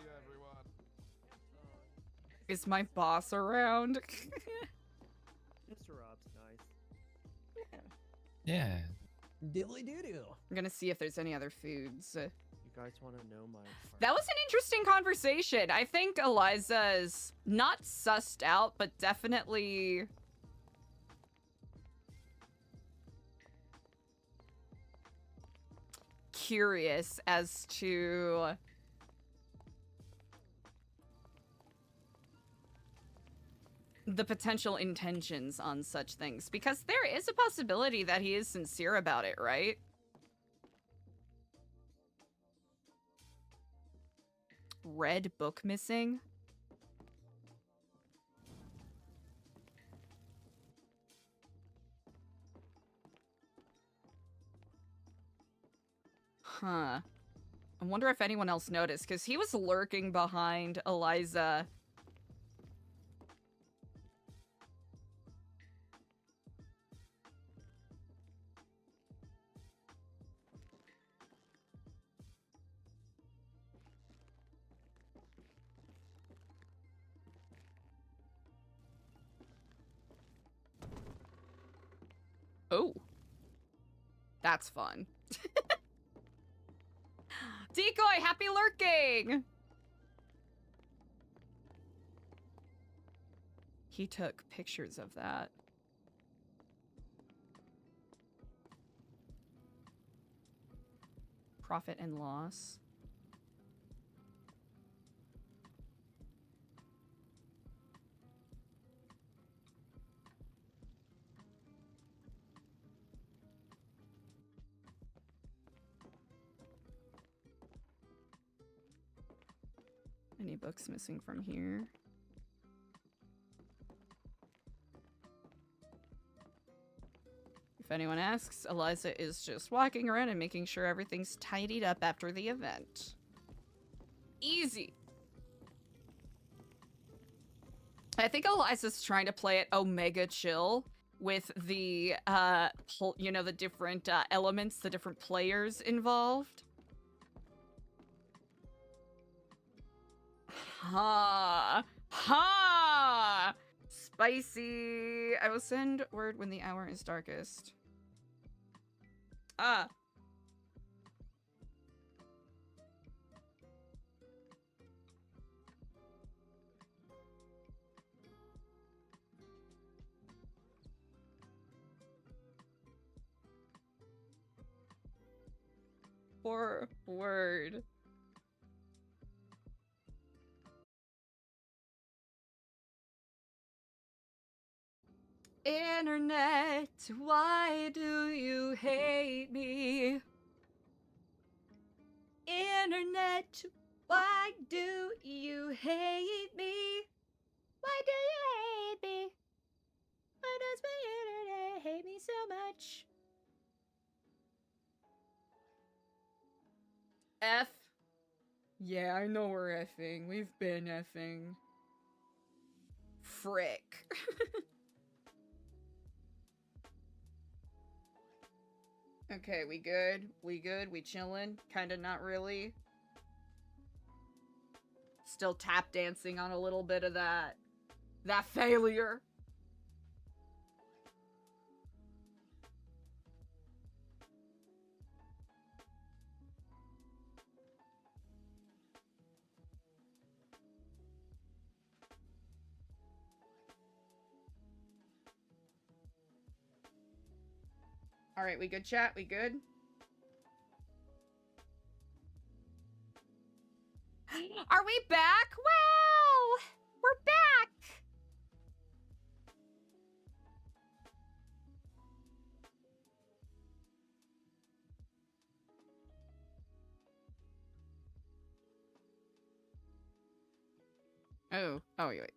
you, everyone. Is my boss around? Mr. Rob's nice. Yeah. Diddly doo doo. I'm gonna see if there's any other foods. You guys want to know my... That was an interesting conversation. I think Eliza is not sussed out, but definitely... curious as to... the potential intentions on such things, because there is a possibility that he is sincere about it, right? Red book missing? Huh. I wonder if anyone else noticed, because he was lurking behind Eliza. Oh. That's fun. Decoy, happy lurking! He took pictures of that. Profit and loss. Any books missing from here? If anyone asks, Eliza is just walking around and making sure everything's tidied up after the event. Easy. I think Eliza's trying to play it Omega chill with the, you know, the different elements, the different players involved. Ha! Ha! Spicy. I will send word when the hour is darkest. Ah. Poor word. Internet, why do you hate me? Internet, why do you hate me? Why do you hate me? Why does my internet hate me so much? F? Yeah, I know we're effing. We've been effing. Frick. Okay, we good? We good? We chillin'? Kinda not really. Still tap dancing on a little bit of that failure. All right, we good, chat? We good? Are we back? Wow! We're back! Oh, wait.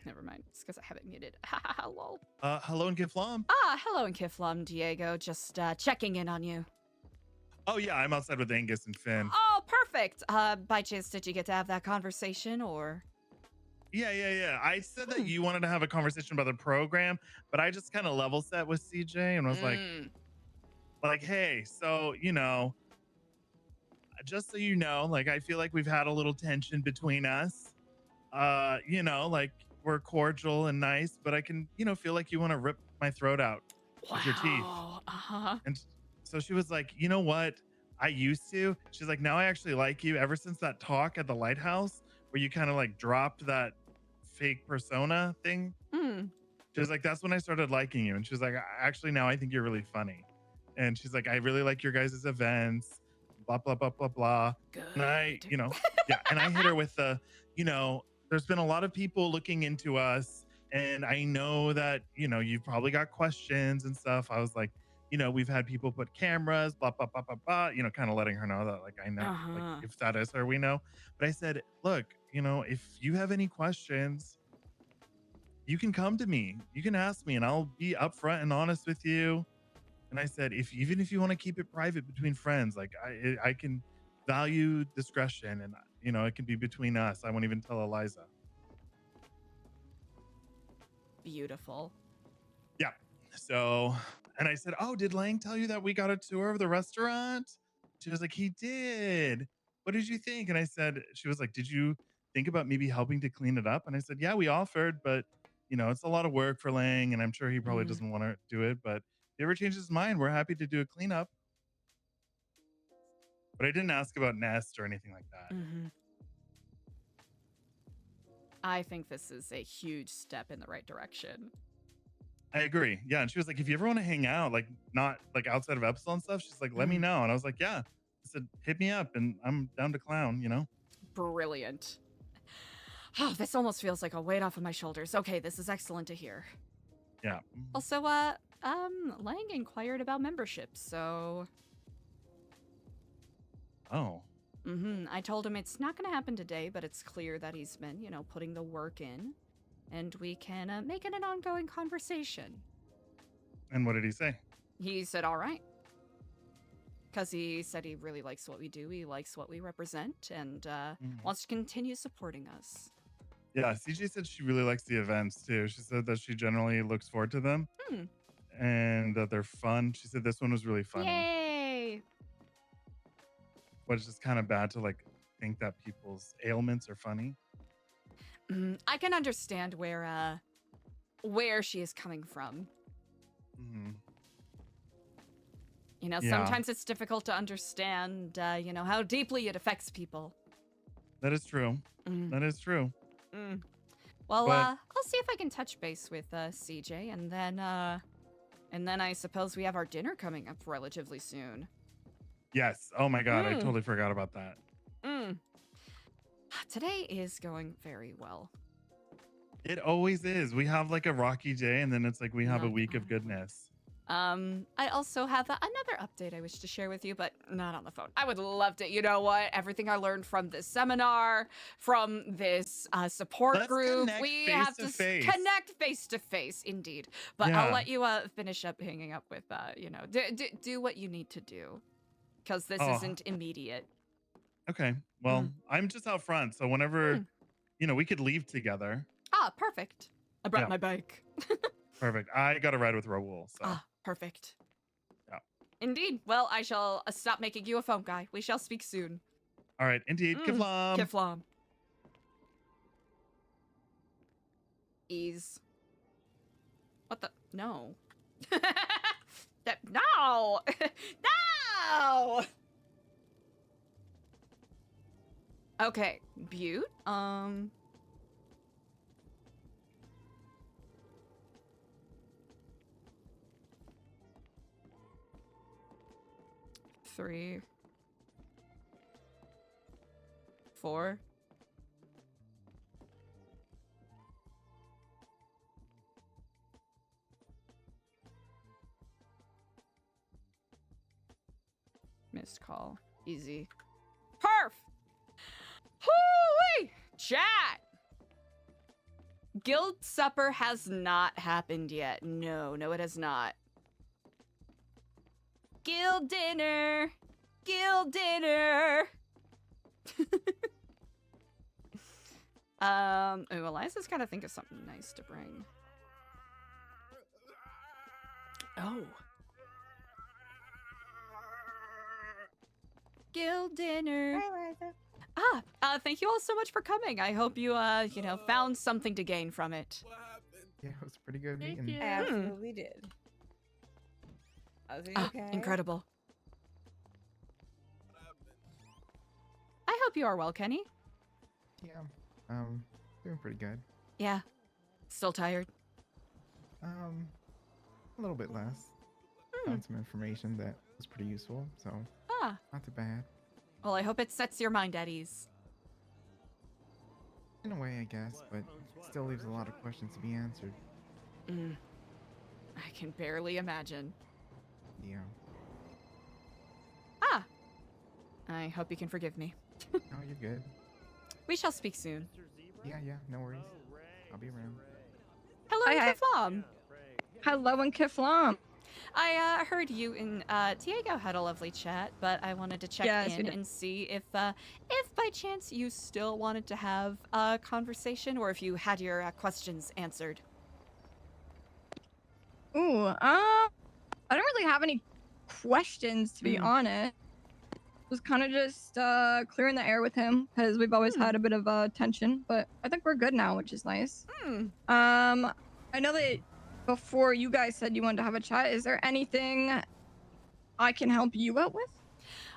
Never mind. It's because I have it muted. Haha, lol. Hello and kifflom. Hello and kifflom, Diego. Just checking in on you. Oh yeah, I'm outside with Angus and Finn. Oh, perfect. By chance, did you get to have that conversation, or? Yeah. I said that you wanted to have a conversation about the program, but I just kind of level set with CJ and was like, hey, so, you know, just so you know, like, I feel like we've had a little tension between us. You know, like, we're cordial and nice, but I can, you know, feel like you want to rip my throat out with your teeth. And so she was like, you know what? I used to. She's like, now I actually like you. Ever since that talk at the lighthouse where you kind of like dropped that fake persona thing. She was like, that's when I started liking you. And she was like, actually, now I think you're really funny. And she's like, I really like your guys' events, blah, blah, blah, blah, blah. Good. And I, you know, yeah. And I hit her with the, you know, there's been a lot of people looking into us. And I know that, you know, you've probably got questions and stuff. I was like, you know, we've had people put cameras, blah, blah, blah, blah, blah, you know, kind of letting her know that, like, I know, like, if that is her, we know. But I said, look, you know, if you have any questions, you can come to me. You can ask me and I'll be upfront and honest with you. And I said, even if you want to keep it private between friends, like, I can value discretion and, you know, it can be between us. I won't even tell Eliza. Beautiful. Yeah. So, and I said, oh, did Lang tell you that we got a tour of the restaurant? She was like, he did. What did you think? And I said, she was like, did you think about maybe helping to clean it up? And I said, yeah, we offered, but, you know, it's a lot of work for Lang and I'm sure he probably doesn't want to do it. But he ever changes his mind, we're happy to do a cleanup. But I didn't ask about Nest or anything like that. I think this is a huge step in the right direction. I agree. Yeah, and she was like, if you ever want to hang out, like not like outside of Epsilon stuff, she's like, let me know. And I was like, yeah. I said, hit me up, and I'm down to clown. You know. Brilliant. Oh, this almost feels like a weight off of my shoulders. Okay, this is excellent to hear. Yeah. Also, Lang inquired about membership, so. Oh. I told him it's not going to happen today, but it's clear that he's been, putting the work in, and we can make it an ongoing conversation. And what did he say? He said, all right. Because he said he really likes what we do, he likes what we represent, and wants to continue supporting us. Yeah, CJ said she really likes the events, too. She said that she generally looks forward to them, and that they're fun. She said this one was really funny. Yay! But it's just kind of bad to, like, think that people's ailments are funny. I can understand where she is coming from. Sometimes it's difficult to understand, how deeply it affects people. That is true. That is true. Well, I'll see if I can touch base with CJ, and then I suppose we have our dinner coming up relatively soon. Yes. Oh my God, I totally forgot about that. Today is going very well. It always is. We have like a rocky day, and then it's like we have a week of goodness. I also have another update I wish to share with you, but not on the phone. I would love to. You know what? Everything I learned from this seminar, from this support group, we have to connect face to face, indeed. But I'll let you finish up hanging up with, do what you need to do, because this isn't immediate. Okay. Well, I'm just out front, so whenever, we could leave together. Ah, perfect. I brought my bike. Perfect. I got a ride with Raoul, so. Perfect. Yeah. Indeed. Well, I shall stop making you a phone guy. We shall speak soon. All right. Indeed. Kifflom. Kifflom. Ease. What the? No. No. No. Okay. Butte. 3, 4. Missed call. Easy. Perf! Hoo-wee! Chat! Guild supper has not happened yet. No, it has not. Guild dinner! Guild dinner! Eliza's gotta think of something nice to bring. Oh. Guild dinner. Hi, Eliza. Thank you all so much for coming. I hope you, found something to gain from it. Yeah, it was a pretty good meeting. I absolutely did. Okay. Incredible. I hope you are well, Kenny. Yeah, doing pretty good. Yeah. Still tired? A little bit less. Found some information that was pretty useful, so not too bad. Well, I hope it sets your mind at ease. In a way, I guess, but still leaves a lot of questions to be answered. I can barely imagine. Yeah. I hope you can forgive me. No, you're good. We shall speak soon. Yeah, no worries. I'll be around. Hello, Kifflom. Hello, Kifflom. I heard you and Diego had a lovely chat, but I wanted to check in and see if by chance you still wanted to have a conversation, or if you had your questions answered. Ooh, I don't really have any questions, to be honest. Was kind of just clearing the air with him, because we've always had a bit of tension, but I think we're good now, which is nice. I know that before you guys said you wanted to have a chat. Is there anything I can help you out with?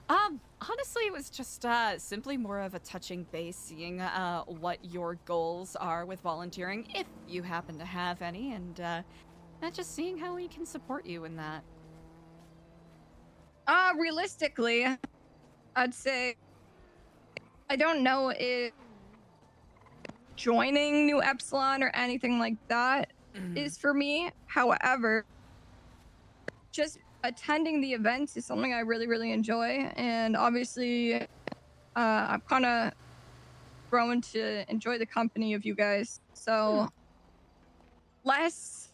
Honestly, it was just simply more of a touching base, seeing what your goals are with volunteering, if you happen to have any, and just seeing how we can support you in that. Realistically, I'd say I don't know if joining New Epsilon or anything like that is for me. However, just attending the events is something I really, really enjoy, and obviously, I've kind of grown to enjoy the company of you guys. So, less,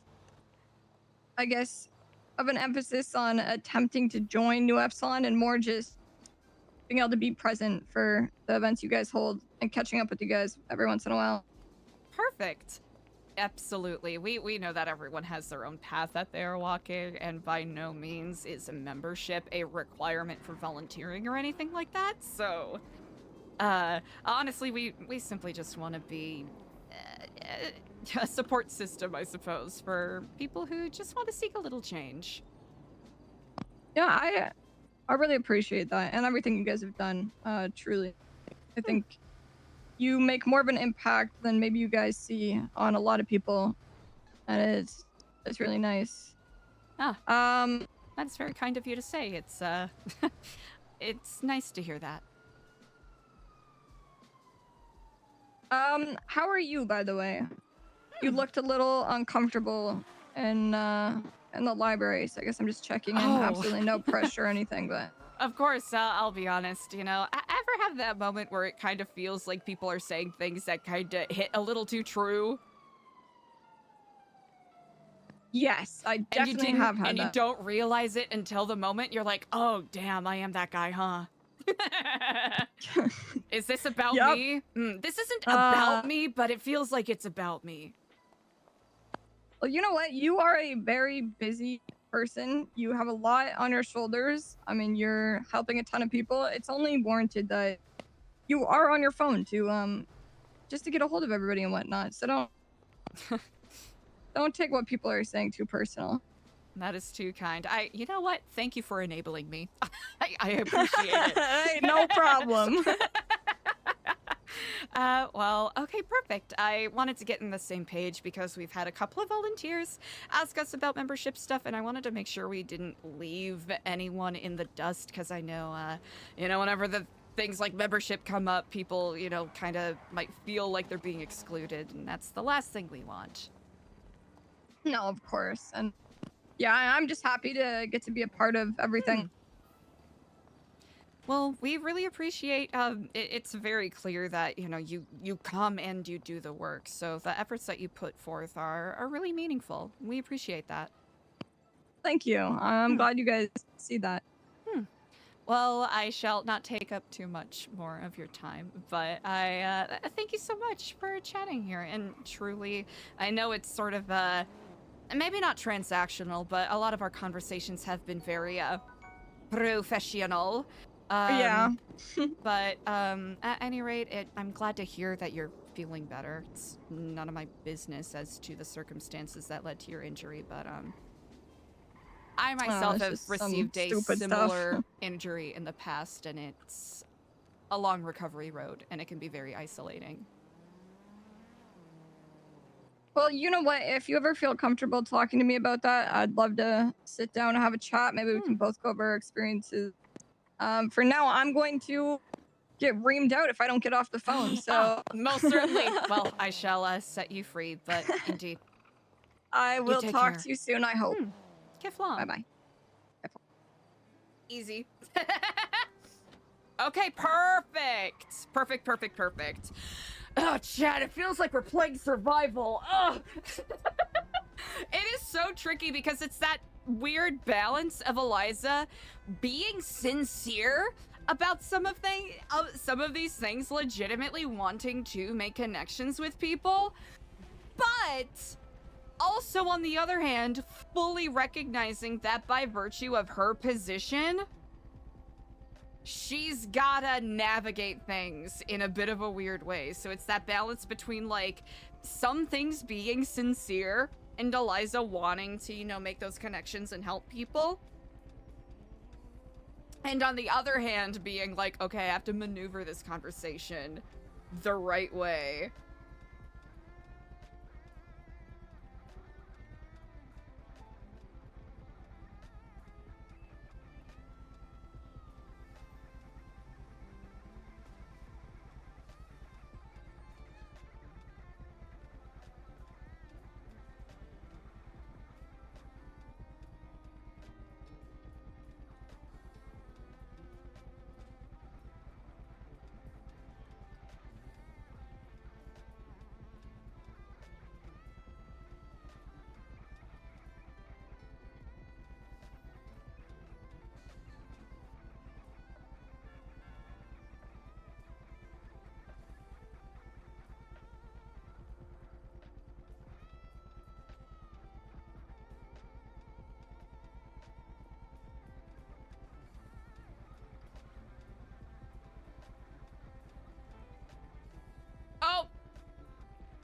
I guess, of an emphasis on attempting to join New Epsilon and more just being able to be present for the events you guys hold and catching up with you guys every once in a while. Perfect. Absolutely. We know that everyone has their own path that they are walking, and by no means is a membership a requirement for volunteering or anything like that. So, honestly, we simply just want to be a support system, I suppose, for people who just want to seek a little change. Yeah, I really appreciate that and everything you guys have done. Truly, I think you make more of an impact than maybe you guys see on a lot of people, and it's really nice. That's very kind of you to say. It's it's nice to hear that. How are you, by the way? You looked a little uncomfortable in the library, so I guess I'm just checking in. Absolutely no pressure or anything, but. Of course, I'll be honest, you know, I ever have that moment where it kind of feels like people are saying things that kind of hit a little too true? Yes, I definitely have had that. And you don't realize it until the moment you're like, oh, damn, I am that guy, huh? Is this about me? This isn't about me, but it feels like it's about me. Well, you know what? You are a very busy person. You have a lot on your shoulders. I mean, you're helping a ton of people. It's only warranted that you are on your phone to just to get a hold of everybody and whatnot. So don't take what people are saying too personal. That is too kind. You know what? Thank you for enabling me. I appreciate it. Hey, no problem. Well, okay, perfect. I wanted to get in the same page because we've had a couple of volunteers ask us about membership stuff, and I wanted to make sure we didn't leave anyone in the dust, because I know, you know, whenever the things like membership come up, people, you know, kind of might feel like they're being excluded, and that's the last thing we want. No, of course. And yeah, I'm just happy to get to be a part of everything. Well, we really appreciate, it's very clear that, you know, you come and you do the work. So the efforts that you put forth are really meaningful. We appreciate that. Thank you. I'm glad you guys see that. Well, I shall not take up too much more of your time, but I thank you so much for chatting here. And truly, I know it's sort of, maybe not transactional, but a lot of our conversations have been very, professional. Yeah. But at any rate, I'm glad to hear that you're feeling better. It's none of my business as to the circumstances that led to your injury, but I myself have received a similar injury in the past, and it's a long recovery road, and it can be very isolating. Well, you know what? If you ever feel comfortable talking to me about that, I'd love to sit down and have a chat. Maybe we can both go over our experiences. For now, I'm going to get reamed out if I don't get off the phone, so... Most certainly. Well, I shall set you free, but indeed. I will talk to you soon, I hope. Kifflimo. Bye-bye. Easy. Okay, perfect. Perfect. Oh, Chad, it feels like we're playing survival. Oh. It is so tricky because it's that weird balance of Eliza being sincere about some of these things, legitimately wanting to make connections with people, but also, on the other hand, fully recognizing that by virtue of her position, she's gotta navigate things in a bit of a weird way. So it's that balance between, like, some things being sincere and Eliza wanting to, you know, make those connections and help people. And on the other hand, being like, okay, I have to maneuver this conversation the right way. Oh!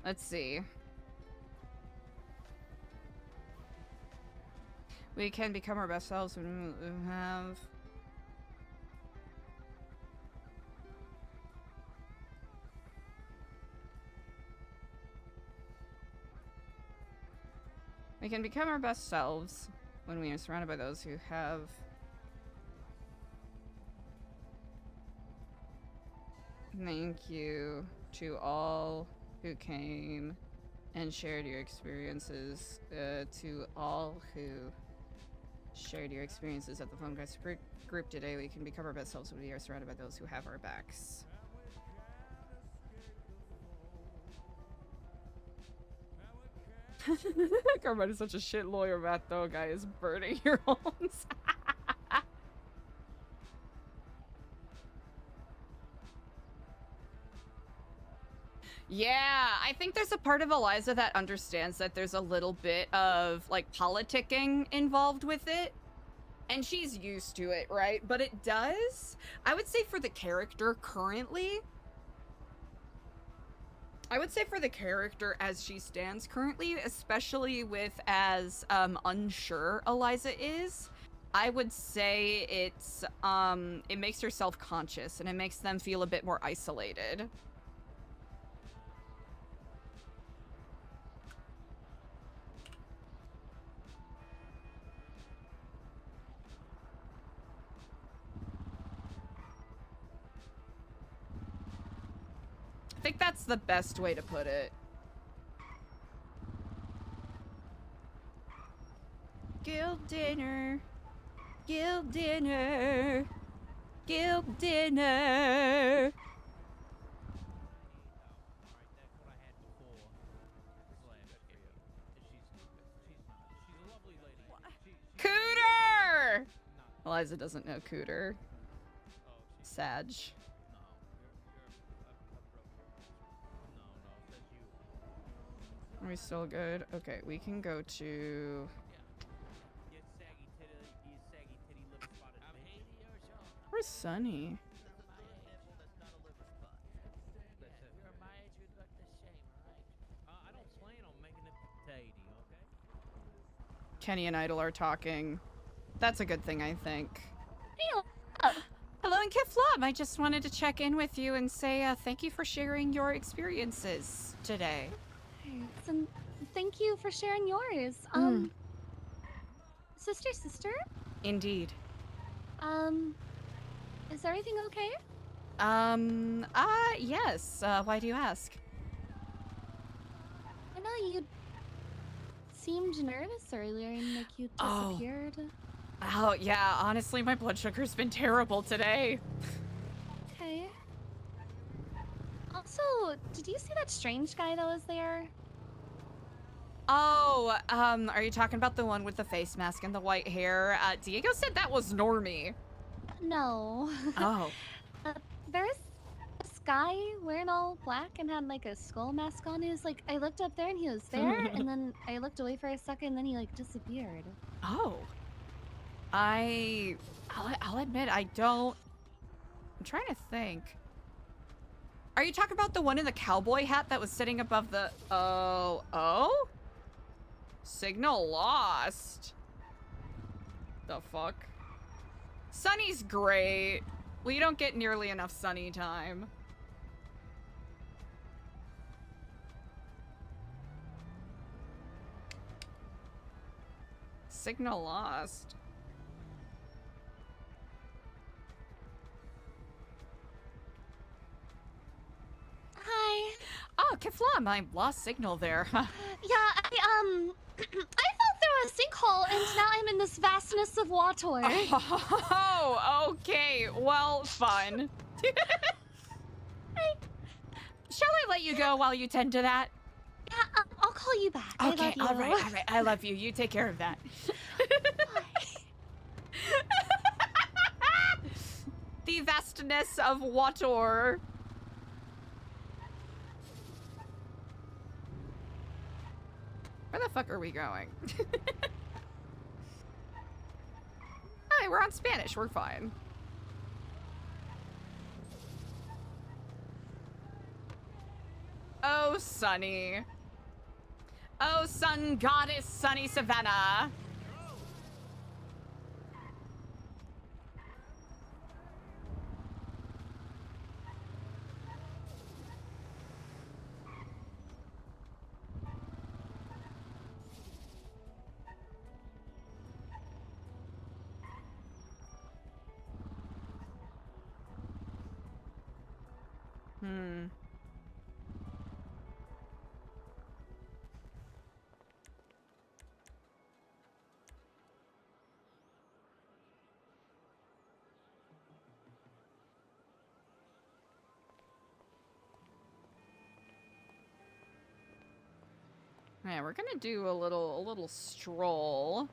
Let's see. We can become our best selves when we have... We can become our best selves when we are surrounded by those who have... Thank you to all who came and shared your experiences. To all who shared your experiences at the Phone Guys group today, we can become our best selves when we are surrounded by those who have our backs. Carmine is such a shit lawyer, Matt, though, guys. Burning your homes. Yeah, I think there's a part of Eliza that understands that there's a little bit of, like, politicking involved with it. And she's used to it, right? But it does, I would say for the character currently, I would say for the character as she stands currently, especially with as unsure Eliza is, I would say it's, it makes her self-conscious and it makes them feel a bit more isolated. I think that's the best way to put it. Guild dinner. Guild dinner. Guild dinner. Cooter! Eliza doesn't know Cooter. Sag. Are we still good? Okay, we can go to... Where's Sunny? Kenny and Idol are talking. That's a good thing, I think. Hello and Kifflimo. I just wanted to check in with you and say thank you for sharing your experiences today. And thank you for sharing yours. Sister? Indeed. Is everything okay? Yes. Why do you ask? I know you seemed nervous earlier and like you disappeared. Oh, yeah. Honestly, my blood sugar's been terrible today. Okay. Also, did you see that strange guy that was there? Oh, are you talking about the one with the face mask and the white hair? Diego said that was Normie. No. Oh. There's this guy wearing all black and had like a skull mask on. He was like, I looked up there and he was there, and then I looked away for a second and then he like disappeared. Oh. I'll admit, I don't... I'm trying to think. Are you talking about the one in the cowboy hat that was sitting above the... Oh? Signal lost. The fuck? Sunny's great. We don't get nearly enough Sunny time. Signal lost. Hi. Oh, Kiflam, I lost signal there. Yeah, I fell through a sinkhole and now I'm in this vastness of water. Oh, okay. Well, fun. Shall I let you go while you tend to that? Yeah, I'll call you back. I Okay, love you. all right. I love you. You take care of that. The vastness of water. Where the fuck are we going? Hi, we're on Spanish. We're fine. Oh, Sunny. Oh, sun goddess Sunny Savannah. Yeah, we're gonna do a little stroll.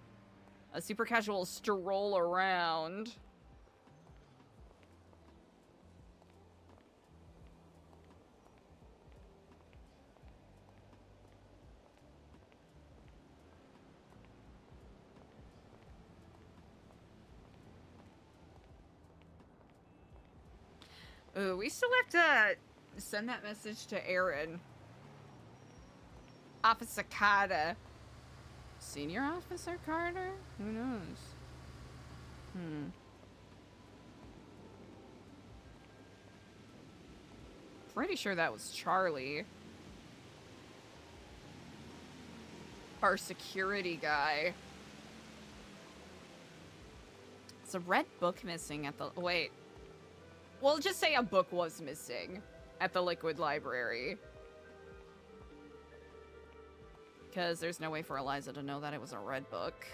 A super casual stroll around. Ooh, we still have to send that message to Aaron. Officer Carter. Senior Officer Carter? Who knows? Pretty sure that was Charlie. Our security guy. It's a red book missing at the... Wait. We'll just say a book was missing at the Liquid Library. Because there's no way for Eliza to know that it was a red book.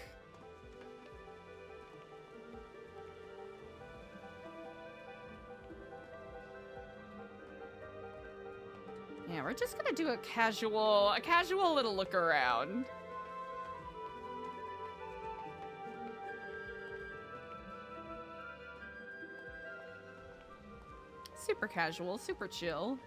Yeah, we're just gonna do a casual little look around. Super casual, super chill.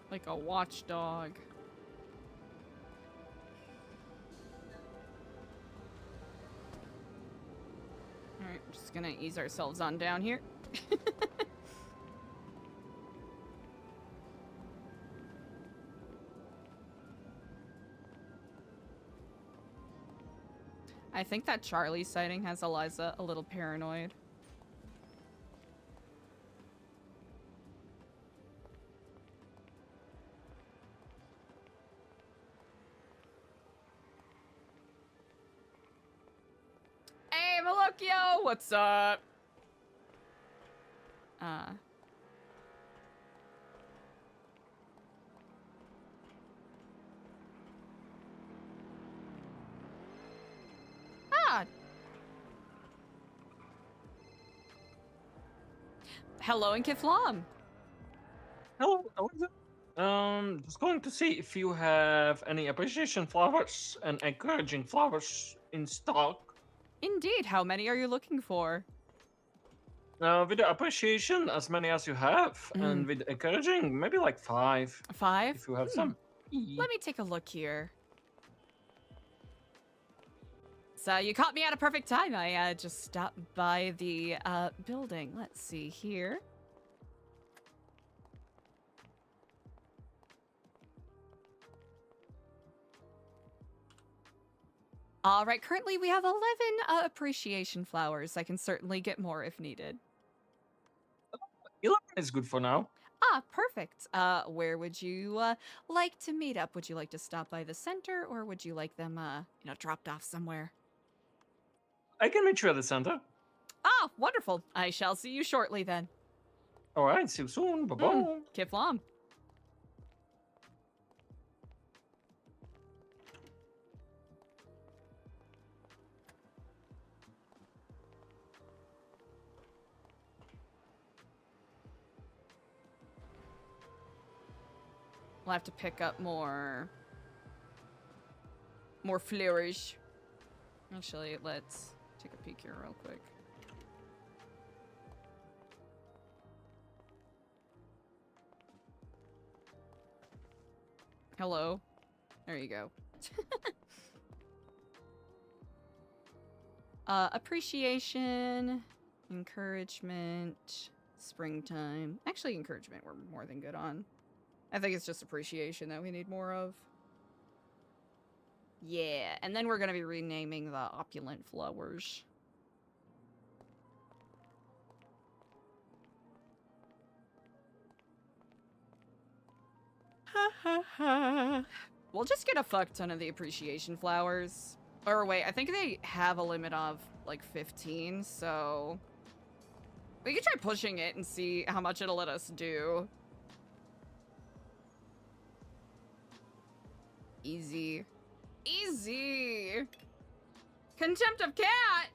Like a watchdog. Alright, just gonna ease ourselves on down here. I think that Charlie sighting has Eliza a little paranoid. Tokyo, what's up? Hello in Kiflam. Hello, Eliza. Just going to see if you have any appreciation flowers and encouraging flowers in stock. Indeed, how many are you looking for? With the appreciation, as many as you have, and Mm. with encouraging, maybe like 5. 5? If you have some. Let me take a look here. So you caught me at a perfect time. I just stopped by the building. Let's see here. All right, currently we have 11 appreciation flowers. I can certainly get more if needed. 11 is good for now. Ah, perfect. Where would you like to meet up? Would you like to stop by the center, or would you like them, dropped off somewhere? I can meet you at the center. Ah, wonderful. I shall see you shortly then. All right, see you soon. Bye-bye. Kiflam. We'll have to pick up more flowers. Actually, let's take a peek here real quick. Hello. There you go. Appreciation, encouragement, springtime. Actually, encouragement we're more than good on. I think it's just appreciation that we need more of. Yeah, and then we're gonna be renaming the opulent flowers. We'll just get a fuck ton of the appreciation flowers. Or wait, I think they have a limit of like 15, so we can try pushing it and see how much it'll let us do. Easy. Easy! Contempt of cat!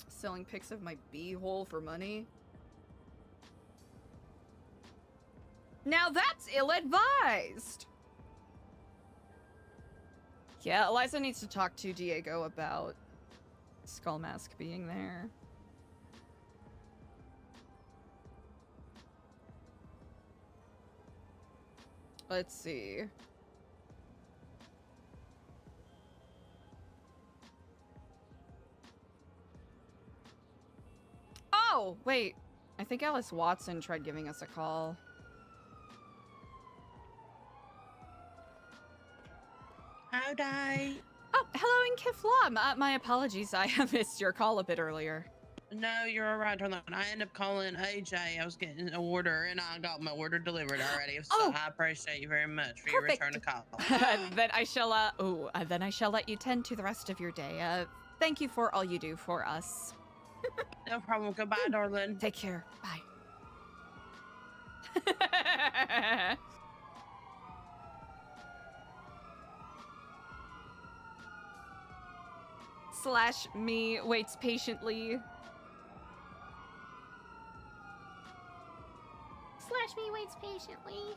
Selling pics of my beehole for money? Now that's ill-advised! Yeah, Eliza needs to talk to Diego about Skull Mask being there. Let's see. Oh, wait. I think Alice Watson tried giving us a call. How'd I? Oh, hello in Kiflam. My apologies. I missed your call a bit earlier. No, you're all right. Hold on. I ended up calling AJ. I was getting an order, and I got my order delivered already. So I appreciate you very much for your return to call. Then I shall, then I shall let you tend to the rest of your day. Thank you for all you do for us. No problem. Goodbye, darling. Take care. Bye. Slash me waits patiently. Slash me waits patiently.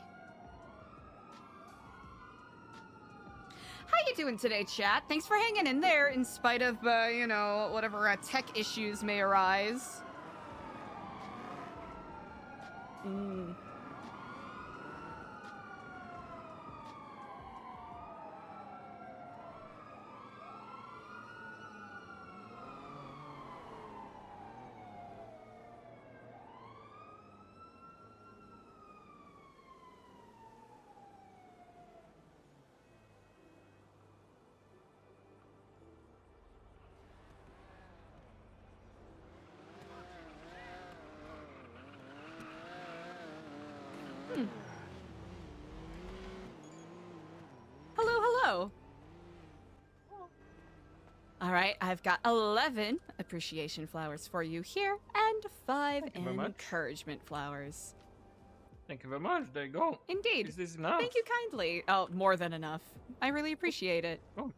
How you doing today, chat? Thanks for hanging in there in spite of, whatever tech issues may arise. Hello, hello. go. All right, I've got 11 appreciation flowers for you here and 5 Thank you very much. encouragement flowers. Thank you very much. There you go. Indeed. Is this enough? Thank you kindly. Oh, more than enough. I really appreciate it. Oh,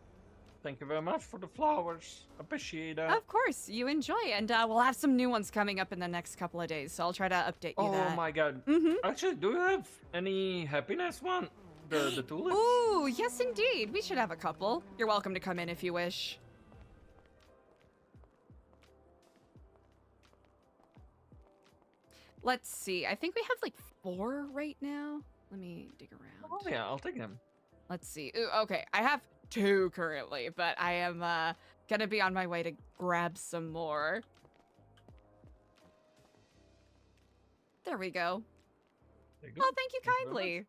thank you very much for the flowers. Appreciate it. Of course, you enjoy, and we'll have some new ones coming up in the next couple of days, so I'll try to update you Oh that. my god. Actually, do you have any happiness one? The tulips? Ooh, yes indeed. We should have a couple. You're welcome to come in if you wish. Let's see. I think we have like 4 right now. Let me dig around. Oh yeah, I'll take them. Let's see. Ooh, okay, I have 2 currently, but I am gonna be on my way to grab some more. There we go. There you go. Oh, thank you kindly.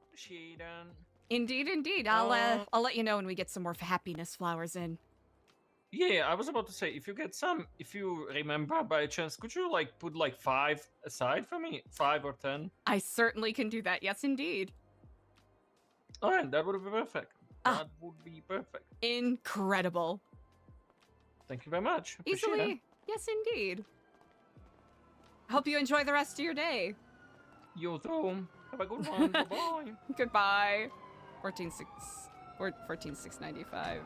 Appreciate it. Indeed, indeed. I'll let you know when we get some more happiness flowers in. Yeah, I was about to say, if you get some, if you remember by chance, could you like put like 5 aside for me? 5 or 10? I certainly can do that. Yes, indeed. Alright, that would be perfect. That would be perfect. Incredible. Thank you very much. Appreciate Easily. it. Yes, indeed. Hope you enjoy the rest of your day. You too. Have a good one. Bye-bye. Goodbye. 14,695.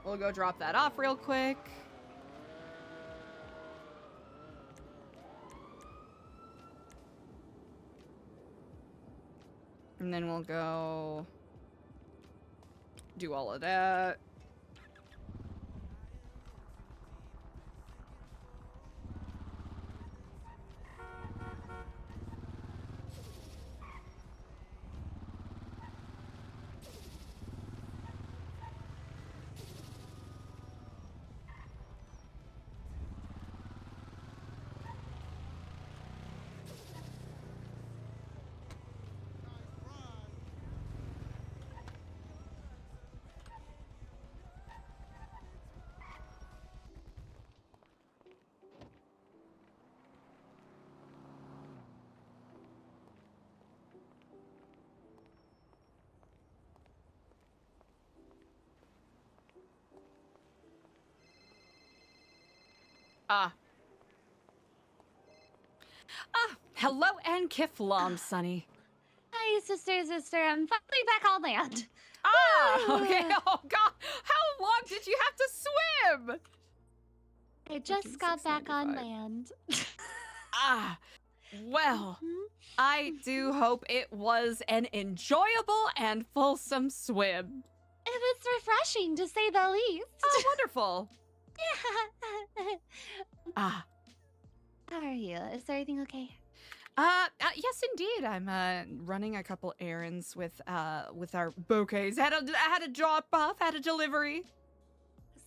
We'll go drop that off real quick. And then we'll go do all of that. Hello and kifflom, Sonny. Hi, sister. I'm finally back on land. Okay. Oh, God. How long did you have to swim? I just got back on land. Well, I do hope it was an enjoyable and fulsome swim. It was refreshing, to say the least. Oh, wonderful. Yeah. How are you? Is everything okay? Yes, indeed. I'm running a couple errands with our bouquets. Had a drop off, had a delivery.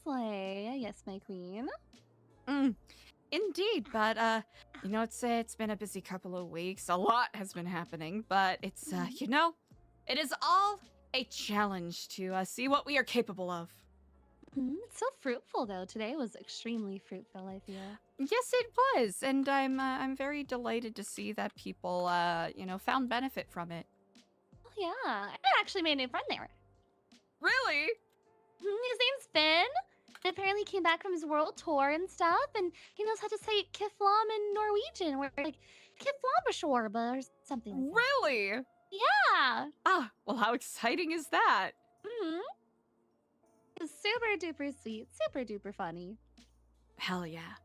Slay, yes, my queen. Indeed, but you know, it's been a busy couple of weeks. A lot has been happening, but it's you know, it is all a challenge to see what we are capable of. It's so fruitful, though. Today was extremely fruitful, I feel. Yes, it was, and I'm very delighted to see that people you know, found benefit from it. Oh yeah, I actually made a new friend there. Really? His name's Ben. He apparently came back from his world tour and stuff, and he knows how to say kifflom in Norwegian, or like kifflomashorba or something. Like really? That. Yeah. Well, how exciting is that? It's super duper sweet, super duper funny. Hell yeah.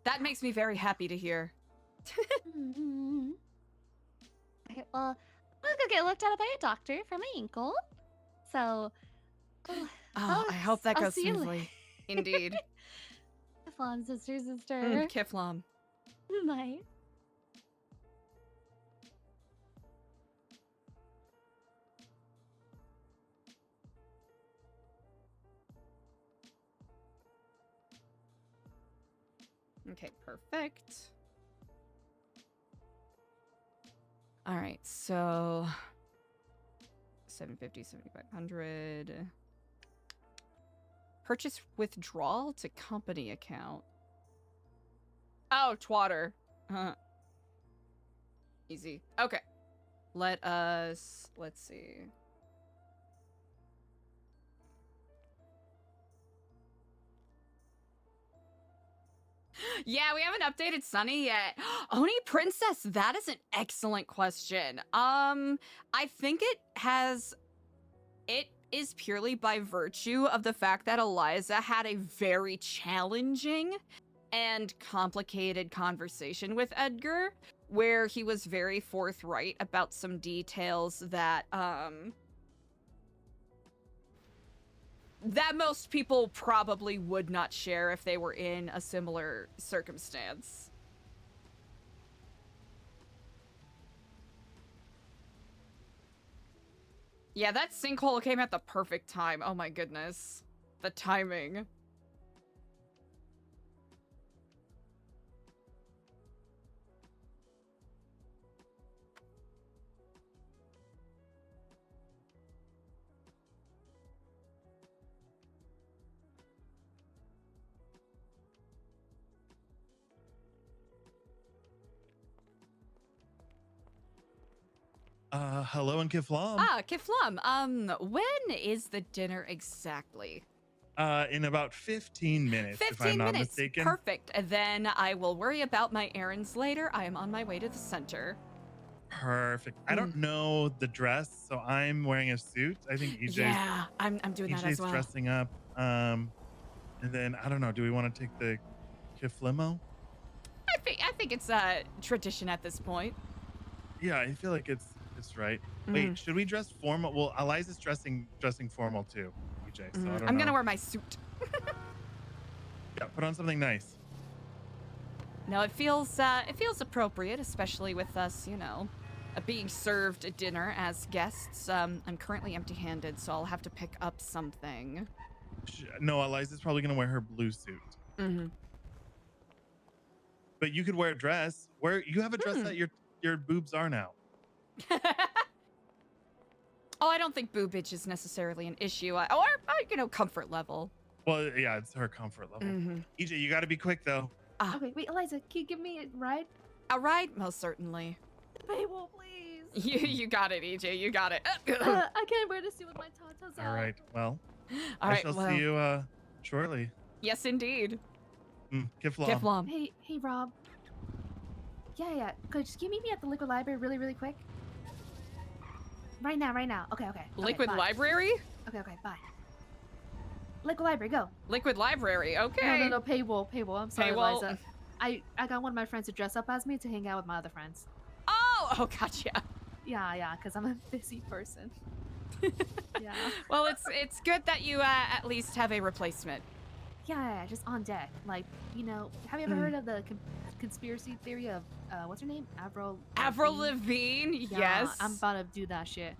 That makes me very happy to hear. Okay, well, I'm gonna go get looked at by a doctor for my ankle. So, I hope that I'll goes see you smoothly. Indeed. Kifflom, sister. Kifflom. Bye. Okay, perfect. All right, so 750, 7,500. Purchase withdrawal to company account. Oh, twatter. Easy. Okay. let's see. Yeah, we haven't updated Sunny yet. Oni Princess, that is an excellent question. I think it is purely by virtue of the fact that Eliza had a very challenging and complicated conversation with Edgar, where he was very forthright about some details that most people probably would not share if they were in a similar circumstance. Yeah, that sinkhole came at the perfect time. Oh my goodness. The timing. Hello and Kiflam. Kifflom, when is the dinner exactly? In about 15 minutes, if 15 I'm not minutes. mistaken. Perfect. And then I will worry about my errands later. I am on my way to the center. Perfect. I don't know the dress, so I'm wearing a suit. I think EJ's Yeah, I'm doing that as well. dressing up. And then I don't know. Do we want to take the kifflimo? I think it's a tradition at this point. Yeah, I feel like it's right. Wait, should we dress formal? Well, Eliza's dressing formal too, EJ. So I don't know. I'm gonna wear my suit. Yeah, put on something nice. No, it feels appropriate, especially with us, you know, being served a dinner as guests. I'm currently empty-handed, so I'll have to pick up something. No, Eliza's probably gonna wear her blue suit. But you could wear a dress. You have a dress that your boobs are now. Oh, I don't think boobage is necessarily an issue, or you know, comfort level. Well, yeah, it's her comfort level. EJ, you got to be quick though. Okay, wait, Eliza, can you give me a ride? A ride, most certainly. Paywall, please. You got it, EJ. You got it. I can't wear this suit with my tatas out. All right. Well, All I right, shall well. see you shortly. Yes, indeed. Kifflom. Hey, Rob. Yeah. Could you meet me at the liquid library really quick? Right now. Okay. Liquid bye. library? Okay, bye. Liquid library, go. Liquid library, okay. No, paywall. I'm sorry, Paywall. Eliza. I got one of my friends to dress up as me to hang out with my other friends. Oh, gotcha. Yeah, because I'm a busy person. Yeah. Well, it's good that you at least have a replacement. Yeah, just on deck. Like, you know, have you ever heard of the conspiracy theory of what's her name? Avril Lavigne? Yeah, Yes. I'm about to do that shit.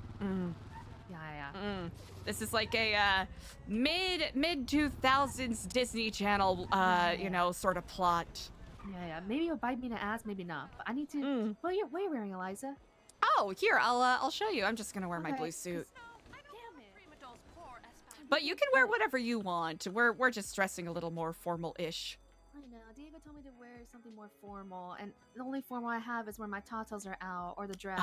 Yeah. This is like a mid 2000s Disney Channel you know, sort of plot. Yeah. Maybe it'll bite me in the ass, maybe not. But I need to. What are you wearing, Eliza? Oh, here, I'll show you. I'm just gonna wear my blue suit. But you can wear whatever you want. We're just dressing a little more formal-ish. I know. Diego told me to wear something more formal, and the only formal I have is where my tatas are out or the dress.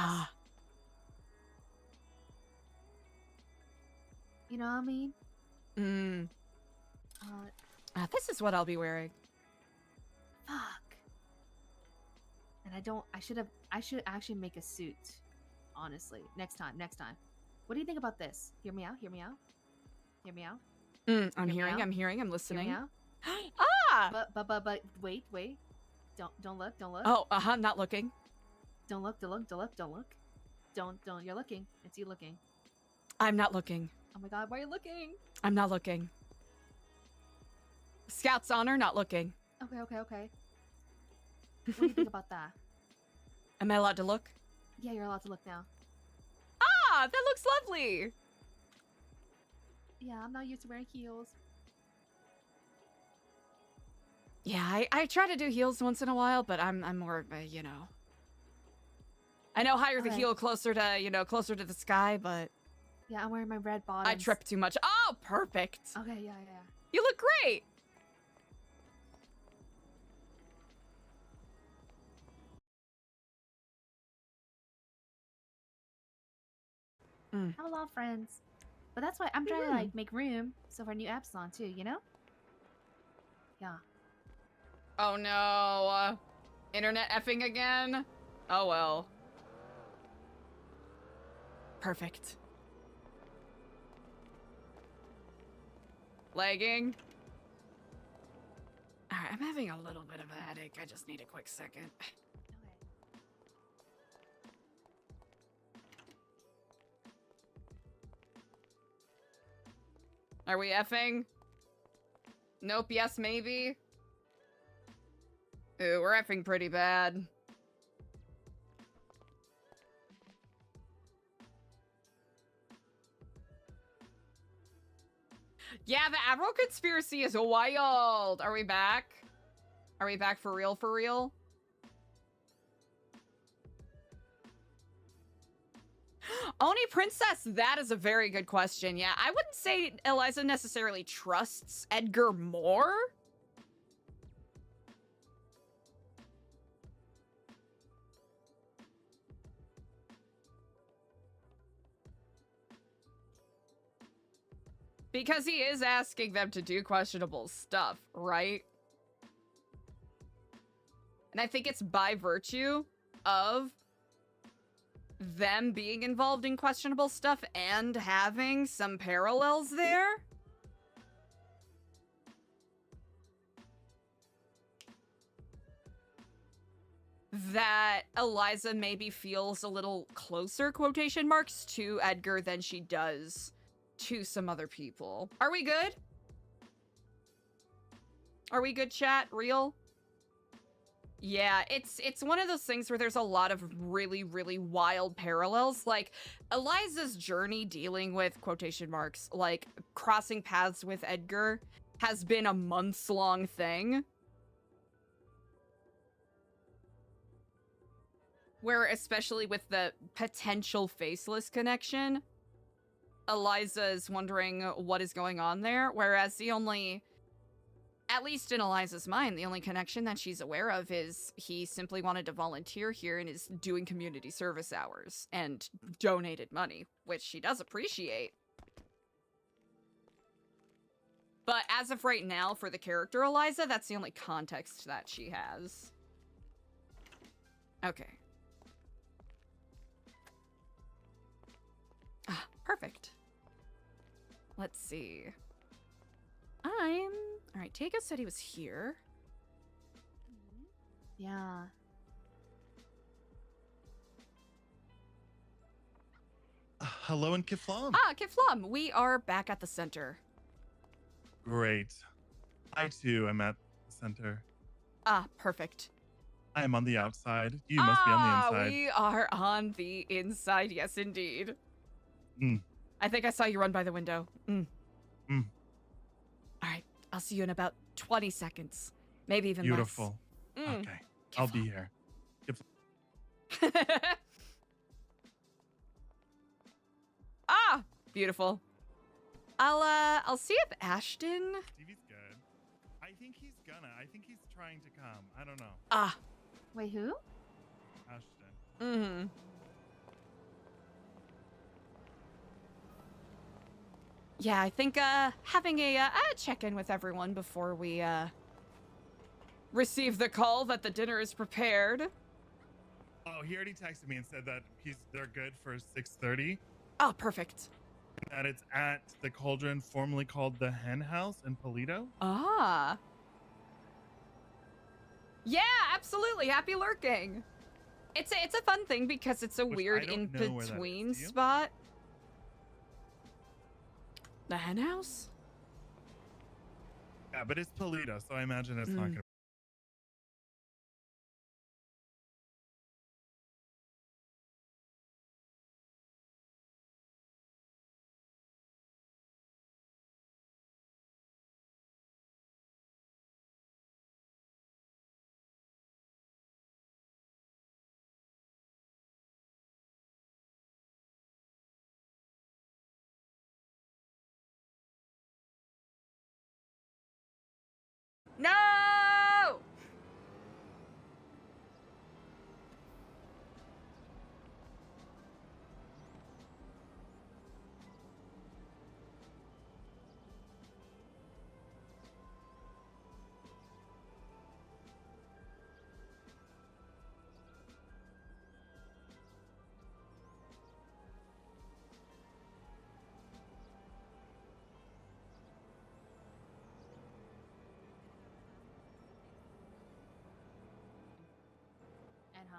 You know what I mean? This is what I'll be wearing. Fuck. And I should actually make a suit. Honestly. Next time. What do you think about this? Hear me out. I'm hearing, I'm listening. Hear me out. But wait. Don't look. Oh, not looking. Don't look. Don't, you're looking. It's you looking. I'm not looking. Oh my god, why are you looking? I'm not looking. Scout's honor, not looking. Okay. What do you think about that? Am I allowed to look? Yeah, you're allowed to look now. That looks lovely. Yeah, I'm not used to wearing heels. Yeah, I try to do heels once in a while, but I'm more, you know. I know higher the heel, closer to the sky, but yeah, I'm wearing my red bottoms. I trip too much. Oh, perfect. Okay, yeah. You look great. I have a lot of friends. But that's why I'm trying to like make room so for new Epsilon too, you know? Yeah. Oh no. Internet effing again? Oh well. Perfect. Lagging? Alright, I'm having a little bit of a headache. I just need a quick second. Are we effing? Nope, yes, maybe. Ooh, we're effing pretty bad. Yeah, the Admiral conspiracy is wild. Are we back? Are we back for real, for real? Oni Princess, that is a very good question. Yeah, I wouldn't say Eliza necessarily trusts Edgar more. Because he is asking them to do questionable stuff, right? And I think it's by virtue of them being involved in questionable stuff and having some parallels there. That Eliza maybe feels a little closer, quotation marks, to Edgar than she does to some other people. Are we good? Are we good, chat? Real? Yeah, it's one of those things where there's a lot of really, really wild parallels. Like, Eliza's journey dealing with, quotation marks, like, crossing paths with Edgar has been a months-long thing. Where, especially with the potential faceless connection, Eliza is wondering what is going on there, whereas the only, at least in Eliza's mind, the only connection that she's aware of is he simply wanted to volunteer here and is doing community service hours and donated money, which she does appreciate. But as of right now, for the character Eliza, that's the only context that she has. Okay. Ah, perfect. Let's see. Alright, Tegan said he was here. Yeah. Hello in Kifflom. Ah, Kifflom, we are back at the center. Great. I too am at the center. Ah, perfect. I am on the outside. You must be on the inside. We are on the inside, yes indeed. I think I saw you run by the window. Alright, I'll see you in about 20 seconds. Maybe even Beautiful. less. Okay, I'll be here. Ah, beautiful. I'll see if Ashton. Stevie's good. I think he's trying to come. I don't know. Ah. Wait, who? Ashton. Yeah, I think having a check-in with everyone before we receive the call that the dinner is prepared. Oh, he already texted me and said that they're good for 6:30. Oh, perfect. That it's at the Cauldron, formerly called the Hen House in Polito. Ah. Yeah, absolutely. Happy lurking. It's a fun thing because it's a weird in-between spot. The Hen House? Yeah, but it's Polito, so I imagine it's not gonna. No!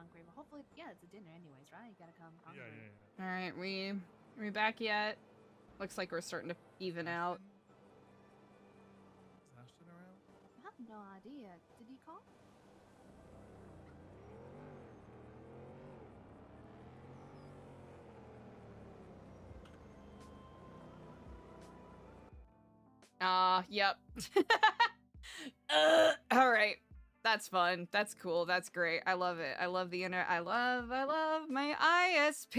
hungry, but hopefully, yeah, it's a dinner anyways, right? You gotta come hungry. All right, we back yet? Looks like we're starting to even out. Is Ashton around? I have no idea. Did he call? Yep. All right. That's fun. That's cool. That's great. I love it. I love the I love my ISP.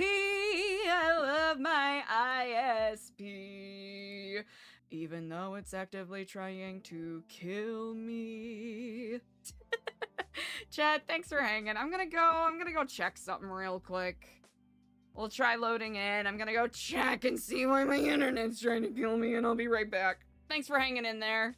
I love my ISP. Even though it's actively trying to kill me. Chad, thanks for hanging. I'm gonna go check something real quick. We'll try loading in. I'm gonna go check and see why my internet's trying to kill me, and I'll be right back. Thanks for hanging in there.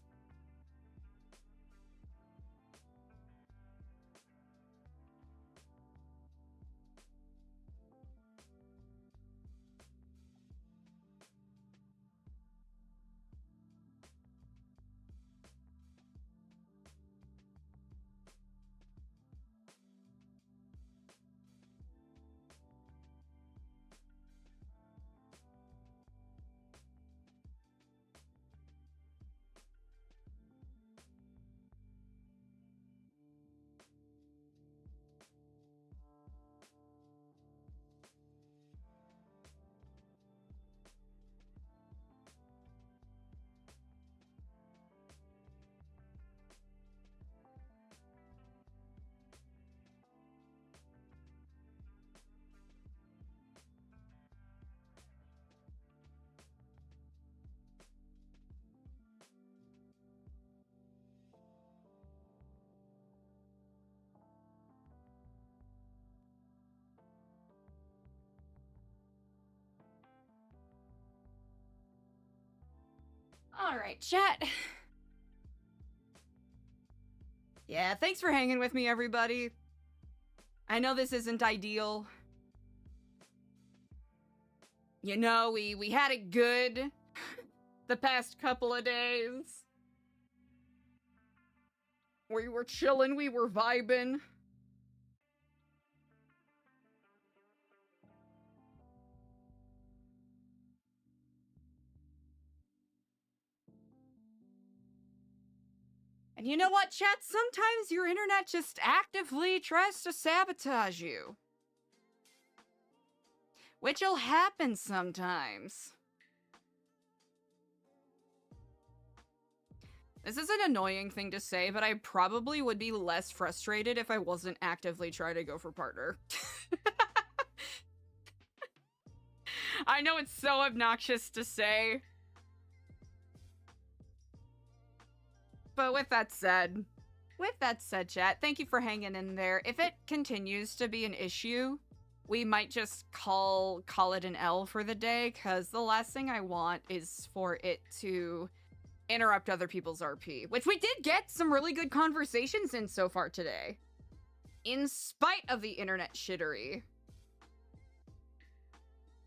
All right, chat. Yeah, thanks for hanging with me, everybody. I know this isn't ideal. You know, we had it good the past couple of days. We were chilling, we were vibing. And you know what, chat? Sometimes your internet just actively tries to sabotage you. Which'll happen sometimes. This is an annoying thing to say, but I probably would be less frustrated if I wasn't actively trying to go for partner. I know it's so obnoxious to say. But with that said, chat, thank you for hanging in there. If it continues to be an issue, we might just call it an L for the day, because the last thing I want is for it to interrupt other people's RP, which we did get some really good conversations in so far today, in spite of the internet shittery.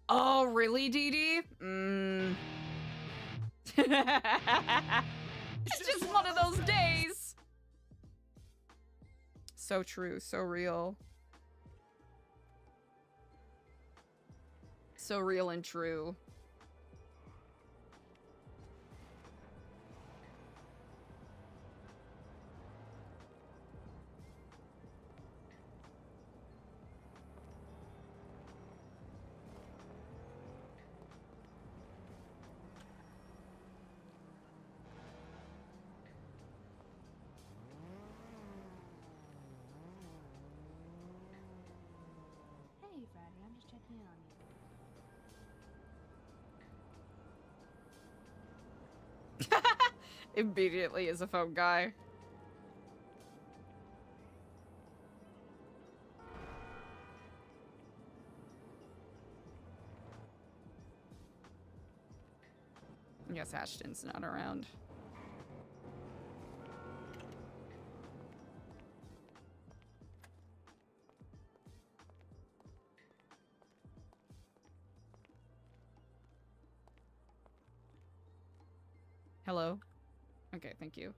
Oh, really, Dee Dee? It's just one of those days. So true, so real. So real and true. Hey, Friday, I'm just checking in on you. Immediately is a phone guy. I guess Ashton's not around. Hello? Okay, thank you.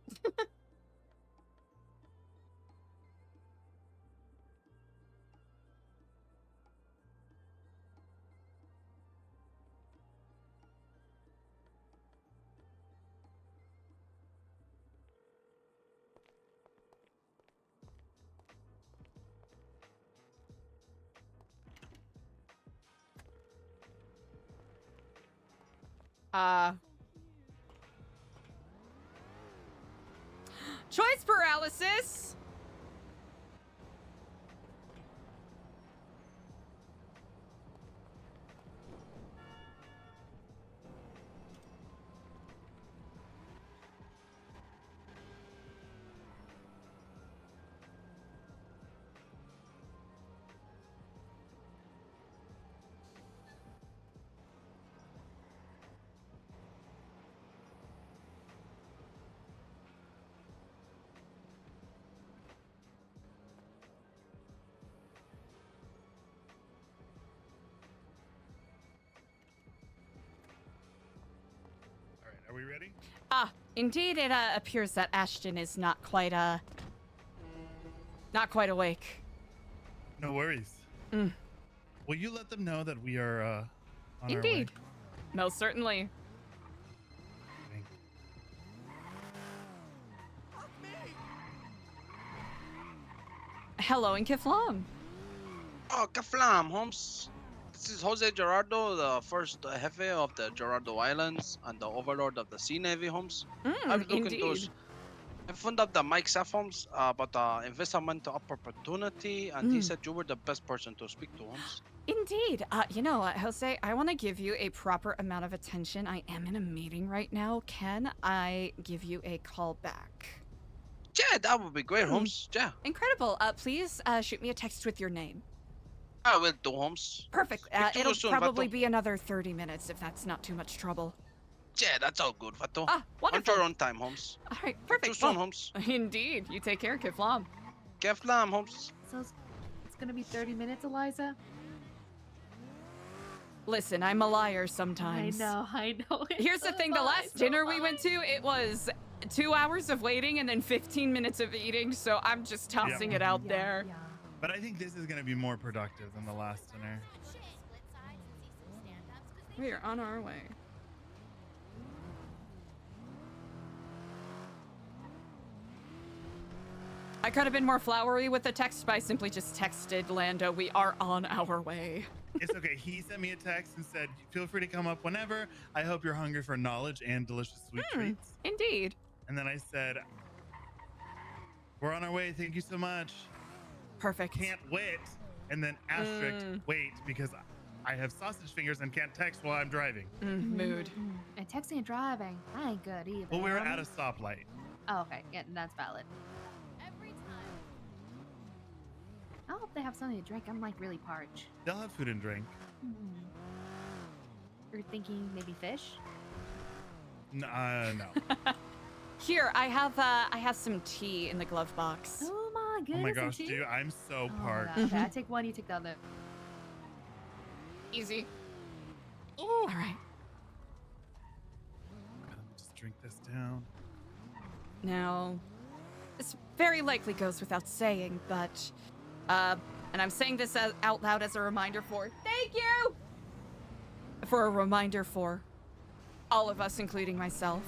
Choice paralysis. Are we ready? Indeed, it appears that Ashton is not quite awake. No worries. Will you let them know that we are on our way? Indeed. Most certainly. Hello in Kifflom. Oh, Kaflam, Holmes. This is Jose Gerardo, the first jefe of the Gerardo Islands and the overlord of the Sea Navy, Holmes. I'm looking indeed. I found out the Mike Saff, Holmes, about the investment opportunity, and he said you were the best person to speak to, Holmes. Indeed. You know what, Jose? I want to give you a proper amount of attention. I am in a meeting right now. Can I give you a call back? Yeah, that would be great, Holmes. Yeah. Incredible. Please shoot me a text with your name. I will do, Holmes. Perfect. Speak to you It'll soon, probably Vato. be another 30 minutes if that's not too much trouble. Yeah, that's all good, Vato. Wonderful. On your own time, Holmes. All right, Speak perfect. to you soon, Well, Holmes. Indeed. You take care, Kifflom. Keflam, Holmes. So it's gonna be 30 minutes, Eliza? Listen, I'm a liar sometimes. I know. Here's the thing, the last dinner we went to, it was 2 hours of waiting and then 15 minutes of eating, so I'm just tossing it out there. But I think this is going to be more productive than the last dinner. We are on our way. I could have been more flowery with the text, but I simply just texted Lando, we are on our way. It's okay. He sent me a text and said, feel free to come up whenever. I hope you're hungry for knowledge and delicious sweet treats. Indeed. And then I said, we're on our way. Thank you so much. Perfect. Can't wait. And then asterisk, wait, because I have sausage fingers and can't text while I'm driving. Mood. And texting and driving, that ain't good either. Well, we were at a stoplight. Oh, okay. Yeah, that's valid. I hope they have something to drink. I'm like really parched. They'll have food and drink. You're thinking maybe fish? No. Here, I have some tea in the glove box. Oh my goodness. Oh my gosh, tea? dude, I'm so Oh my parched. God. Okay, I take one, you take the other. Easy. All right. Just drink this down. Now, this very likely goes without saying, but, and I'm saying this out loud as a reminder thank you! For a reminder for all of us, including myself.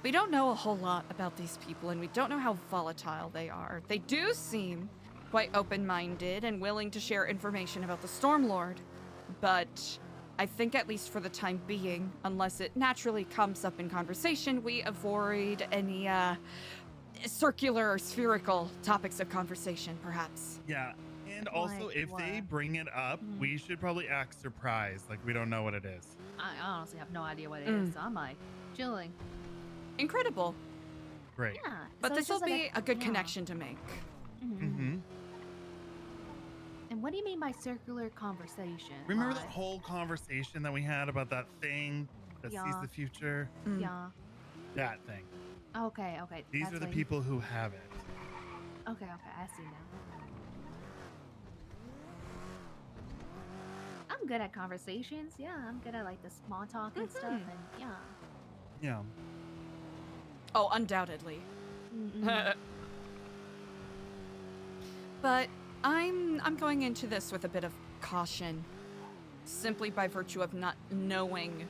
We don't know a whole lot about these people, and we don't know how volatile they are. They do seem quite open-minded and willing to share information about the Stormlord, but I think at least for the time being, unless it naturally comes up in conversation, we avoid any circular or spherical topics of conversation, perhaps. Yeah, and also if they bring it up, we should probably act surprised, like we don't know what it is. I honestly have no idea what it is, so I'm like chilling. Incredible. Great. Yeah. But so this it's will just be like a good connection to make. Mm-hmm. And what do you mean by circular conversation? Remember Like- that whole conversation that we had about that thing that sees Yeah. the future? Yeah. That thing. Okay. These that's are the like- people who have it. Okay. I see now. I'm good at conversations. Yeah, I'm good at like the small talk and stuff, and yeah. Yeah. Oh, undoubtedly. Mhm. But I'm going into this with a bit of caution, simply by virtue of not knowing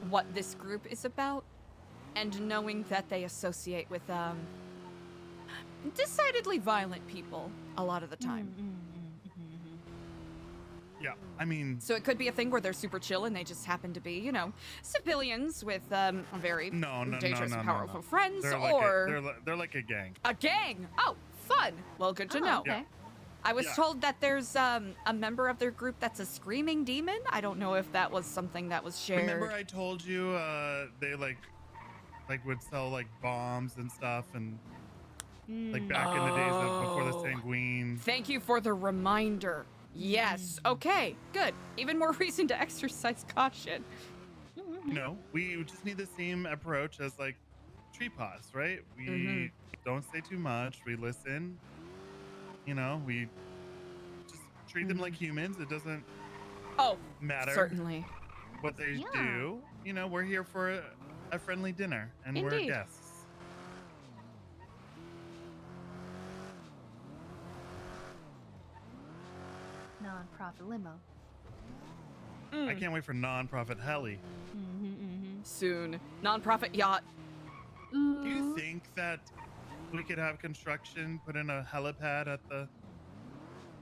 what this group is about, and knowing that they associate with decidedly violent people a lot of the time. Yeah, I mean. So it could be a thing where they're super chill and they just happen to be, you know, civilians with very dangerous and powerful friends, They're they're like a gang. A gang. Oh, fun. Well, good to know. Okay. I was told that there's a member of their group that's a screaming demon. I don't know if that was something that was shared. Remember I told you they like would sell like bombs and stuff and like back in the days of before the sanguine. Thank you for the reminder. Yes. Okay. Good. Even more reason to exercise caution. You know, we just need the same approach as like tree paws, right? We don't say too much. We listen. You know, we just treat them like humans. It doesn't matter. Certainly. What they do. You know, we're here for a friendly dinner and we're guests. Non-profit limo. I can't wait for non-profit heli. Soon. Non-profit yacht. Do you think that we could have construction put in a helipad at the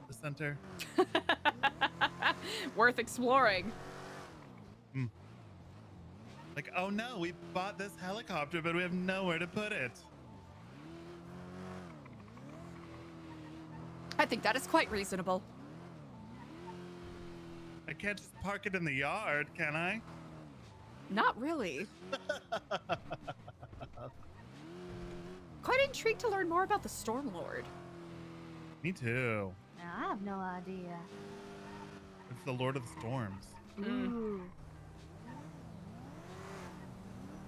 center? Worth exploring. Like, oh no, we bought this helicopter, but we have nowhere to put it. I think that is quite reasonable. I can't just park it in the yard, can I? Not really. Quite intrigued to learn more about the Stormlord. Me too. I have no idea. It's the Lord of the Storms. Ooh.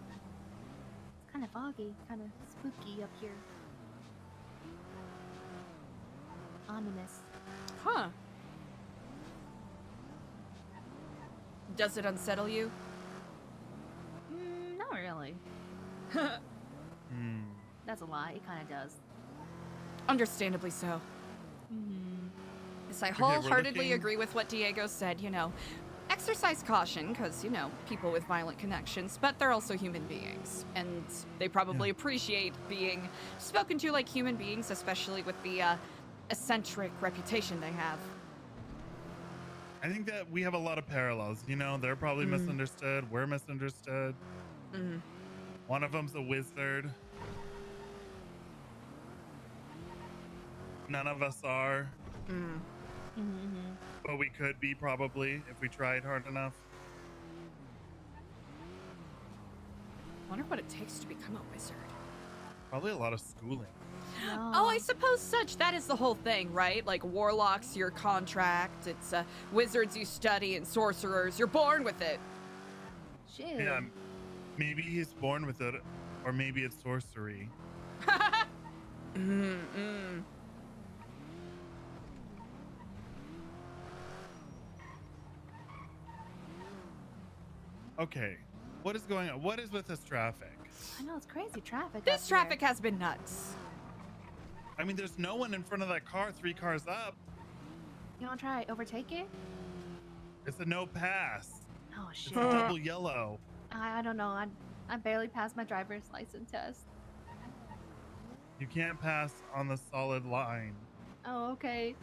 It's kind of foggy, kind of spooky up here. Ominous. Huh. Does it unsettle you? Not really. That's a lie. It kind of does. Understandably so. Yes, I wholeheartedly agree with what Diego said, you know. Exercise caution, because, you know, people with violent connections, but they're also human beings. And they probably appreciate being spoken to like human beings, especially with the eccentric reputation they have. I think that we have a lot of parallels. You know, they're probably misunderstood. We're misunderstood. One of them's a wizard. None of us are. But we could be probably if we tried hard enough. Wonder what it takes to become a wizard. Probably a lot of schooling. Oh, I suppose such. That is the whole thing, right? Like warlocks, your contract. It's wizards you study, and sorcerers, you're born with it. Shit. Yeah, maybe he's born with it, or maybe it's sorcery. Okay, what is going on? What is with this traffic? I know, it's crazy traffic. This traffic has been nuts. I mean, there's no one in front of that car 3 cars up. You want to try overtake it? It's a no pass. Oh, shit. It's a double yellow. I don't know. I barely passed my driver's license test. You can't pass on the solid line. Oh, okay.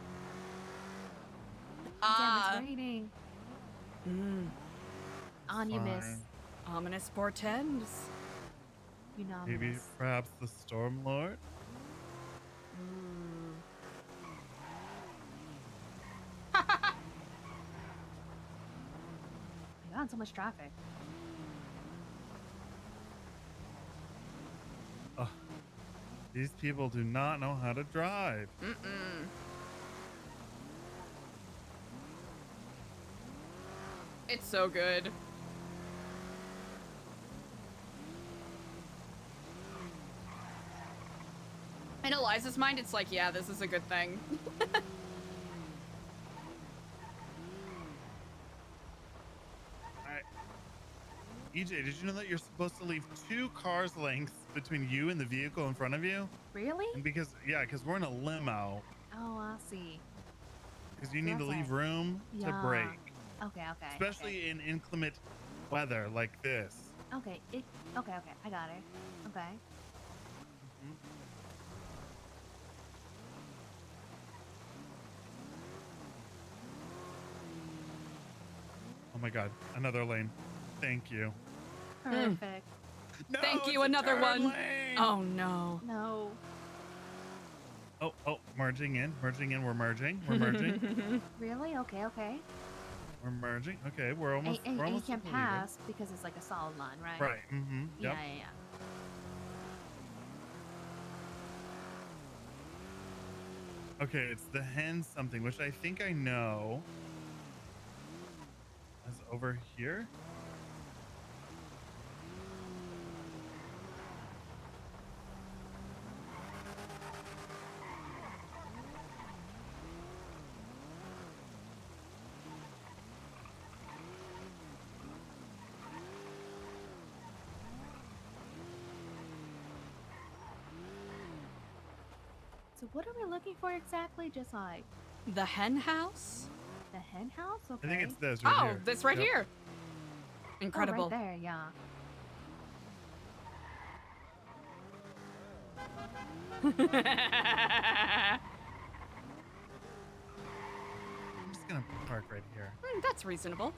Damn, it's raining. On you, miss. Fine. Ominous portends. You know. Maybe perhaps the Stormlord? You got so much traffic. Ugh. These people do not know how to drive. It's so good. In Eliza's mind, it's like, yeah, this is a good thing. EJ, did you know that you're supposed to leave 2 cars lengths between you and the vehicle in front of you? Really? And because we're in a limo. Oh, I see. Because you need to leave room to brake. Okay. Especially in inclement weather like this. Okay. Okay. I got it. Okay. Oh my god, another lane. Thank you. Perfect. No, Thank you, it's a another turn one. lane. Oh no. No. Oh, merging in, we're merging. Really? Okay, okay. We're merging. Okay, we're almost. And we're you almost can at the pass because it's like a solid line, right? Right. Mm-hmm. Yeah, Yep. yeah. Okay, it's the hen something, which I think I know. Is over here. So what are we looking for exactly? Just like The hen house? the hen house? Okay. I think it's this right here. Oh, this right Yep. here. Incredible. Oh, right there, yeah. I'm just gonna park right here. That's reasonable.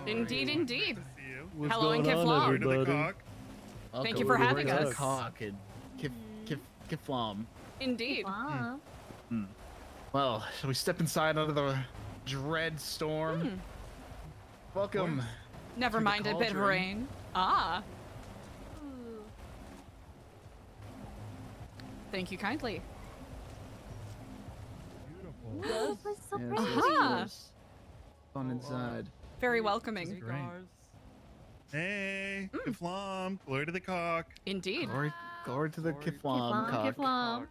Indeed, indeed. What's Hello and going on, Kifflom. everybody? Thank you for having Welcome to us. the cock and Kifflom. Indeed. Well, shall we step inside under the dread storm? Welcome. Never to the mind a bit of cauldron. rain. Ah. Thank you kindly. Oh, this is so Yes, pretty. yes, Aha. yes. On inside. Very welcoming. Great. Hey, Kifflom, glory to the cock. Indeed. Glory to the Kifflom cock. Kifflom.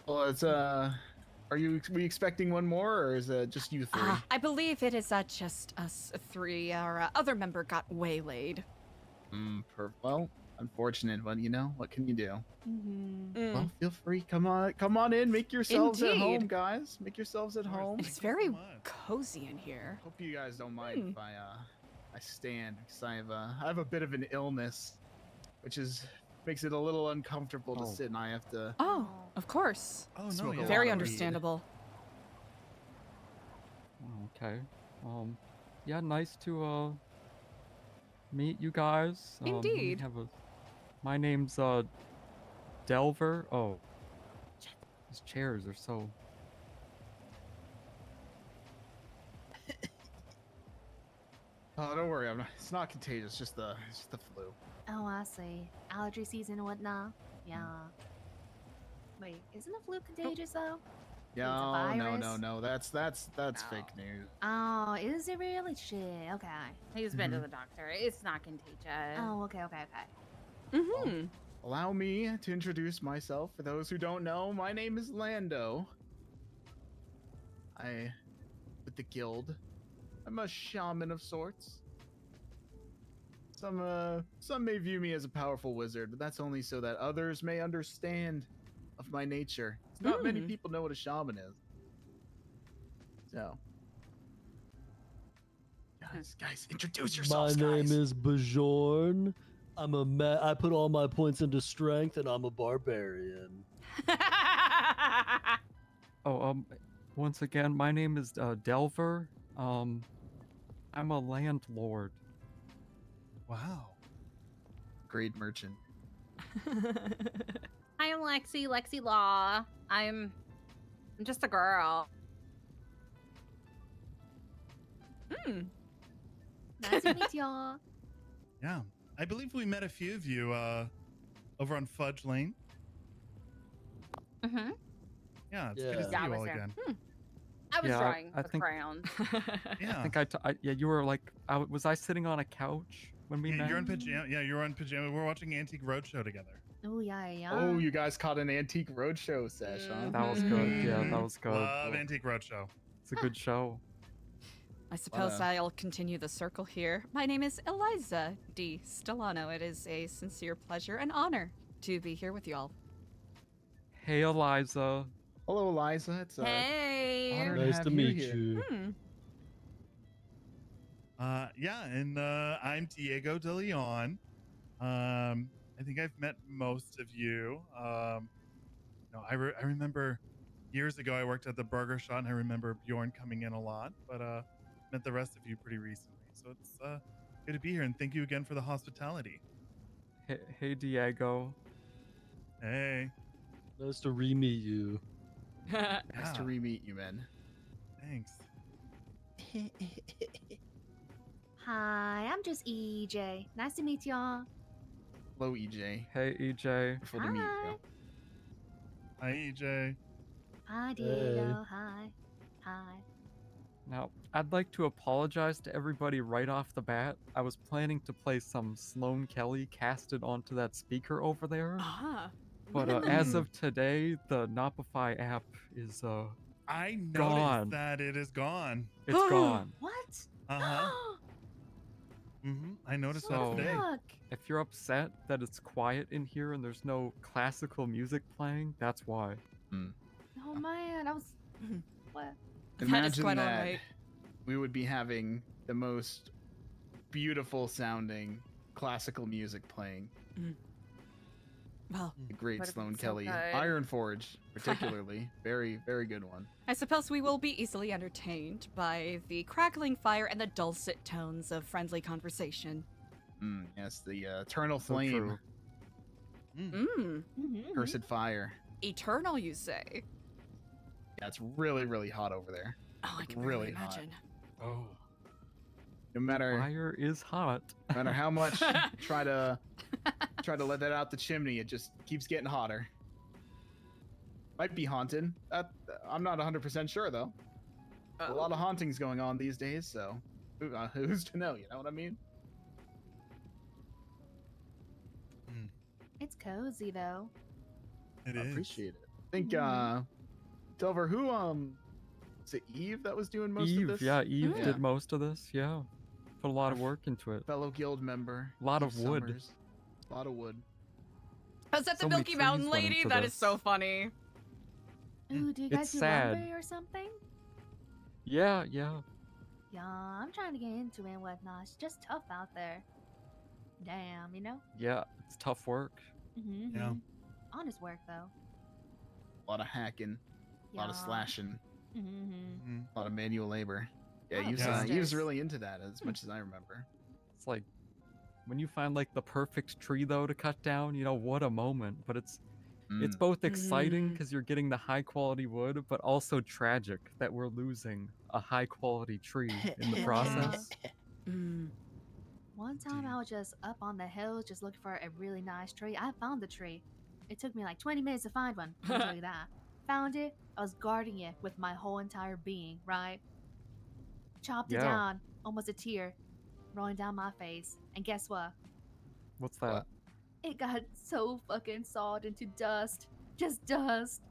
Well, it's we expecting one more, or is it just you three? I believe it is just us three. Our other member got waylaid. Well, unfortunate, but you know, what can you do? Mm. Well, feel free. Come on in. Make yourselves at home, Indeed. guys. Make yourselves at home. It's very cozy in here. Hope you guys don't mind if I stand, because I have a bit of an illness, which makes it a little uncomfortable to sit, and I have to. Oh, of course. Oh, smoke a lot Very of weed. understandable. Okay. Yeah, nice to meet you guys. let me Indeed. My name's Delver. Oh, these chairs are so. Oh, don't worry. It's not contagious. Just the flu. Oh, I see. Allergy season and whatnot. Yeah. Wait, isn't the flu contagious though? Yeah. a No. virus? That's fake news. Oh, is it really? Shit. Okay. He's been to the doctor. It's not contagious. Oh, okay. Mm-hmm. Allow me to introduce myself. For those who don't know, my name is Lando. With the guild. I'm a shaman of sorts. Some may view me as a powerful wizard, but that's only so that others may understand of my nature. Not many people know what a shaman is. So, guys, introduce yourselves, guys. My name is Bajorn. I put all my points into strength, and I'm a barbarian. Once again, my name is Delver. I'm a landlord. Wow. Great merchant. I'm Lexi Law. I'm just a girl. Nice to meet y'all. Yeah, I believe we met a few of you over on Fudge Lane. Mm-hmm. Yeah, it's good to see Yeah, I you was all there. again. I was Yeah, drawing I a think- crown. Yeah. I think yeah, you were like, was I sitting on a couch when we Yeah, met? you're in pajama. Yeah, you're on pajama. We're watching Antique Roadshow together. Oh yeah. Oh, you guys caught an antique roadshow sesh, huh? That was good. Yeah, that was good. Love Antique Roadshow. It's a good show. I suppose I'll continue the circle here. My name is Eliza D. Stellano. It is a sincere pleasure and honor to be here with y'all. Hey, Eliza. Hello, Eliza. It's Hey. honor Nice have to you meet here. you. Yeah, and I'm Diego De Leon. I think I've met most of you. No, I remember years ago I worked at the burger shop, and I remember Bjorn coming in a lot, but met the rest of you pretty recently. So it's good to be here, and thank you again for the hospitality. Hey, Diego. Hey. Nice to re-meet you. Nice to re-meet you, man. Thanks. Hi, I'm just EJ. Nice to meet y'all. Hello, EJ. Hey, EJ. Wonderful to meet you. Hi, EJ. Hi, Diego. Hi. Hi. Now, I'd like to apologize to everybody right off the bat. I was planning to play some Sloan Kelly casted onto that speaker over there. But as of today, the Nopify app is I noticed gone. that it is gone. It's gone. What? Uh-huh. I noticed that today. If you're upset that it's quiet in here and there's no classical music playing, that's why. Oh man, I was. What? Imagine quite that alright. we would be having the most beautiful sounding classical music playing. Well, The great would've Sloan been so Kelly. good. Iron Forge, particularly. Very, very good one. I suppose we will be easily entertained by the crackling fire and the dulcet tones of friendly conversation. Yes, the eternal So flame. true. Cursed fire. Eternal, you say? Yeah, it's really, really hot over there. Oh, I can really really imagine. Oh. No matter Fire is hot. no matter how much try to let that out the chimney, it just keeps getting hotter. Might be haunted. I'm not 100% sure though. A lot of hauntings going on these days, so who's to know? You know what I mean? It's cozy though. It I is. appreciate it. I think Delver, who is it Eve that was doing most Eve, of this? yeah, Eve did most of this, yeah. Put a lot of work into it. Fellow guild member. A lot Eve of wood. Summers. A lot of wood. Oh, is that the So many Milky trees Mountain went lady? into That is this. so funny. Ooh, do you It's guys do sad. lumber or something? Yeah. Yeah, I'm trying to get into it and whatnot. It's just tough out there. Damn, you know? Yeah, it's tough work. Yeah. Honest work though. A lot of hacking. A lot of Yeah. slashing. Mm-hmm. A lot of manual labor. Yeah, Lot of Eve's sisters. really into that as much as I remember. It's like when you find like the perfect tree though to cut down, you know, what a moment. But it's both exciting because you're getting the high quality wood, but also tragic that we're losing a high quality tree in the process. One time I was just up on the hills just looking for a really nice tree. I found the tree. It took me like 20 minutes to find one. I'll tell you that. Found it. I was guarding it with my whole entire being, right? Chopped it Yeah. down. Almost a tear rolling down my face. And guess what? What's that? It got so fucking sawed into dust. Just dust.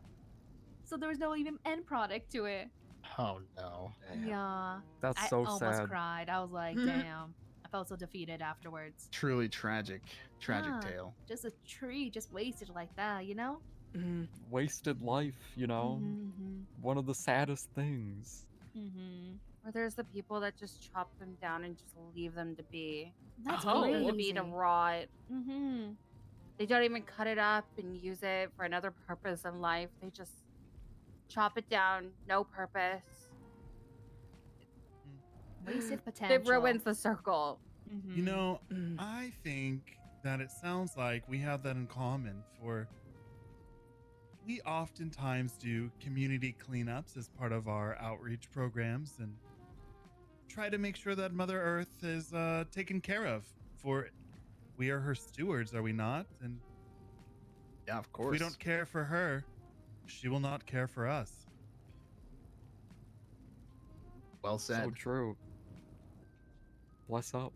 So there was no even end product to it. Oh no. Yeah. That's I so almost sad. cried. I was like, damn. I felt so defeated afterwards. Truly tragic Yeah, tale. Just a tree just wasted like that, you know? Wasted life, you know? One of the saddest things. Or there's the people that just chop them down and just leave them to be. That's Leave them to be to crazy. rot. They don't even cut it up and use it for another purpose in life. They just chop it down, no purpose. Wasted potential. It ruins the circle. You know, I think that it sounds like we have that in common. For we oftentimes do community cleanups as part of our outreach programs and try to make sure that Mother Earth is taken care of. For we are her stewards, are we not? And yeah, of if course. we don't care for her, she will not care for us. Well said. So true. Bless up.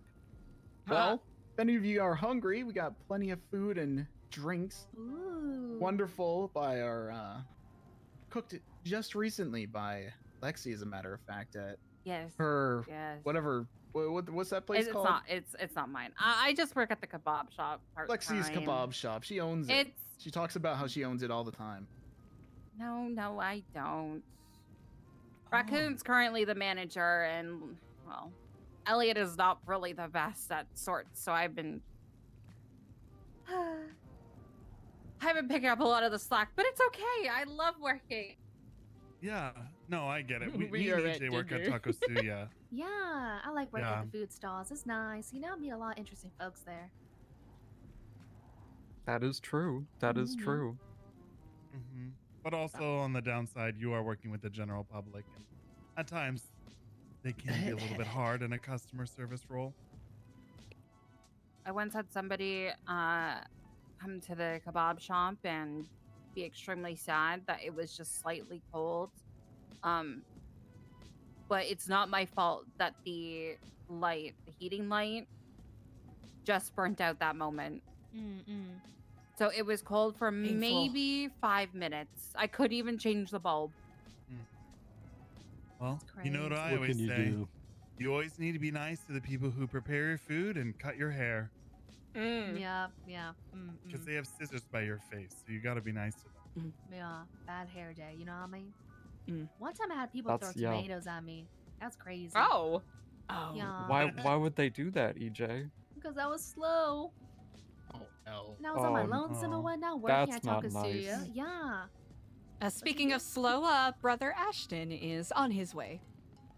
Well, if any of you are hungry, we got plenty of food and drinks. Ooh. Wonderful by our cooked just recently by Lexi, as a matter of fact, at Yes. Her Yes. whatever. What's that place It's called? not. It's not mine. I just work at the kebab shop Lexi's part-time. Kebab Shop. She owns it. It's She talks about how she owns it all the time. no, I don't. Raccoon's currently the manager, and well, Elliot is not really the best at sorts, so I've been picking up a lot of the slack, but it's okay. I love working. Yeah, no, I get it. We Me are and at EJ work at dinner. Taco Studio. Yeah, I like working Yeah. at the food stalls. It's nice. You know, meet a lot of interesting folks there. That is true. That is true. But also on the downside, you are working with the general public, and at times they can be a little bit hard in a customer service role. I once had somebody come to the kebab shop and be extremely sad that it was just slightly cold. But it's not my fault that the heating light, just burnt out that moment. So it was cold for Painful. maybe 5 minutes. I couldn't even change the bulb. Well, you know what I What always can you say? do? You always need to be nice to the people who prepare your food and cut your hair, Yeah, yeah. because they have scissors by your face, so you got to be nice to them. Yeah, bad hair day, you know what I mean? One time I had people That's- throw yeah. tomatoes at me. That's crazy. Oh. Yeah. Why would they do that, EJ? Because I was slow. Oh no. And I was on my Oh, lonesome no. and whatnot, working That's at not Taco Studio. nice. Yeah. Speaking of slow, brother Ashton is on his way.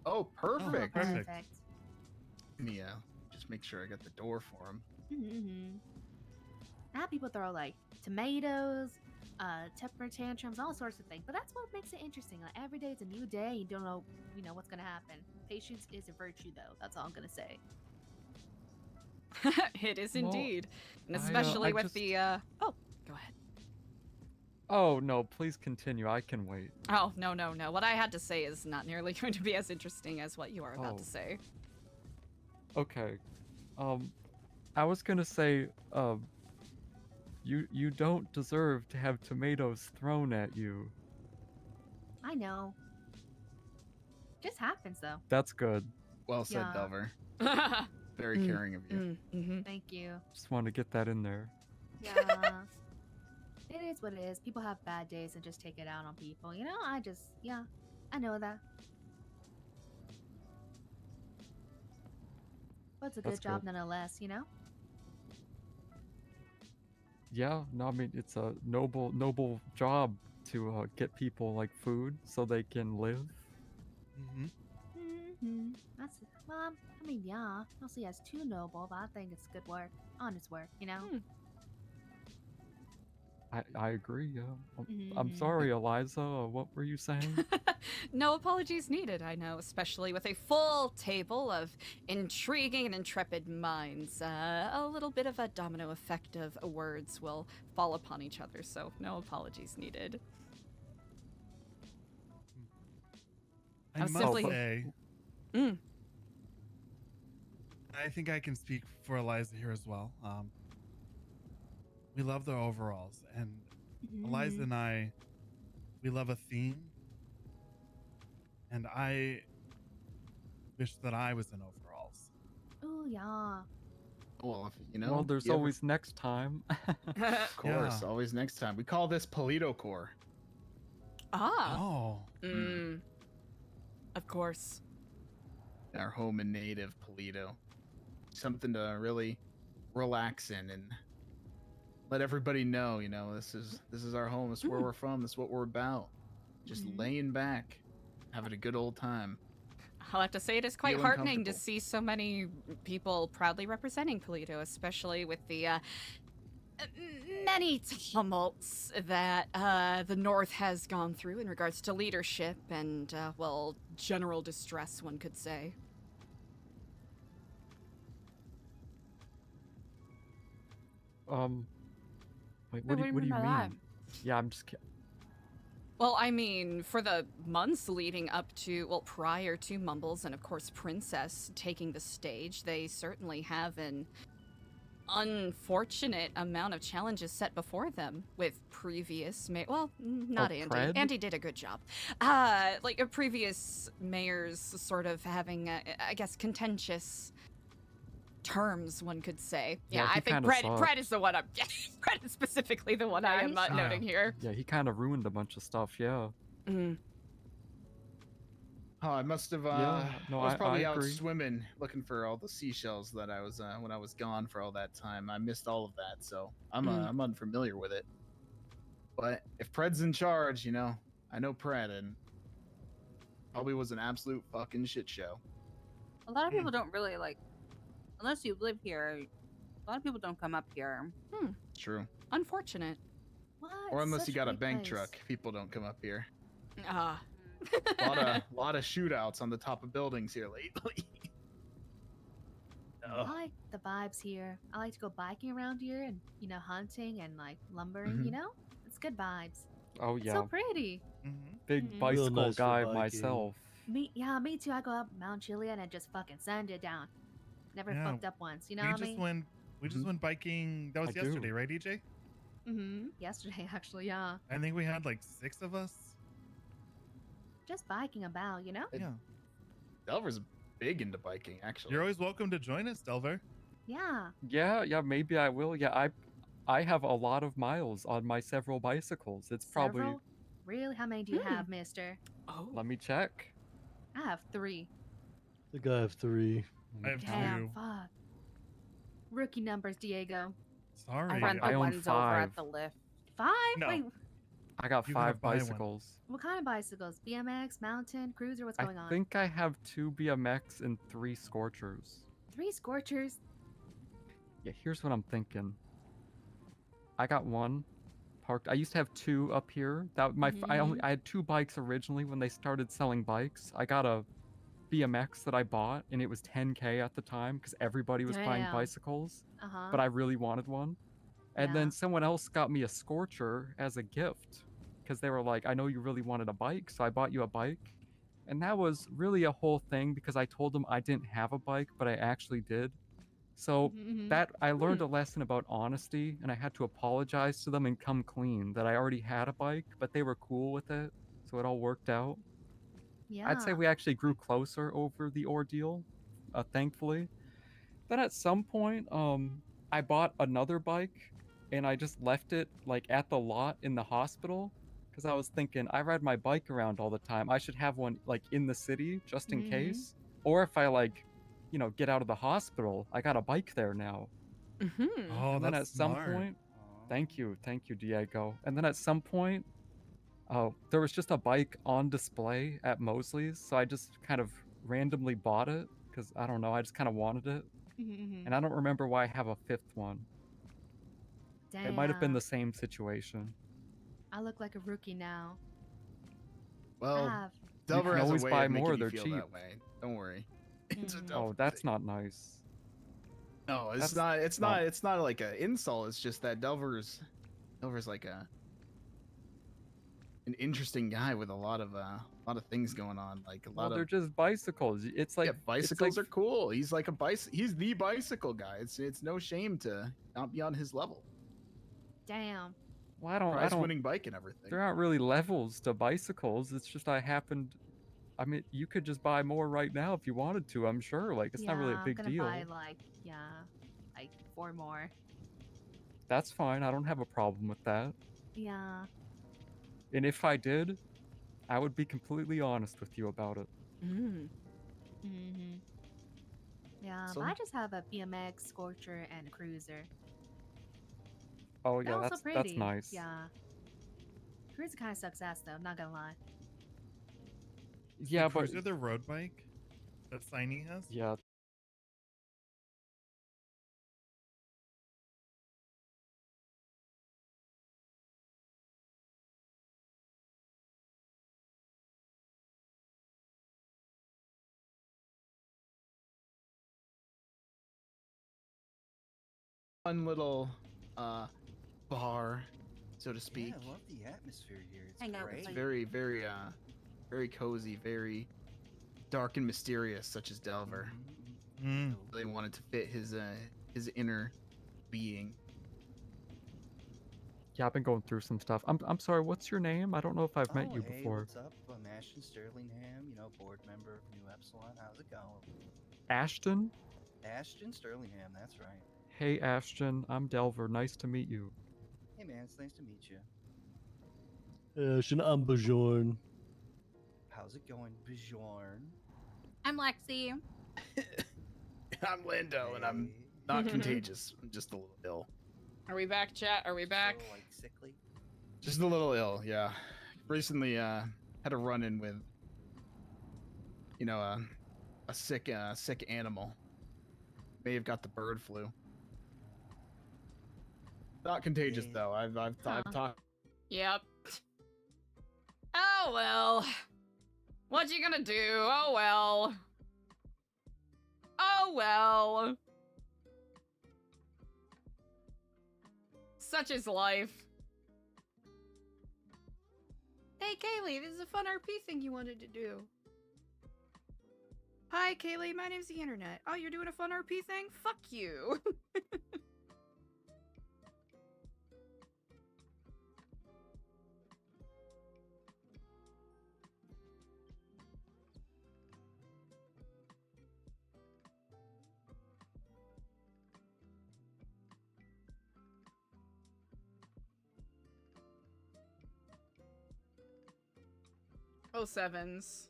Oh, perfect. Perfect. Yeah. Just make sure I got the door for him. I have people throw like tomatoes, temper tantrums, all sorts of things. But that's what makes it interesting. Like every day it's a new day. You don't know, what's gonna happen. Patience is a virtue, though. That's all I'm gonna say. It is Well, indeed, and I especially with just- the. Oh, go ahead. Oh no, please continue. I can wait. Oh no. What I had to say is not nearly going to be as interesting as what you are about Oh. to say. Okay. I was gonna say, you don't deserve to have tomatoes thrown at you. I know. Just happens, though. That's good. Well said, Yeah. Delver. Very caring of you. Thank you. Just want to get that in there. Yeah. It is what it is. People have bad days and just take it out on people. You know, I know that. But it's a good That's job good. nonetheless, you know? Yeah, no, I mean it's a noble job to get people like food so they can live. That's well, I mean, yeah. Mostly as too noble, but I think it's good work, honest work, you know. I agree. Yeah. I'm sorry, Eliza. What were you saying? No apologies needed, I know, especially with a full table of intriguing and intrepid minds. A little bit of a domino effect of words will fall upon each other, so no apologies needed. I was must simply- say, I think I can speak for Eliza here as well. We love the overalls, and Eliza and I, we love a theme. And I wish that I was in overalls. Ooh, yeah. Well, if, Well, there's you ever- always next time. Of course, Yeah. always next time. We call this Polito Core. Ah. Oh. Of course. Our home and native Polito. Something to really relax in and let everybody know, this is our home. This is where we're from. This is what we're about. Just laying back, having a good old time. I'll have to say it is quite Feeling heartening to comfortable. see so many people proudly representing Polito, especially with the many tumults that the North has gone through in regards to leadership and, general distress, one could say. Wait, Wait, what do you by mean? that? Yeah, I'm just. Well, I mean, for the months leading up to, prior to Mumbles and, of course, Princess taking the stage, they certainly have an unfortunate amount of challenges set before them with previous not Andy. Pred? Andy did a good job. Like a previous mayors sort of having, I guess, contentious terms, one could say. Yeah, Yeah, he I think kinda Pred is sucked. the one I'm. Pred is specifically the one I am noting here. Yeah, he kind of ruined a bunch of stuff. Yeah. Mm. Oh, I must have. Yeah, no, I was probably out agree. swimming, looking for all the seashells that I was when I was gone for all that time. I missed all of that, so I'm I'm unfamiliar with it. But if Pred's in charge, I know Pred, and probably was an absolute fucking shit show. A lot of people don't really like, unless you live here. A lot of people don't come up here. True. Unfortunate. What? Or unless you Such a got a big bank place. truck, people don't come up here. Ah. lot of shootouts on the top of buildings here lately. I like the vibes here. I like to go biking around here and, hunting and like lumbering, It's good vibes. Oh It's yeah. so pretty. Big Mhm. bicycle Real nice for guy biking. myself. Me too. I go up Mount Chiliad and just fucking sand it down. Never Yeah, fucked up once, you know we what I just mean? went. We just went biking. That was I do. yesterday, right, EJ? Yesterday, actually, yeah. I think we had like 6 of us. Just biking about, Yeah. Delver's big into biking, actually. You're always welcome to join us, Delver. Yeah. Yeah, maybe I will. Yeah, I have a lot of miles on my several bicycles. It's probably. Several? Really? How many do you have, mister? Oh. Let me check. I have 3. I think I have 3. I have Damn, 2. fuck. Rookie numbers, Diego. Sorry. I run the I own ones over 5. at the lift. 5? No. Wait, I got You gotta 5 buy one. bicycles. what kind of bicycles? BMX, mountain, cruiser? What's going I on? think I have 2 BMX and 3 Scorchers. 3 Scorchers. Yeah, here's what I'm thinking. I got 1 parked. I used to have 2 up here. That I had 2 bikes originally when they started selling bikes. I got a BMX that I bought, and it was 10K at the time because everybody was buying Damn. bicycles. Uh-huh. But I really wanted one. And then someone else got me a Scorcher as a gift because they were like, I know you really wanted a bike, so I bought you a bike. And that was really a whole thing because I told them I didn't have a bike, but I actually did. So that I learned a lesson about honesty, and I had to apologize to them and come clean that I already had a bike, but they were cool with it, so it all worked out. Yeah. I'd say we actually grew closer over the ordeal, thankfully. Then at some point, I bought another bike, and I just left it like at the lot in the hospital because I was thinking I ride my bike around all the time. I should have one like in the city just in case, or if I like, get out of the hospital, I got a bike there now. Oh, And then that's at some smart. point, thank you, Diego. And then at some point, there was just a bike on display at Mosley's, so I just kind of randomly bought it because I don't know, I just kind of wanted it, and I don't remember why I have a 5th one. It might have been Damn. the same situation. I look like a rookie now. Well, have. Delver can has always a way buy of making more, you they're feel cheap. that way. Don't worry. It's a Delver Oh, that's not nice. No, it's That's not. It's not- not. It's not like an insult. It's just that Delver's like an interesting guy with a lot of things going on. Like a Well, lot they're of just bicycles. It's like bicycles are cool. He's like he's the bicycle guy. It's no shame to not be on his level. Damn. Well, I don't. Prize-winning bike and everything. There aren't really levels to bicycles. It's just I happened. I mean, you could just buy more right now if you wanted to. I'm sure. Like, it's not really a big I'm gonna deal. buy like 4 more. That's fine. I don't have a problem with that. Yeah. And if I did, I would be completely honest with you about it. Yeah, So- but I just have a BMX, Scorcher, and a Cruiser. Oh They're yeah, also that's pretty. nice. Yeah. Cruiser kind of sucks ass though. Not gonna lie. Yeah, but Cruiser the road bike that Signy has. yeah. Fun little bar, so to speak. Yeah, I love the atmosphere here. It's Hang out with great. It's very cozy, very dark and mysterious, such as Delver. Mm. They wanted to fit his inner being. Yeah, I've been going through some stuff. I'm sorry. What's your name? I don't know if I've met you Hey, before. what's up? I'm Ashton Sterlingham, board member of Nu Epsilon. How's it going? Ashton? Ashton Sterlingham, that's right. Hey, Ashton. I'm Delver. Nice to meet you. Hey man, it's nice to meet you. I'm Bajorn. How's it going, Bjorn? I'm Lexi. I'm Lindo, and I'm not contagious. I'm just a little ill. Are we back, chat? Are we back? So, like, sickly? Just a little ill, yeah. Recently, had a run-in with, a sick animal. May have got the bird flu. Not contagious though. I've talked. Yep. Oh well. What you gonna do? Oh well. Oh well. Such is life. Hey Kaylee, this is a fun RP thing you wanted to do. Hi Kaylee, my name's the internet. Oh, you're doing a fun RP thing? Fuck you. Oh, sevens.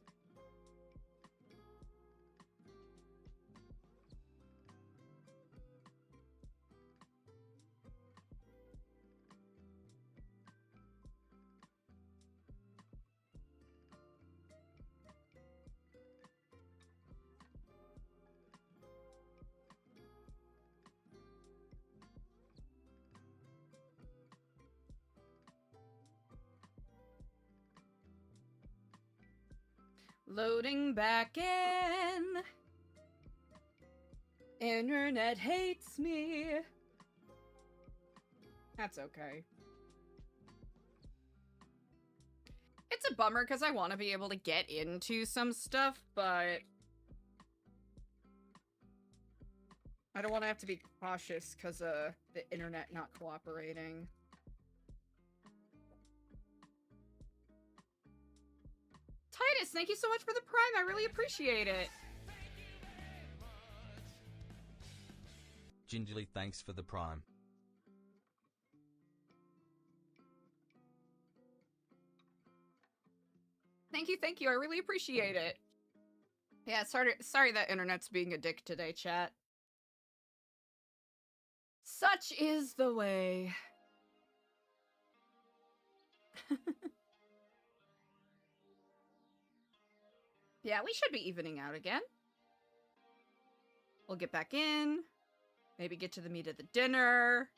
Loading back in. Internet hates me. That's okay. It's a bummer because I want to be able to get into some stuff, but I don't want to have to be cautious because of the internet not cooperating. Titus, thank you so much for the Prime. I really appreciate it. Gingerly, thanks for the Prime. Thank you. I really appreciate it. Yeah, sorry that internet's being a dick today, chat. Such is the way. Yeah, we should be evening out again. We'll get back in. Maybe get to the meat of the dinner.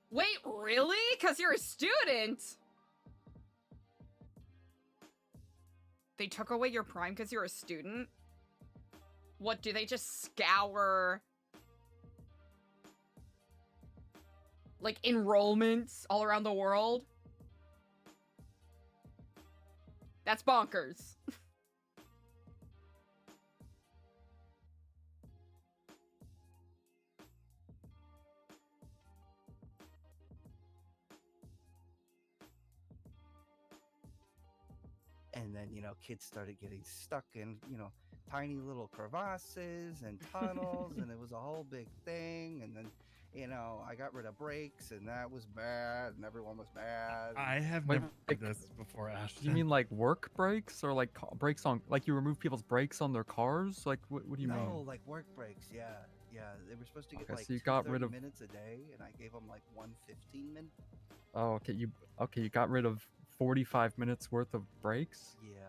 Wait, really? 'Cause you're a student? They took away your Prime 'cause you're a student? What, do they just scour like enrollments all around the world? That's bonkers. And then, kids started getting stuck in, tiny little crevasses and tunnels, and it was a whole big thing. And then, I got rid of brakes, and that was bad, and everyone was mad. I have never heard this before, Ashton. You mean like work brakes or like brakes on, like you remove people's brakes on their cars? Like what do you mean? No, like work brakes, yeah. They were supposed to get Okay, like so you got rid 30 of- minutes a day, and I gave them like 1 15-minute. Oh, okay. You got rid of 45 minutes worth of brakes? Yeah,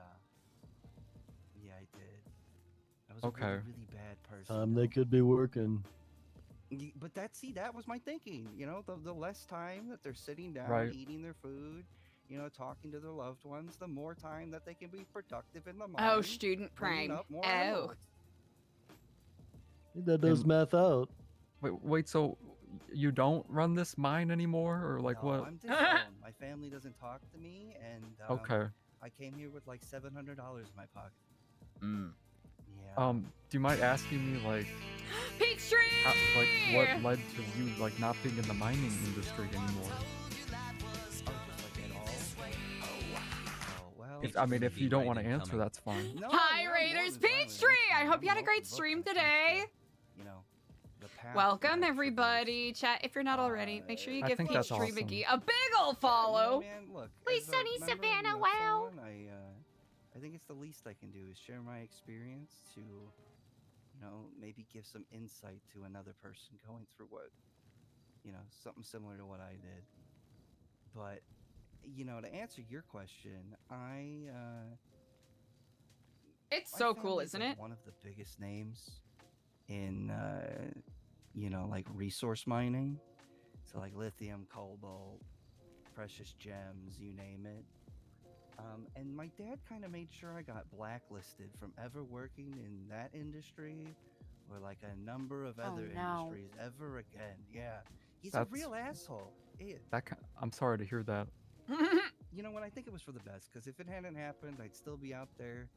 I did. I was Okay. a really, really bad person. They could be working. But that was my thinking. The less time that they're sitting down Right. eating their food, talking to their loved ones, the more time that they can be productive in the mind. Oh, student bringing prime. up more Oh. emeralds. That does math out. Wait, so you don't run this mine anymore, or like No, what? I'm disowned. My family doesn't talk to me, and Okay. I came here with like $700 in my pocket. Do you mind asking me like, Peachtree? what led to you like not being in the mining industry anymore? I mean, if you don't want to answer, that's fine. Hi, Raiders Peachtree! I hope you had a great stream today. Welcome, everybody. Chat, if you're not already, make sure you I give think that's Peachtree awesome. McGee a big ol' follow. Please, Sunny Savannah, wow. I think it's the least I can do is share my experience to, maybe give some insight to another person going through what, something similar to what I did. But, to answer your question, It's my so cool, family's, isn't like, it? one of the biggest names in, like resource mining. So like lithium, cobalt, precious gems, you name it. And my dad kind of made sure I got blacklisted from ever working in that industry or like a number of other industries ever again. Yeah, he's a real asshole. I'm sorry to hear that. When I think it was for the best, because if it hadn't happened, I'd still be out there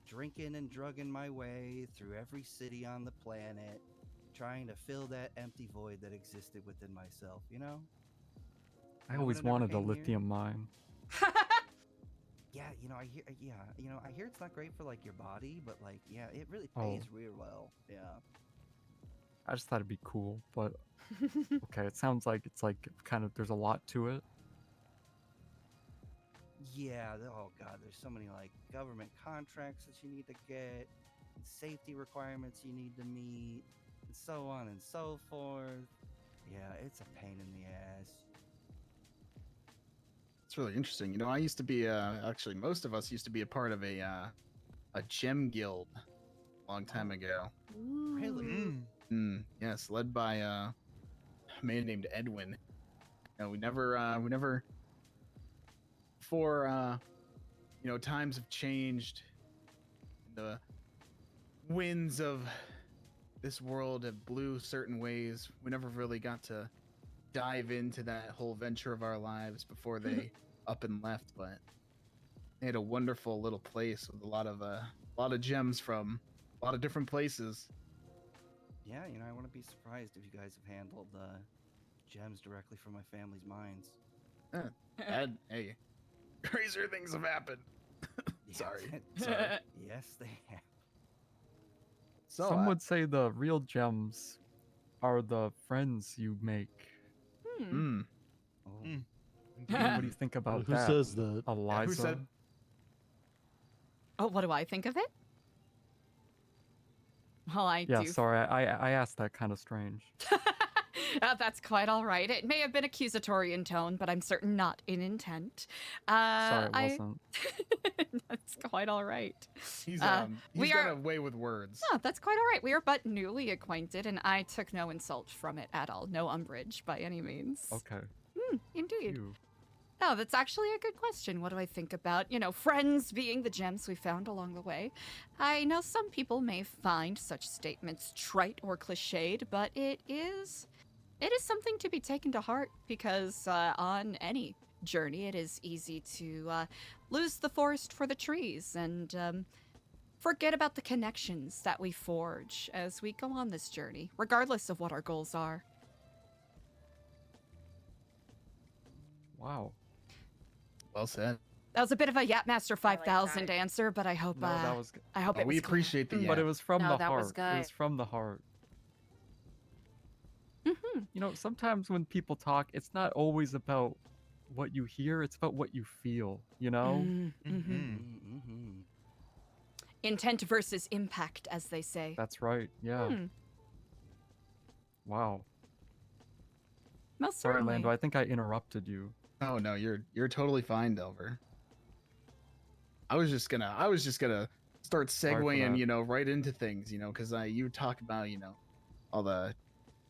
drinking and drugging my way through every city on the planet, trying to fill that empty void that existed within myself, I always wanted a lithium mine. Yeah, I hear it's not great for like your body, but like, yeah, it really Oh. pays real well. Yeah. I just thought it'd be cool, but okay, it sounds like it's like kind of there's a lot to it. Yeah, oh god, there's so many like government contracts that you need to get, and safety requirements you need to meet, and so on and so forth. Yeah, it's a pain in the ass. It's really interesting. I used to be actually most of us used to be a part of a gem guild a long time ago. Really? Yes, led by a man named Edwin. We never before times have changed. The winds of this world have blew certain ways. We never really got to dive into that whole venture of our lives before they up and left, but they had a wonderful little place with a lot of gems from a lot of different places. Yeah, I wouldn't be surprised if you guys have handled gems directly from my family's mines. Hey, crazier things have happened. Sorry. Yes, they have. So Some would say the real gems are the friends you make. What do you think about Who that? says that? Eliza? Who said? Oh, what do I think of it? Well, I Yeah, do. sorry, I asked that kind of strange. That's quite all right. It may have been accusatory in tone, but I'm certain not in intent. Sorry, it wasn't. That's quite all right. He's got a way with words. Oh, that's quite all right. We are but newly acquainted, and I took no insult from it at all. No umbrage by any means. Okay. Indeed. Oh, that's actually a good question. What do I think about, friends being the gems we found along the way? I know some people may find such statements trite or cliched, but it is something to be taken to heart because on any journey, it is easy to lose the forest for the trees and forget about the connections that we forge as we go on this journey, regardless of what our goals are. Wow. Well said. That was a bit of a Yapmaster 5000 answer, but I hope that was good. I hope it was we appreciate clear. the But it was from the that heart. was It good. was from the heart. Sometimes when people talk, it's not always about what you hear, it's about what you feel, Intent versus impact, as they say. That's right, yeah. Wow. Most Sorry, certainly. Lando, I think I interrupted you. Oh no, you're totally fine, Delver. I was just gonna start Sorry for segueing, that. right into things, because you talk about, all the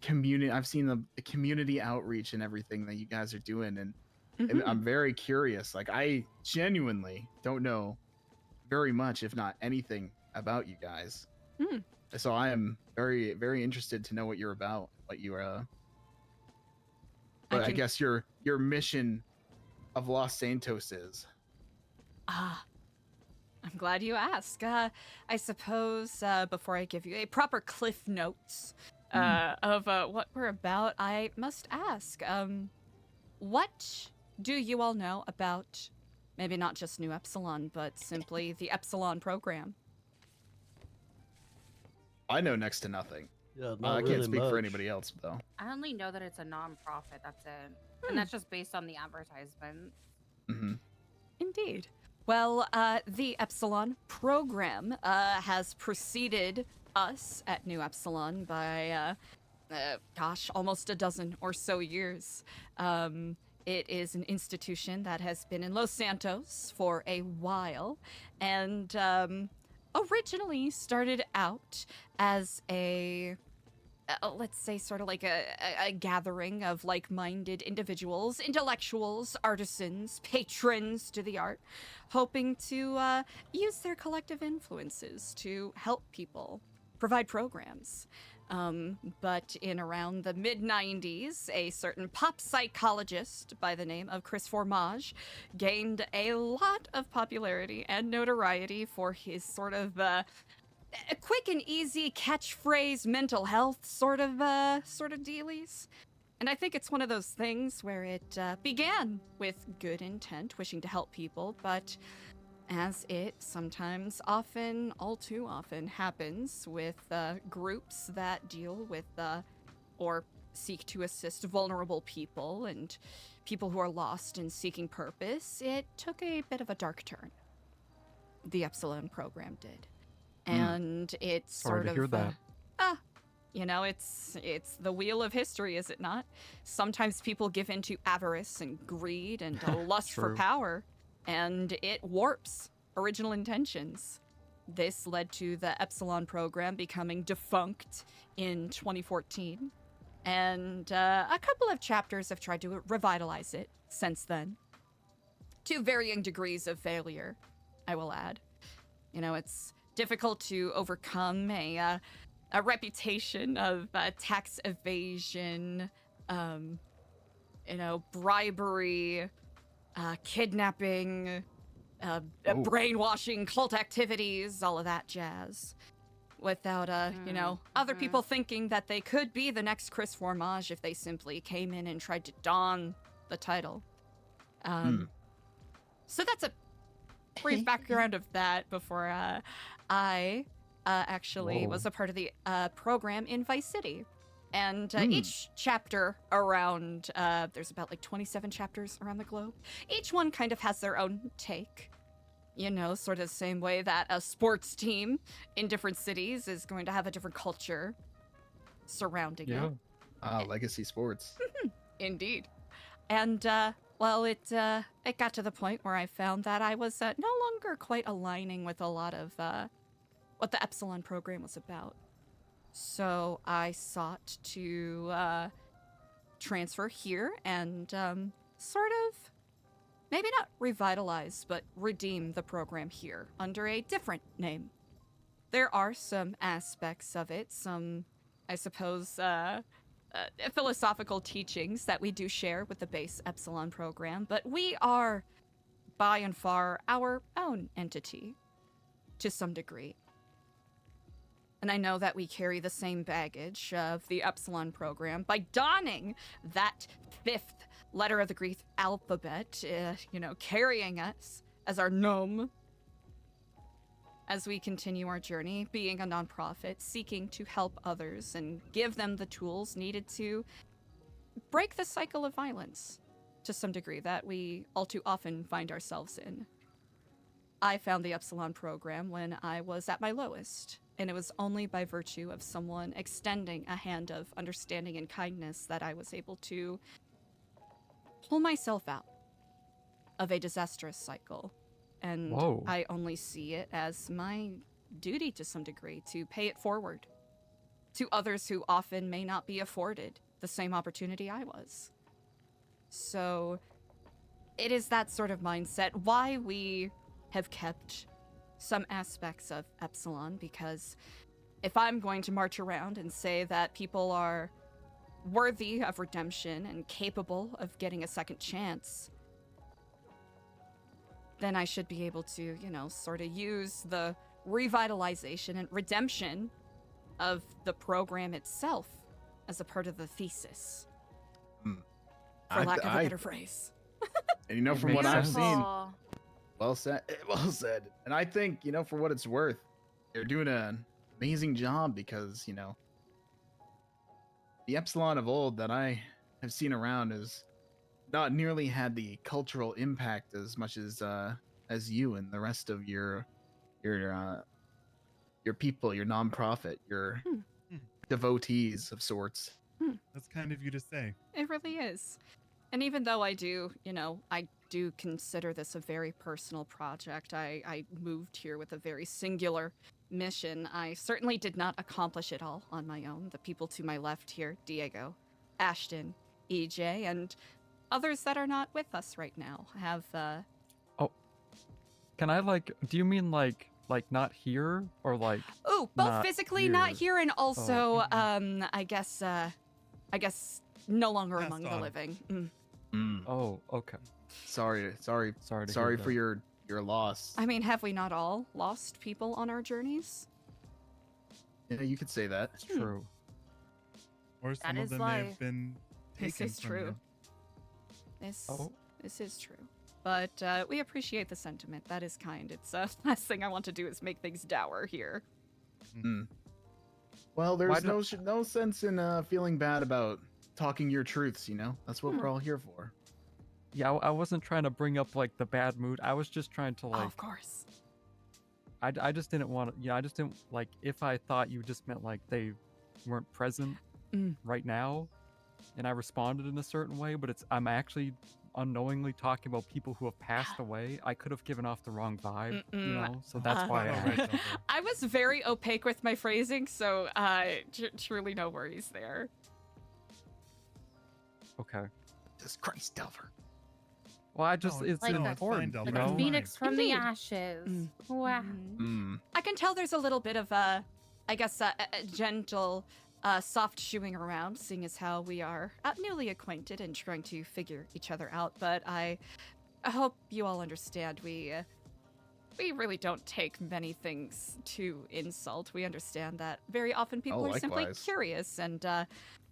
community. I've seen the community outreach and everything that you guys are doing, and and I'm very curious. Like, I genuinely don't know very much, if not anything, about you guys. So I am very, very interested to know what you're about, what you but I guess your mission of Los Santos is. Ah, I'm glad you asked. I suppose before I give you a proper cliff notes of what we're about, I must ask, what do you all know about, maybe not just Nu Epsilon, but simply the Epsilon program? I know next to nothing. Yeah, I can't speak for anybody else, though. I only know that it's a non-profit. That's it, and that's just based on the advertisement. Indeed. Well, the Epsilon program has preceded us at Nu Epsilon by, gosh, almost a dozen or so years. It is an institution that has been in Los Santos for a while, and originally started out as a let's say sort of like a gathering of like-minded individuals, intellectuals, artisans, patrons to the art, hoping to use their collective influences to help people, provide programs. But in around the mid-90s, a certain pop psychologist by the name of Chris Formage gained a lot of popularity and notoriety for his sort of quick and easy catchphrase mental health sort of dealies. And I think it's one of those things where it began with good intent, wishing to help people, but as it sometimes, often, all too often happens with groups that deal with or seek to assist vulnerable people and people who are lost and seeking purpose, it took a bit of a dark turn. The Epsilon program did. And it's Sorry sort to of hear that. you know, it's the wheel of history, is it not? Sometimes people give into avarice and greed and a lust for True. power, and it warps original intentions. This led to the Epsilon program becoming defunct in 2014, and a couple of chapters have tried to revitalize it since then, to varying degrees of failure, I will add. You know, it's difficult to overcome a reputation of tax evasion, you know, bribery, kidnapping, brainwashing, cult activities, all of that jazz. Without, you know, other people thinking that they could be the next Chris Formage if they simply came in and tried to don the title. So that's a brief background of that before I actually was a part of the program in Vice City. And each chapter around, there's about like 27 chapters around the globe. Each one kind of has their own take. You know, sort of the same way that a sports team in different cities is going to have a different culture surrounding it. Legacy sports. Indeed. And, well, it got to the point where I found that I was no longer quite aligning with a lot of what the Epsilon program was about. So I sought to transfer here and sort of, maybe not revitalize, but redeem the program here under a different name. There are some aspects of it, some, I suppose, philosophical teachings that we do share with the base Epsilon program, but we are, by and far, our own entity, to some degree. And I know that we carry the same baggage of the Epsilon program by donning that fifth letter of the Greek alphabet, you know, carrying us as our gnome as we continue our journey, being a nonprofit, seeking to help others and give them the tools needed to break the cycle of violence to some degree that we all too often find ourselves in. I found the Epsilon program when I was at my lowest, and it was only by virtue of someone extending a hand of understanding and kindness that I was able to pull myself out of a disastrous cycle. And Whoa. I only see it as my duty to some degree to pay it forward to others who often may not be afforded the same opportunity I was. So it is that sort of mindset why we have kept some aspects of Epsilon, because if I'm going to march around and say that people are worthy of redemption and capable of getting a second chance, then I should be able to, you know, sort of use the revitalization and redemption of the program itself as a part of the thesis. For lack of a better phrase. And you know, from what I've seen, well said, well said. And I think, you know, for what it's worth, they're doing an amazing job because, you know, the Epsilon of old that I have seen around has not nearly had the cultural impact as much as you and the rest of your people, your nonprofit, your devotees of sorts. That's kind of you to say. It really is. And even though I do, you know, I do consider this a very personal project, I moved here with a very singular mission. I certainly did not accomplish it all on my own. The people to my left here, Diego, Ashton, EJ, and others that are not with us right now have, Oh, can I, like, do you mean, like not here, or, like... Ooh, both physically not here and also, I guess no longer Passed among the on. living. Oh, okay. Sorry to for hear your loss. I mean, have we not all lost people on our journeys? Yeah, you could say that. It's true. Or some of them may have been taken This is from true. you. This is true. But we appreciate the sentiment. That is kind. It's last thing I want to do is make things dour here. Well, there's no sense in feeling bad about talking your truths, you know? That's what we're all here for. Yeah, I wasn't trying to bring up, like, the bad mood. I was just trying to, like... of course. I just didn't want to... Yeah, I just didn't... Like, if I thought you just meant, like, they weren't present right now, and I responded in a certain way, but I'm actually unknowingly talking about people who have passed away. I could have given off the wrong vibe, you know? So that's why I was very opaque with my phrasing, so truly no worries there. Okay. Jesus Christ, Delver. Well, it's like important, like you know? a phoenix from the Indeed. ashes. Wow. I can tell there's a little bit of a gentle, soft shoeing around, seeing as how we are newly acquainted and trying to figure each other out. But I hope you all understand we really don't take many things to insult. We understand that very often people are simply likewise. curious, and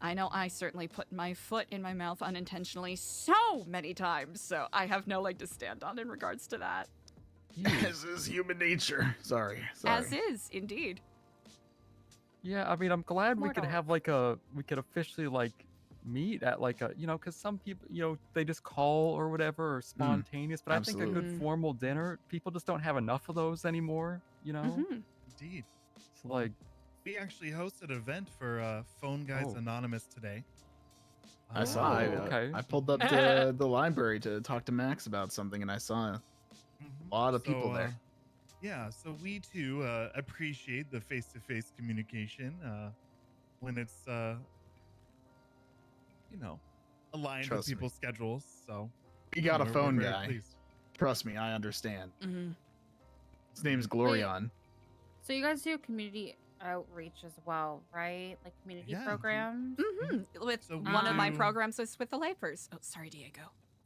I know I certainly put my foot in my mouth unintentionally so many times, so I have no leg to stand on in regards to that. As is human nature. Sorry. As is, indeed. Yeah, I mean, I'm glad we could Mortal. have, like, we could officially, like, meet at, like, a, you know, because some people, you know, they just call or whatever, or spontaneous, but I think a good absolutely. formal dinner, people just don't have enough of those anymore, you know? Indeed. It's like... We actually hosted an event for Phone Guys Anonymous today. I saw. I pulled up to the library to talk to Max about something, and I saw a lot of people there. Yeah, so we too appreciate the face-to-face communication when it's, you know, aligned with Trust me. people's schedules. So We got a we're phone very guy. pleased. Trust me, I understand. Mm-hmm. His name's Glorion. So you guys do community outreach as well, right? Like community Yeah. programs? With So one of my we- programs was with the Lifers. Oh, sorry, Diego.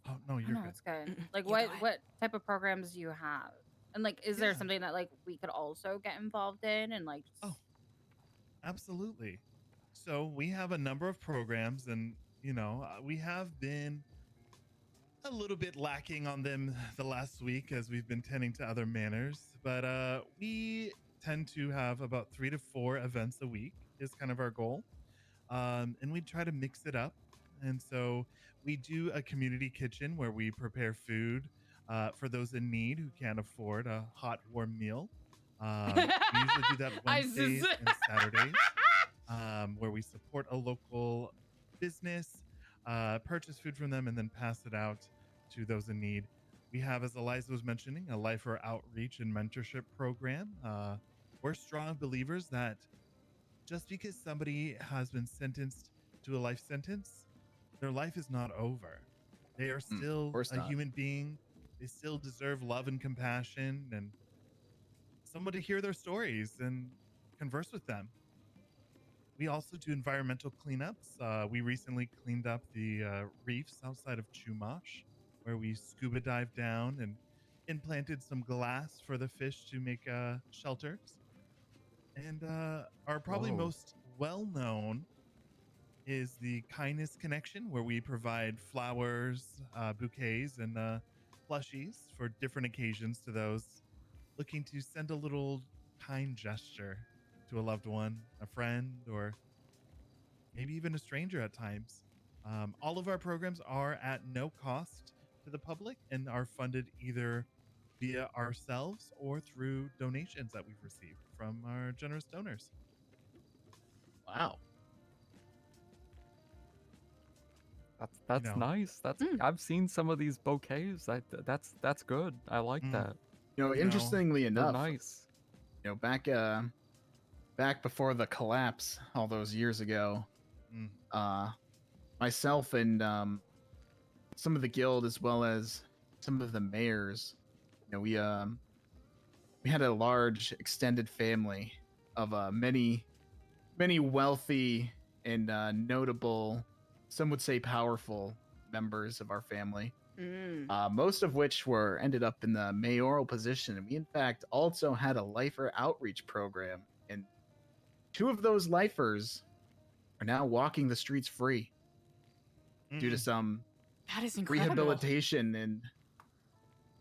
Oh no, Oh, you're no, good. it's good. Like You what go ahead. what type of programs do you have? And like is there something that like we could also get involved in and like just... Absolutely. So we have a number of programs, and you know, we have been a little bit lacking on them the last week as we've been tending to other matters. But we tend to have about 3 to 4 events a week is kind of our goal, and we try to mix it up. And so we do a community kitchen where we prepare food for those in need who can't afford a hot, warm meal. We usually do that Wednesdays and Saturdays, where we support a local business, purchase food from them, and then pass it out to those in need. We have, as Eliza was mentioning, a lifer outreach and mentorship program. We're strong believers that just because somebody has been sentenced to a life sentence, their life is not over. They are still course a not. human being. They still deserve love and compassion and someone to hear their stories and converse with them. We also do environmental cleanups. We recently cleaned up the reefs outside of Chumash, where we scuba dived down and implanted some glass for the fish to make shelters. And our probably Whoa. most well-known is the Kindness Connection, where we provide flowers, bouquets, and plushies for different occasions to those looking to send a little kind gesture to a loved one, a friend, or maybe even a stranger at times. All of our programs are at no cost to the public and are funded either via ourselves or through donations that we've received from our generous donors. Wow. That's know. nice. That's I've seen some of these bouquets. That's good. I like that. You know, You know, interestingly They're enough, nice. you know, back before the collapse all those years ago, myself and some of the guild, as well as some of the mayors, you know, we had a large extended family of many wealthy and notable, some would say powerful members of our family. Most of which were ended up in the mayoral position. And we, in fact, also had a lifer outreach program. And 2 of those lifers are now walking the streets free due to some That is incredible. rehabilitation. And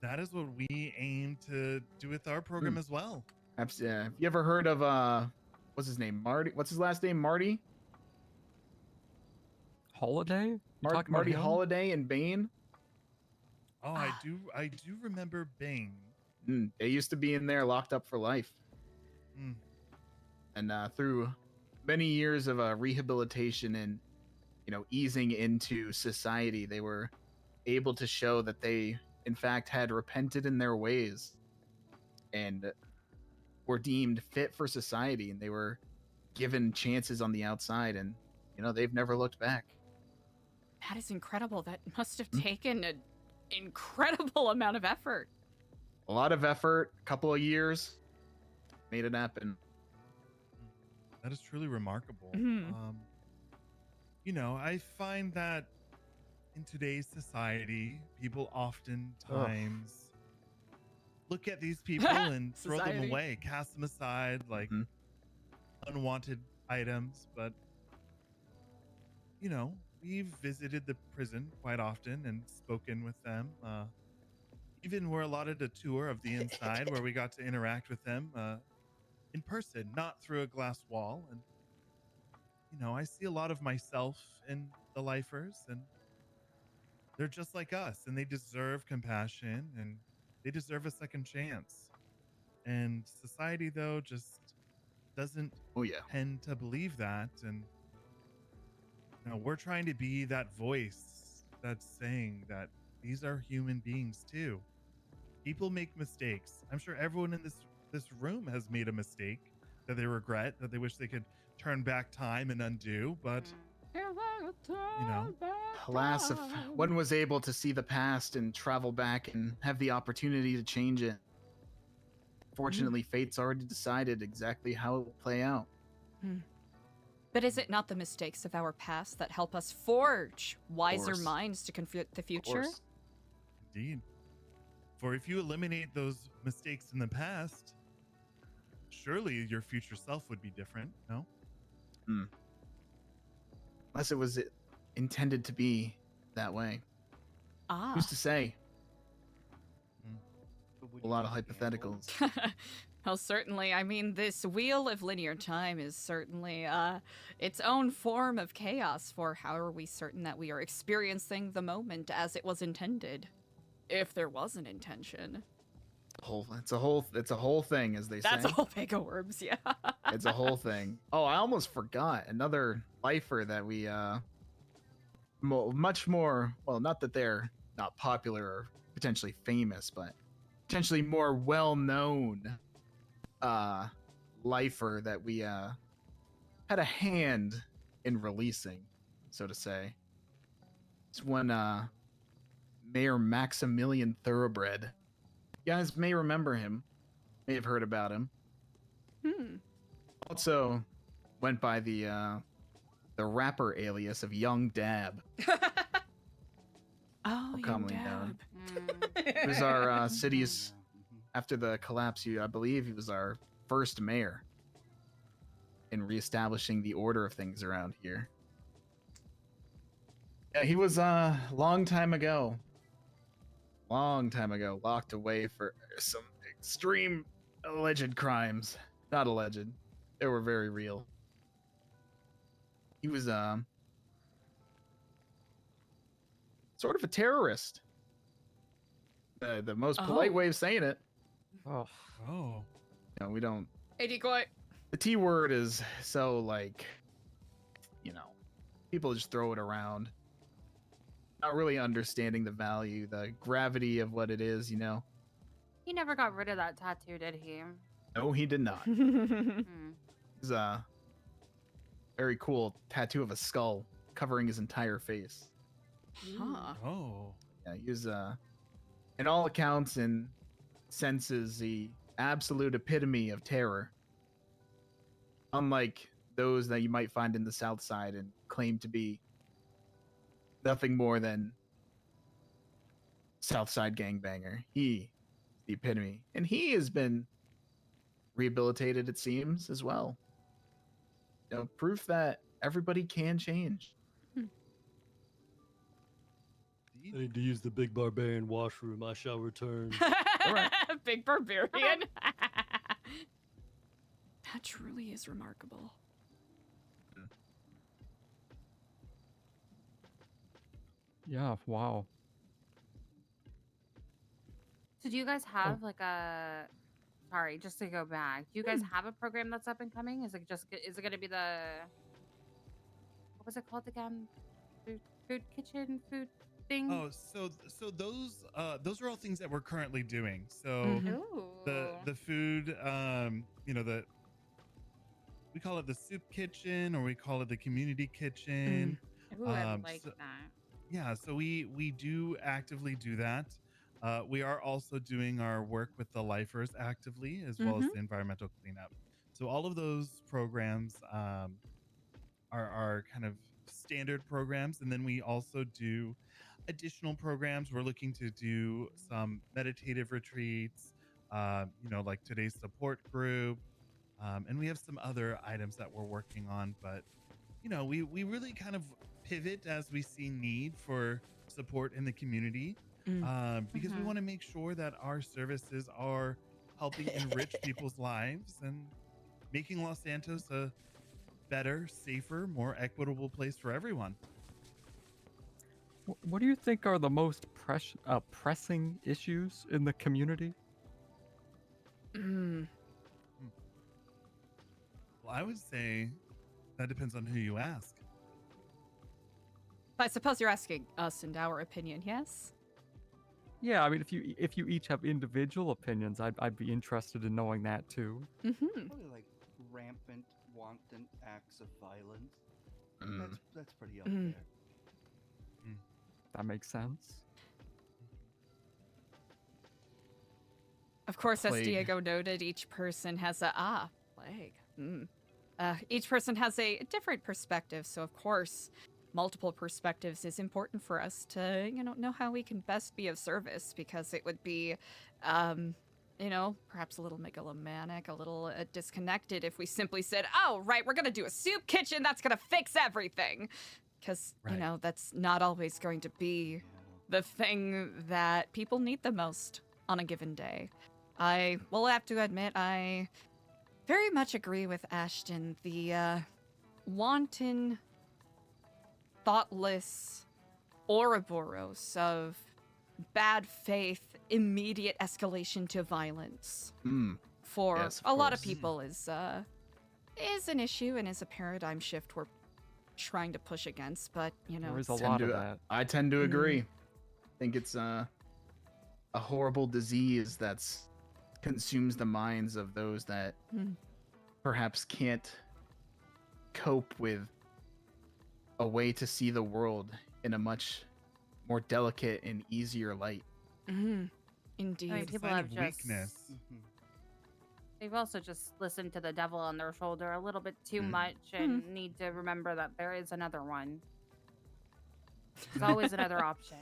that is what we aim to do with our program as well. have you ever heard of what's his name? Marty? What's his last name? Marty? Holiday? Marty Holiday and Bane? Oh, I do remember Bing. They used to be in there locked up for life. And through many years of rehabilitation and, you know, easing into society, they were able to show that they, in fact, had repented in their ways and were deemed fit for society, and they were given chances on the outside, and, you know, they've never looked back. That is incredible. That must have taken an incredible amount of effort. A lot of effort, a couple of years, made it happen. That is truly remarkable. Mhm. You know, I find that in today's society, people oftentimes look at these people and throw them Society. away, cast them aside like unwanted items. But, you know, we've visited the prison quite often and spoken with them. Even were allotted a tour of the inside where we got to interact with them in person, not through a glass wall. And, you know, I see a lot of myself in the lifers, and they're just like us, and they deserve compassion and they deserve a second chance. And society, though, just doesn't tend to believe that. And, you know, we're trying to be that voice that's saying that these are human beings too. People make mistakes. I'm sure everyone in this room has made a mistake that they regret, that they wish they could turn back time and undo. But, you know, Alas, if one was able to see the past and travel back and have the opportunity to change it. Fortunately, fate's already decided exactly how it will play out. But is it not the mistakes of our past that help us forge wiser course. minds to confront the future? Indeed. For if you eliminate those mistakes in the past, surely your future self would be different, no? Unless it was intended to be that way. Who's to say? A lot of hypotheticals. Well, certainly. I mean, this wheel of linear time is certainly its own form of chaos. For how are we certain that we are experiencing the moment as it was intended? If there was an intention. It's a whole thing, as they say. That's a whole bag of worms, yeah. It's a whole thing. Oh, I almost forgot another lifer that we much more, well, not that they're not popular or potentially famous, but potentially more well-known lifer that we had a hand in releasing, so to say. It's one Mayor Maximilian Thoroughbred. You guys may remember him, may have heard about him. Also went by the rapper alias of Young Dab. Oh, Young commonly Dab. known. He was our city's, after the collapse, I believe he was our first mayor in reestablishing the order of things around here. Yeah, he was long time ago, locked away for some extreme alleged crimes. Not alleged. They were very real. He was sort of a terrorist. The most polite way of saying it. Oh. Oh. You know, we don't. Hey, Decoy. The T word is so like, you know, people just throw it around. Not really understanding the value, the gravity of what it is, you know. He never got rid of that tattoo, did he? No, he did not. It's a very cool tattoo of a skull covering his entire face. Huh. Oh. Yeah, he was in all accounts and senses the absolute epitome of terror. Unlike those that you might find in the South Side and claim to be nothing more than South Side gangbanger. He, the epitome. And he has been rehabilitated, it seems, as well. You know, proof that everybody can change. I need to use the Big Barbarian washroom. I shall return. Big Barbarian. That truly is remarkable. Yeah, wow. So do you guys have like a? Sorry, just to go back. Do you guys have a program that's up and coming? Is it going to be the? What was it called again? Food kitchen food thing. Oh, so those are all things that we're currently doing. So Ooh. the food, you know, we call it the soup kitchen, or we call it the community kitchen. Ooh, I like that. Yeah, so we do actively do that. We are also doing our work with the lifers actively, as well as the environmental cleanup. So all of those programs are kind of standard programs, and then we also do additional programs. We're looking to do some meditative retreats, you know, like today's support group, and we have some other items that we're working on. But you know, we really kind of pivot as we see need for support in the community, because we want to make sure that our services are helping enrich people's lives and making Los Santos a better, safer, more equitable place for everyone. What do you think are the most pressing issues in the community? Well, I would say that depends on who you ask. I suppose you're asking us and our opinion, yes? Yeah, I mean, if you each have individual opinions, I'd be interested in knowing that too. Probably like rampant, wanton acts of violence. That's pretty up there. That makes sense. Of course, as Plague. Diego noted, each person has a plague. Each person has a different perspective, so of course, multiple perspectives is important for us to, you know how we can best be of service, because it would be, you know, perhaps a little megalomaniac, a little disconnected if we simply said, oh, right, we're going to do a soup kitchen, that's going to fix everything. Because, you know, that's not always going to be the thing that people need the most on a given day. I will have to admit, I very much agree with Ashton. The wanton, thoughtless Ouroboros of bad faith, immediate escalation to violence for Yes, of a lot of course. people is an issue and is a paradigm shift we're trying to push against. But you know, There is a lot of that. I tend to agree. I think it's a horrible disease that's consumes the minds of those that perhaps can't cope with a way to see the world in a much more delicate and easier light. Indeed. I mean, people have just weakness. they've also just listened to the devil on their shoulder a little bit too Mm. much and need to remember that there is another one. There's always another option.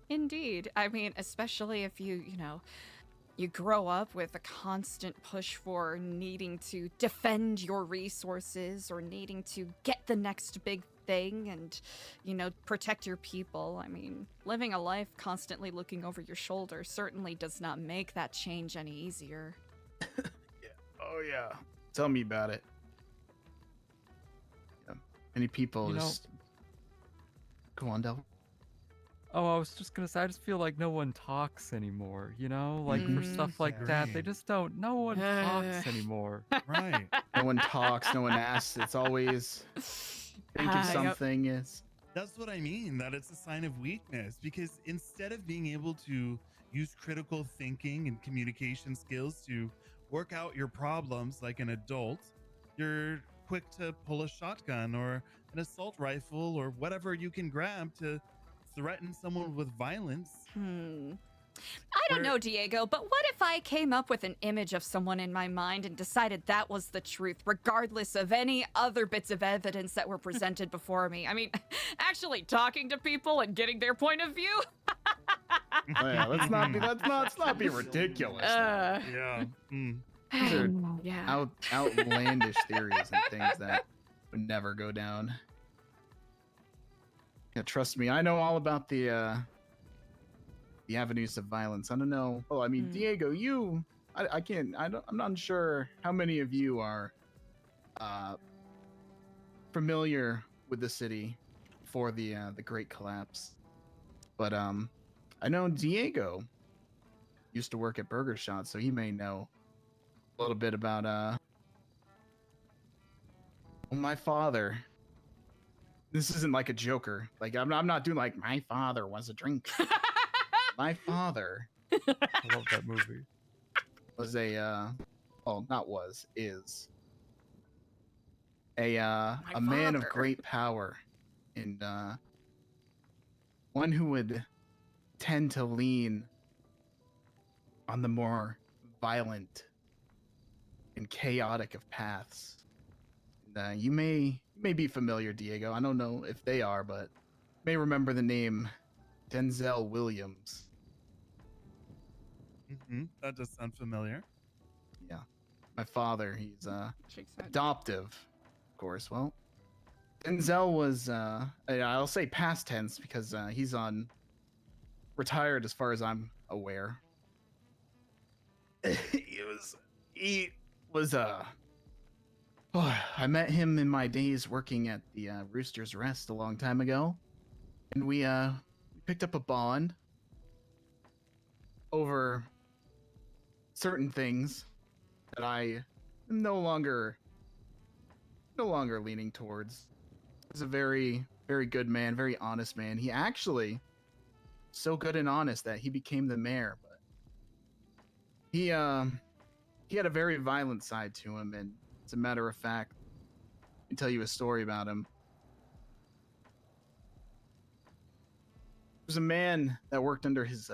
Indeed. I mean, especially if you grow up with a constant push for needing to defend your resources or needing to get the next big thing and, protect your people. I mean, living a life constantly looking over your shoulder certainly does not make that change any easier. Oh yeah. Tell me about it. Yeah. Many people just go on, Devil. Oh, I was just gonna say, I just feel like no one talks anymore, Like for stuff like that, they just don't. No one talks anymore. Right. No one talks, no one asks. It's always think of something. That's what I mean, that it's a sign of weakness, because instead of being able to use critical thinking and communication skills to work out your problems like an adult, you're quick to pull a shotgun or an assault rifle or whatever you can grab to threaten someone with violence. I don't know, Diego, but what if I came up with an image of someone in my mind and decided that was the truth, regardless of any other bits of evidence that were presented before me? I mean, actually talking to people and getting their point of view? Oh, yeah, let's not be ridiculous. Yeah. These are outlandish theories and things that would never go down. Yeah, trust me, I know all about the avenues of violence. I don't know. Oh, I mean, Diego, I'm not sure how many of you are familiar with the city for the Great Collapse, but I know Diego used to work at Burger Shot, so he may know a little bit about my father. This isn't like a Joker. Like I'm not doing like my father was a drink. My father. I love that movie. Was is a man of great power, and one who would tend to lean on the more violent and chaotic of paths. And, you may be familiar, Diego. I don't know if they are, but you may remember the name Denzel Williams. That does sound familiar. Yeah. My father, he's adoptive, of course. Well, Denzel was, I'll say past tense because he's retired as far as I'm aware. He was I met him in my days working at the Rooster's Rest a long time ago, and we picked up a bond over certain things that I am no longer leaning towards. He's a very, very good man, very honest man. He actually so good and honest that he became the mayor, but he had a very violent side to him, and as a matter of fact, let me tell you a story about him. There was a man that worked under his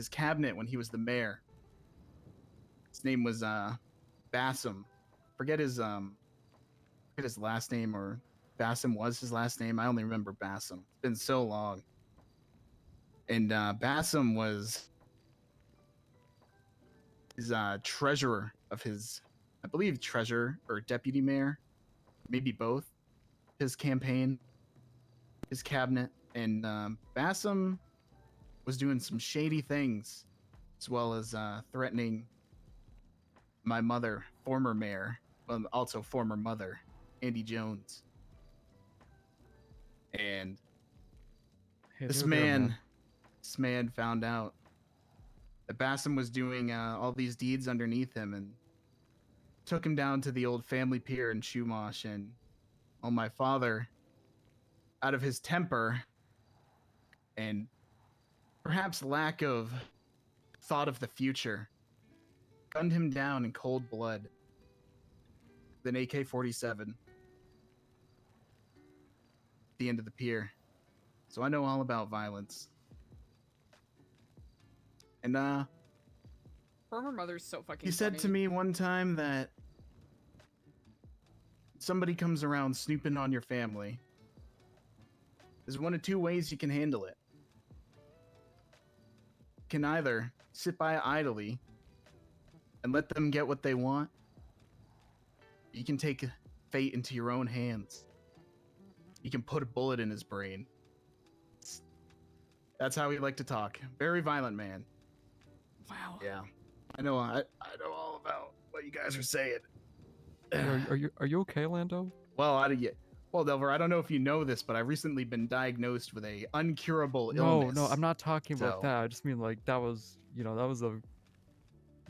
cabinet when he was the mayor. His name was Bassam. Forget his last name, or Bassam was his last name. I only remember Bassam. It's been so long. And Bassam was his treasurer of his, I believe, treasurer or deputy mayor, maybe both, his campaign, his cabinet. And Bassam was doing some shady things, as well as threatening my mother, former mayor, well, also former mother, Andy Jones. And this man found out that Bassam was doing all these deeds underneath him, and took him down to the old family pier in Chumash. And my father, out of his temper and perhaps lack of thought of the future, gunned him down in cold blood with an AK-47 at the end of the pier. So I know all about violence. And Former mother's so fucking he said to funny. me one time that somebody comes around snooping on your family, there's one of two ways you can handle it. You can either sit by idly and let them get what they want. You can take fate into your own hands. You can put a bullet in his brain. That's how he liked to talk. Very violent man. Wow. Yeah. I know know all about what you guys are saying. Are you okay, Lando? Well, Delver, I don't know if you know this, but I've recently been diagnosed with a uncurable illness. No, I'm not talking about So- that. I just mean like that was a. You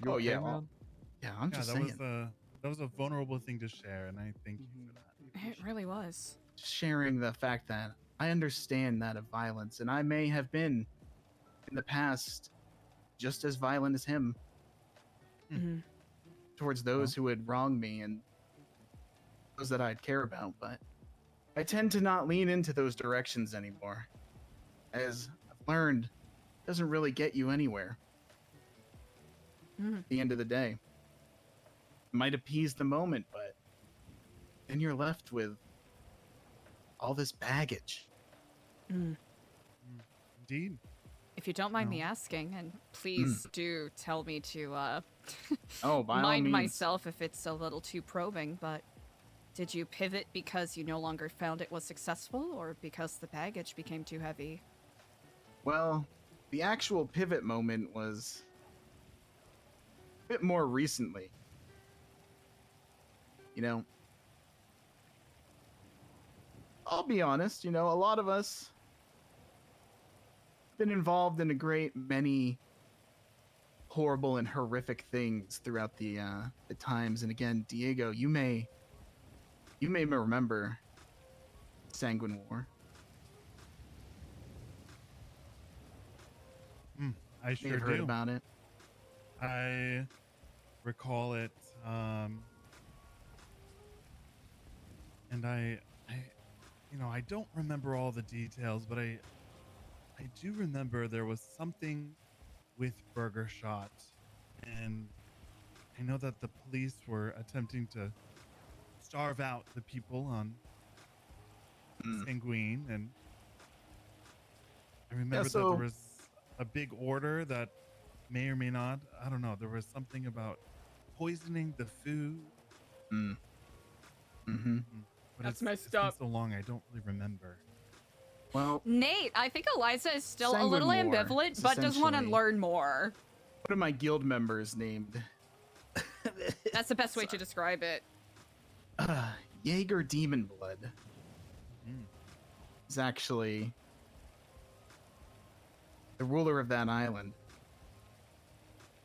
Oh, okay, yeah, man? well, yeah, I'm just that saying. that was a vulnerable thing to share, and I thank you for that. It really was. Just sharing the fact that I understand that of violence, and I may have been, in the past, just as violent as him towards those who had wronged me and those that I'd care about, but I tend to not lean into those directions anymore. As I've learned, it doesn't really get you anywhere. At the end of the day. It might appease the moment, but then you're left with all this baggage. Indeed. If you don't mind me asking, and please do tell me to Oh, by all mind means. myself if it's a little too probing, but did you pivot because you no longer found it was successful, or because the baggage became too heavy? Well, the actual pivot moment was a bit more recently. You know, I'll be honest, a lot of us been involved in a great many horrible and horrific things throughout the times. And again, Diego, you may remember Sanguine War. I sure heard do. about it. I recall it, and I don't remember all the details, but I do remember there was something with Burger Shot, and I know that the police were attempting to starve out the people on Sanguine, and I remember that there was a big order that may or may not, I don't know, there was something about poisoning the food. But That's it's messed up. been so long, I don't really remember. Well, Nate, I think Eliza is still a Sanguine little War, ambivalent, but does want to essentially. learn more. What are my guild members named? That's the best way to describe it. Jaeger Demon Blood is actually the ruler of that island.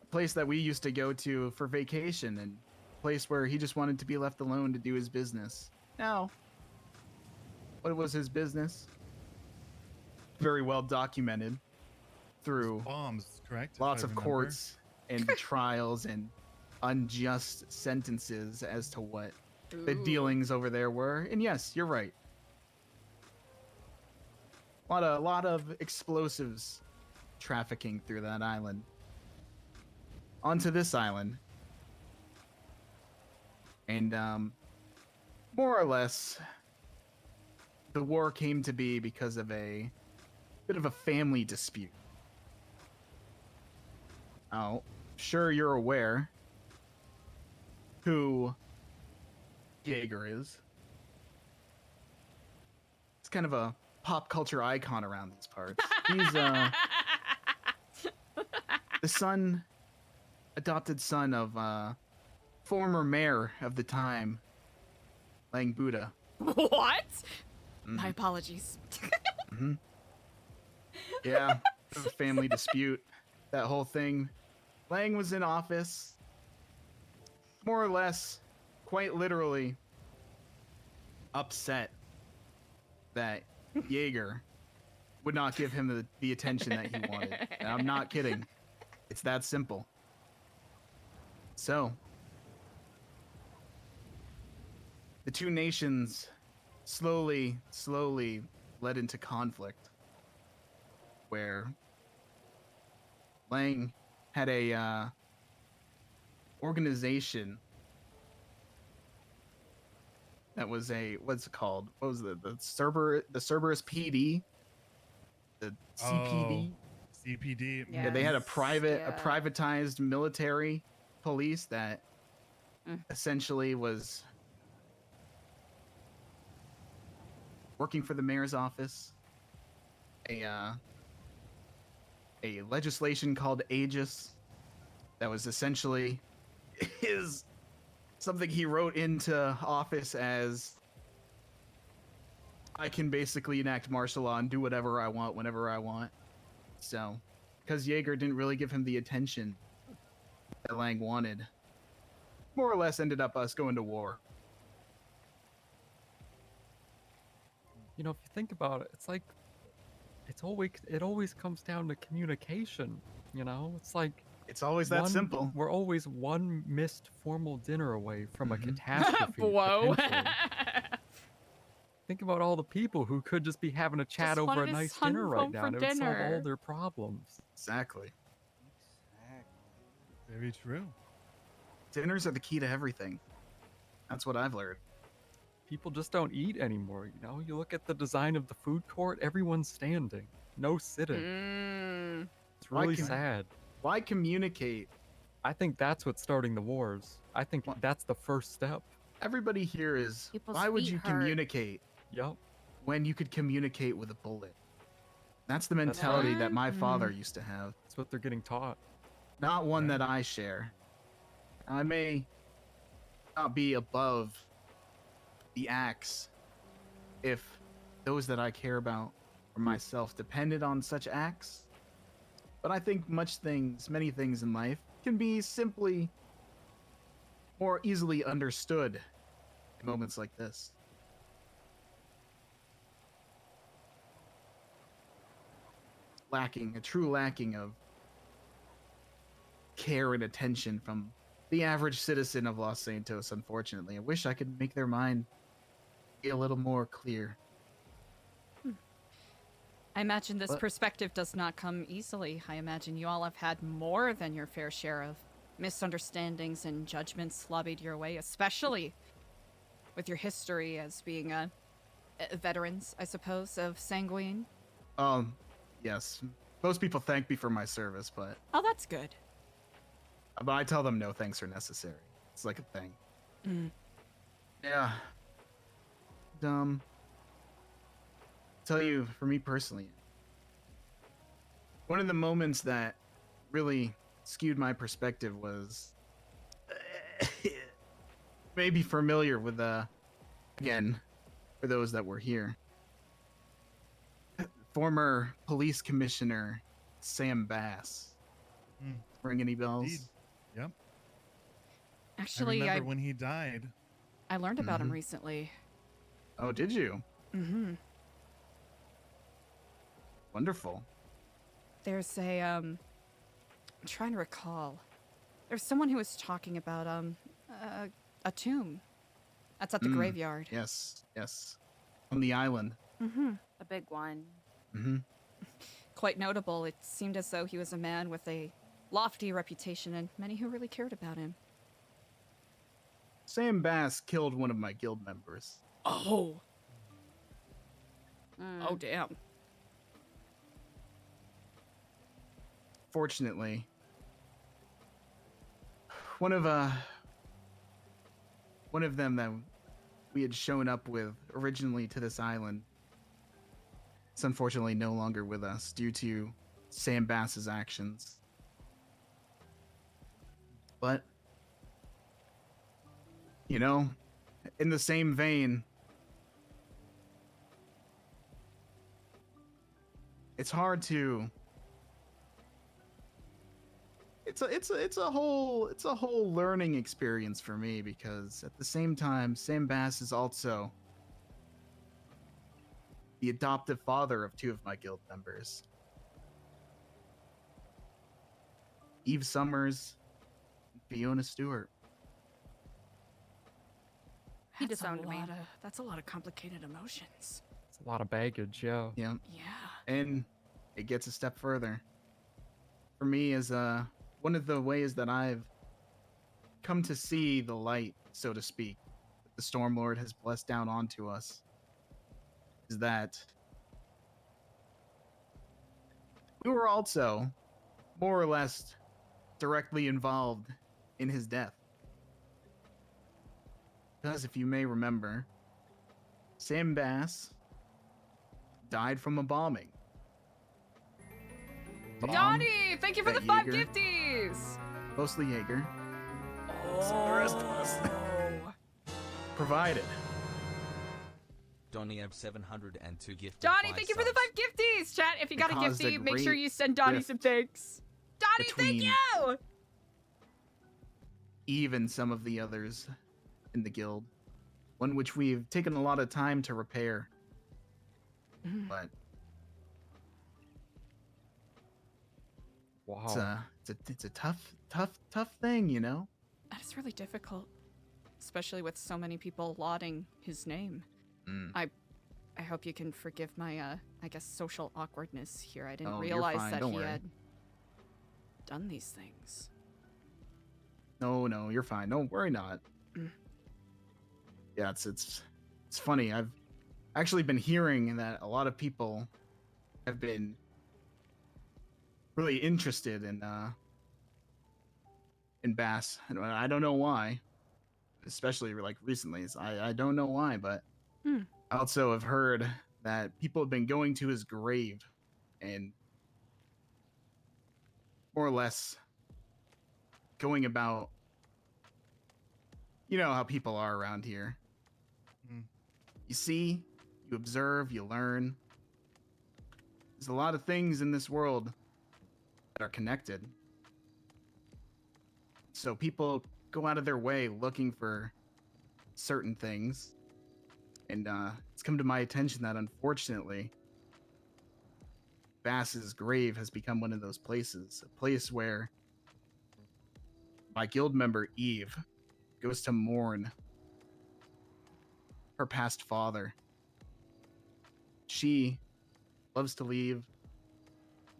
A place that we used to go to for vacation, and a place where he just wanted to be left alone to do his business. Now, what was his business? Very well documented through bombs, correct? Lots if I of remember. courts and trials and unjust sentences as to what the dealings over there were. And yes, you're right. A lot of explosives trafficking through that island. Onto this island. And more or less, the war came to be because of a bit of a family dispute. Oh, sure you're aware who Jaeger is. It's kind of a pop culture icon around these parts. He's the adopted son of former mayor of the time, Lang Buddha. What? My apologies. Yeah, a family dispute. That whole thing. Lang was in office, more or less, quite literally, upset that Jaeger would not give him the attention that he wanted. And I'm not kidding. It's that simple. So, the two nations slowly led into conflict, where Lang had a organization that was what's it called? What was the Cerberus PD? The CPD? CPD. Yeah, they had a privatized military police that essentially was working for the mayor's office. A legislation called Aegis that was essentially something he wrote into office as, I can basically enact martial law and do whatever I want whenever I want. So, because Jaeger didn't really give him the attention that Lang wanted, more or less ended up us going to war. You know, if you think about it, it's like it always comes down to communication. You know, it's like it's always that simple. We're always one missed formal dinner away from a catastrophe. Whoa. potentially. Think about all the people who could just be having a chat Just over a wanted his nice son dinner right home now, for and it would solve dinner. all their problems. Exactly. Very true. Dinners are the key to everything. That's what I've learned. People just don't eat anymore, you know? You look at the design of the food court, everyone's standing. No sitting. It's really sad. Why communicate? I think that's what's starting the wars. I think that's the first step. Everybody here is, People's why would feet you hurt. communicate Yep. when you could communicate with a bullet? That's the mentality that my father used to have. That's what they're getting taught. Not one that I share. I may not be above the axe if those that I care about or myself depended on such acts. But I think many things in life can be simply more easily understood in moments like this. A true lacking of care and attention from the average citizen of Los Santos, unfortunately. I wish I could make their mind be a little more clear. I imagine this But- perspective does not come easily. I imagine you all have had more than your fair share of misunderstandings and judgments lobbied your way, especially with your history as being veterans, I suppose, of Sanguine. Yes. Most people thank me for my service, but Oh, that's good. I tell them no thanks are necessary. It's like a thing. Yeah. Tell you, for me personally, one of the moments that really skewed my perspective was maybe familiar with again, for those that were here, former police commissioner Sam Bass. Ring any bells? Indeed. Yep. Actually, I remember when he died. I learned about him recently. Oh, did you? Mm-hmm. Wonderful. There's I'm trying to recall. There's someone who was talking about a tomb. That's at the graveyard. Yes. On the island. Mm-hmm. A big one. Mm-hmm. Quite notable. It seemed as though he was a man with a lofty reputation and many who really cared about him. Sam Bass killed one of my guild members. Oh. Oh, damn. Fortunately, one of them that we had shown up with originally to this island is unfortunately no longer with us due to Sam Bass's actions. But, you know, in the same vein, it's hard to. It's a whole learning experience for me, because at the same time, Sam Bass is also the adoptive father of two of my guild members, Eve Summers, and Fiona Stewart. He That's disowned a me. lot That's a lot of complicated emotions. It's a lot of baggage, yeah. Yeah. Yeah. And it gets a step further. for me is one of the ways that I've come to see the light, so to speak, that the Stormlord has blessed down onto us, is that we were also more or less directly involved in his death. Because if you may remember, Sam Bass died from a bombing. Donnie, thank you for the 5 Jaeger- gifties. Mostly Jaeger. So the rest of us provided. Donnie have 702 gifted. Donnie, 5 thank you for the subs. 5 gifties. Chat, if you got a caused a gifty, make sure great you send Donnie rift some thanks. Donnie, thank between you. Eve and some of the others in the guild. One which we've taken a lot of time to repair. But Wow. it's a tough thing, you know? That is really difficult, especially with so many people lauding his name. I hope you can forgive my I guess social awkwardness here. I didn't Oh, you're realize fine, that don't he worry. had done these things. No, you're fine. Don't worry not. Yeah, it's funny. I've actually been hearing that a lot of people have been really interested in Bass. And I don't know why, especially like recently. I don't know why, but I also have heard that people have been going to his grave and more or less going about, you know how people are around here. You see, you observe, you learn. There's a lot of things in this world that are connected. So people go out of their way looking for certain things. And it's come to my attention that unfortunately, Bass's grave has become one of those places. A place where my guild member Eve goes to mourn her past father. She loves to leave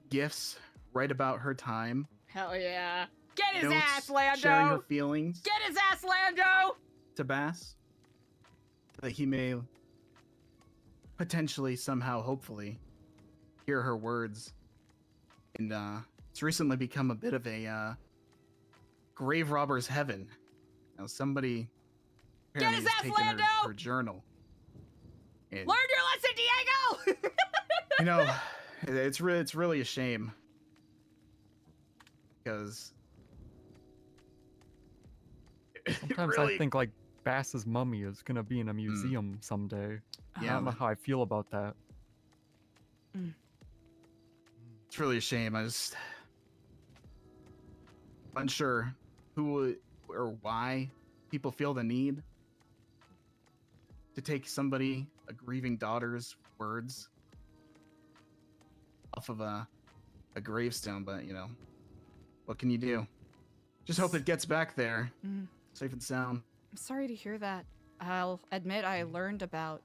gifts right about her time. Hell yeah. Get his Notes ass, Lando! sharing her feelings Get his ass, Lando! to Bass, that he may potentially, somehow, hopefully, hear her words. And it's recently become a bit of a grave robber's heaven. Now somebody apparently his has ass, taken Lando! her journal. And, Learn your lesson, Diego! you know, it's really a shame. Because Sometimes I think like Bass's mummy is gonna be in a museum someday. I Yeah, don't know how I feel about that. it's really a shame. I just unsure who or why people feel the need to take a grieving daughter's words off of a gravestone, but you know, what can you do? Just hope it gets back there, safe and sound. I'm sorry to hear that. I'll admit I learned about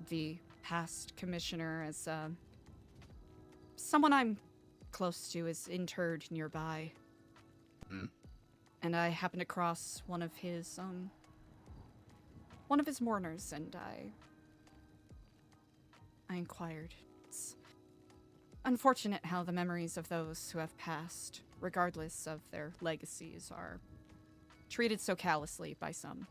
the past commissioner as someone I'm close to is interred nearby. And I happened across one of his mourners, and I inquired. It's unfortunate how the memories of those who have passed, regardless of their legacies, are treated so callously by some.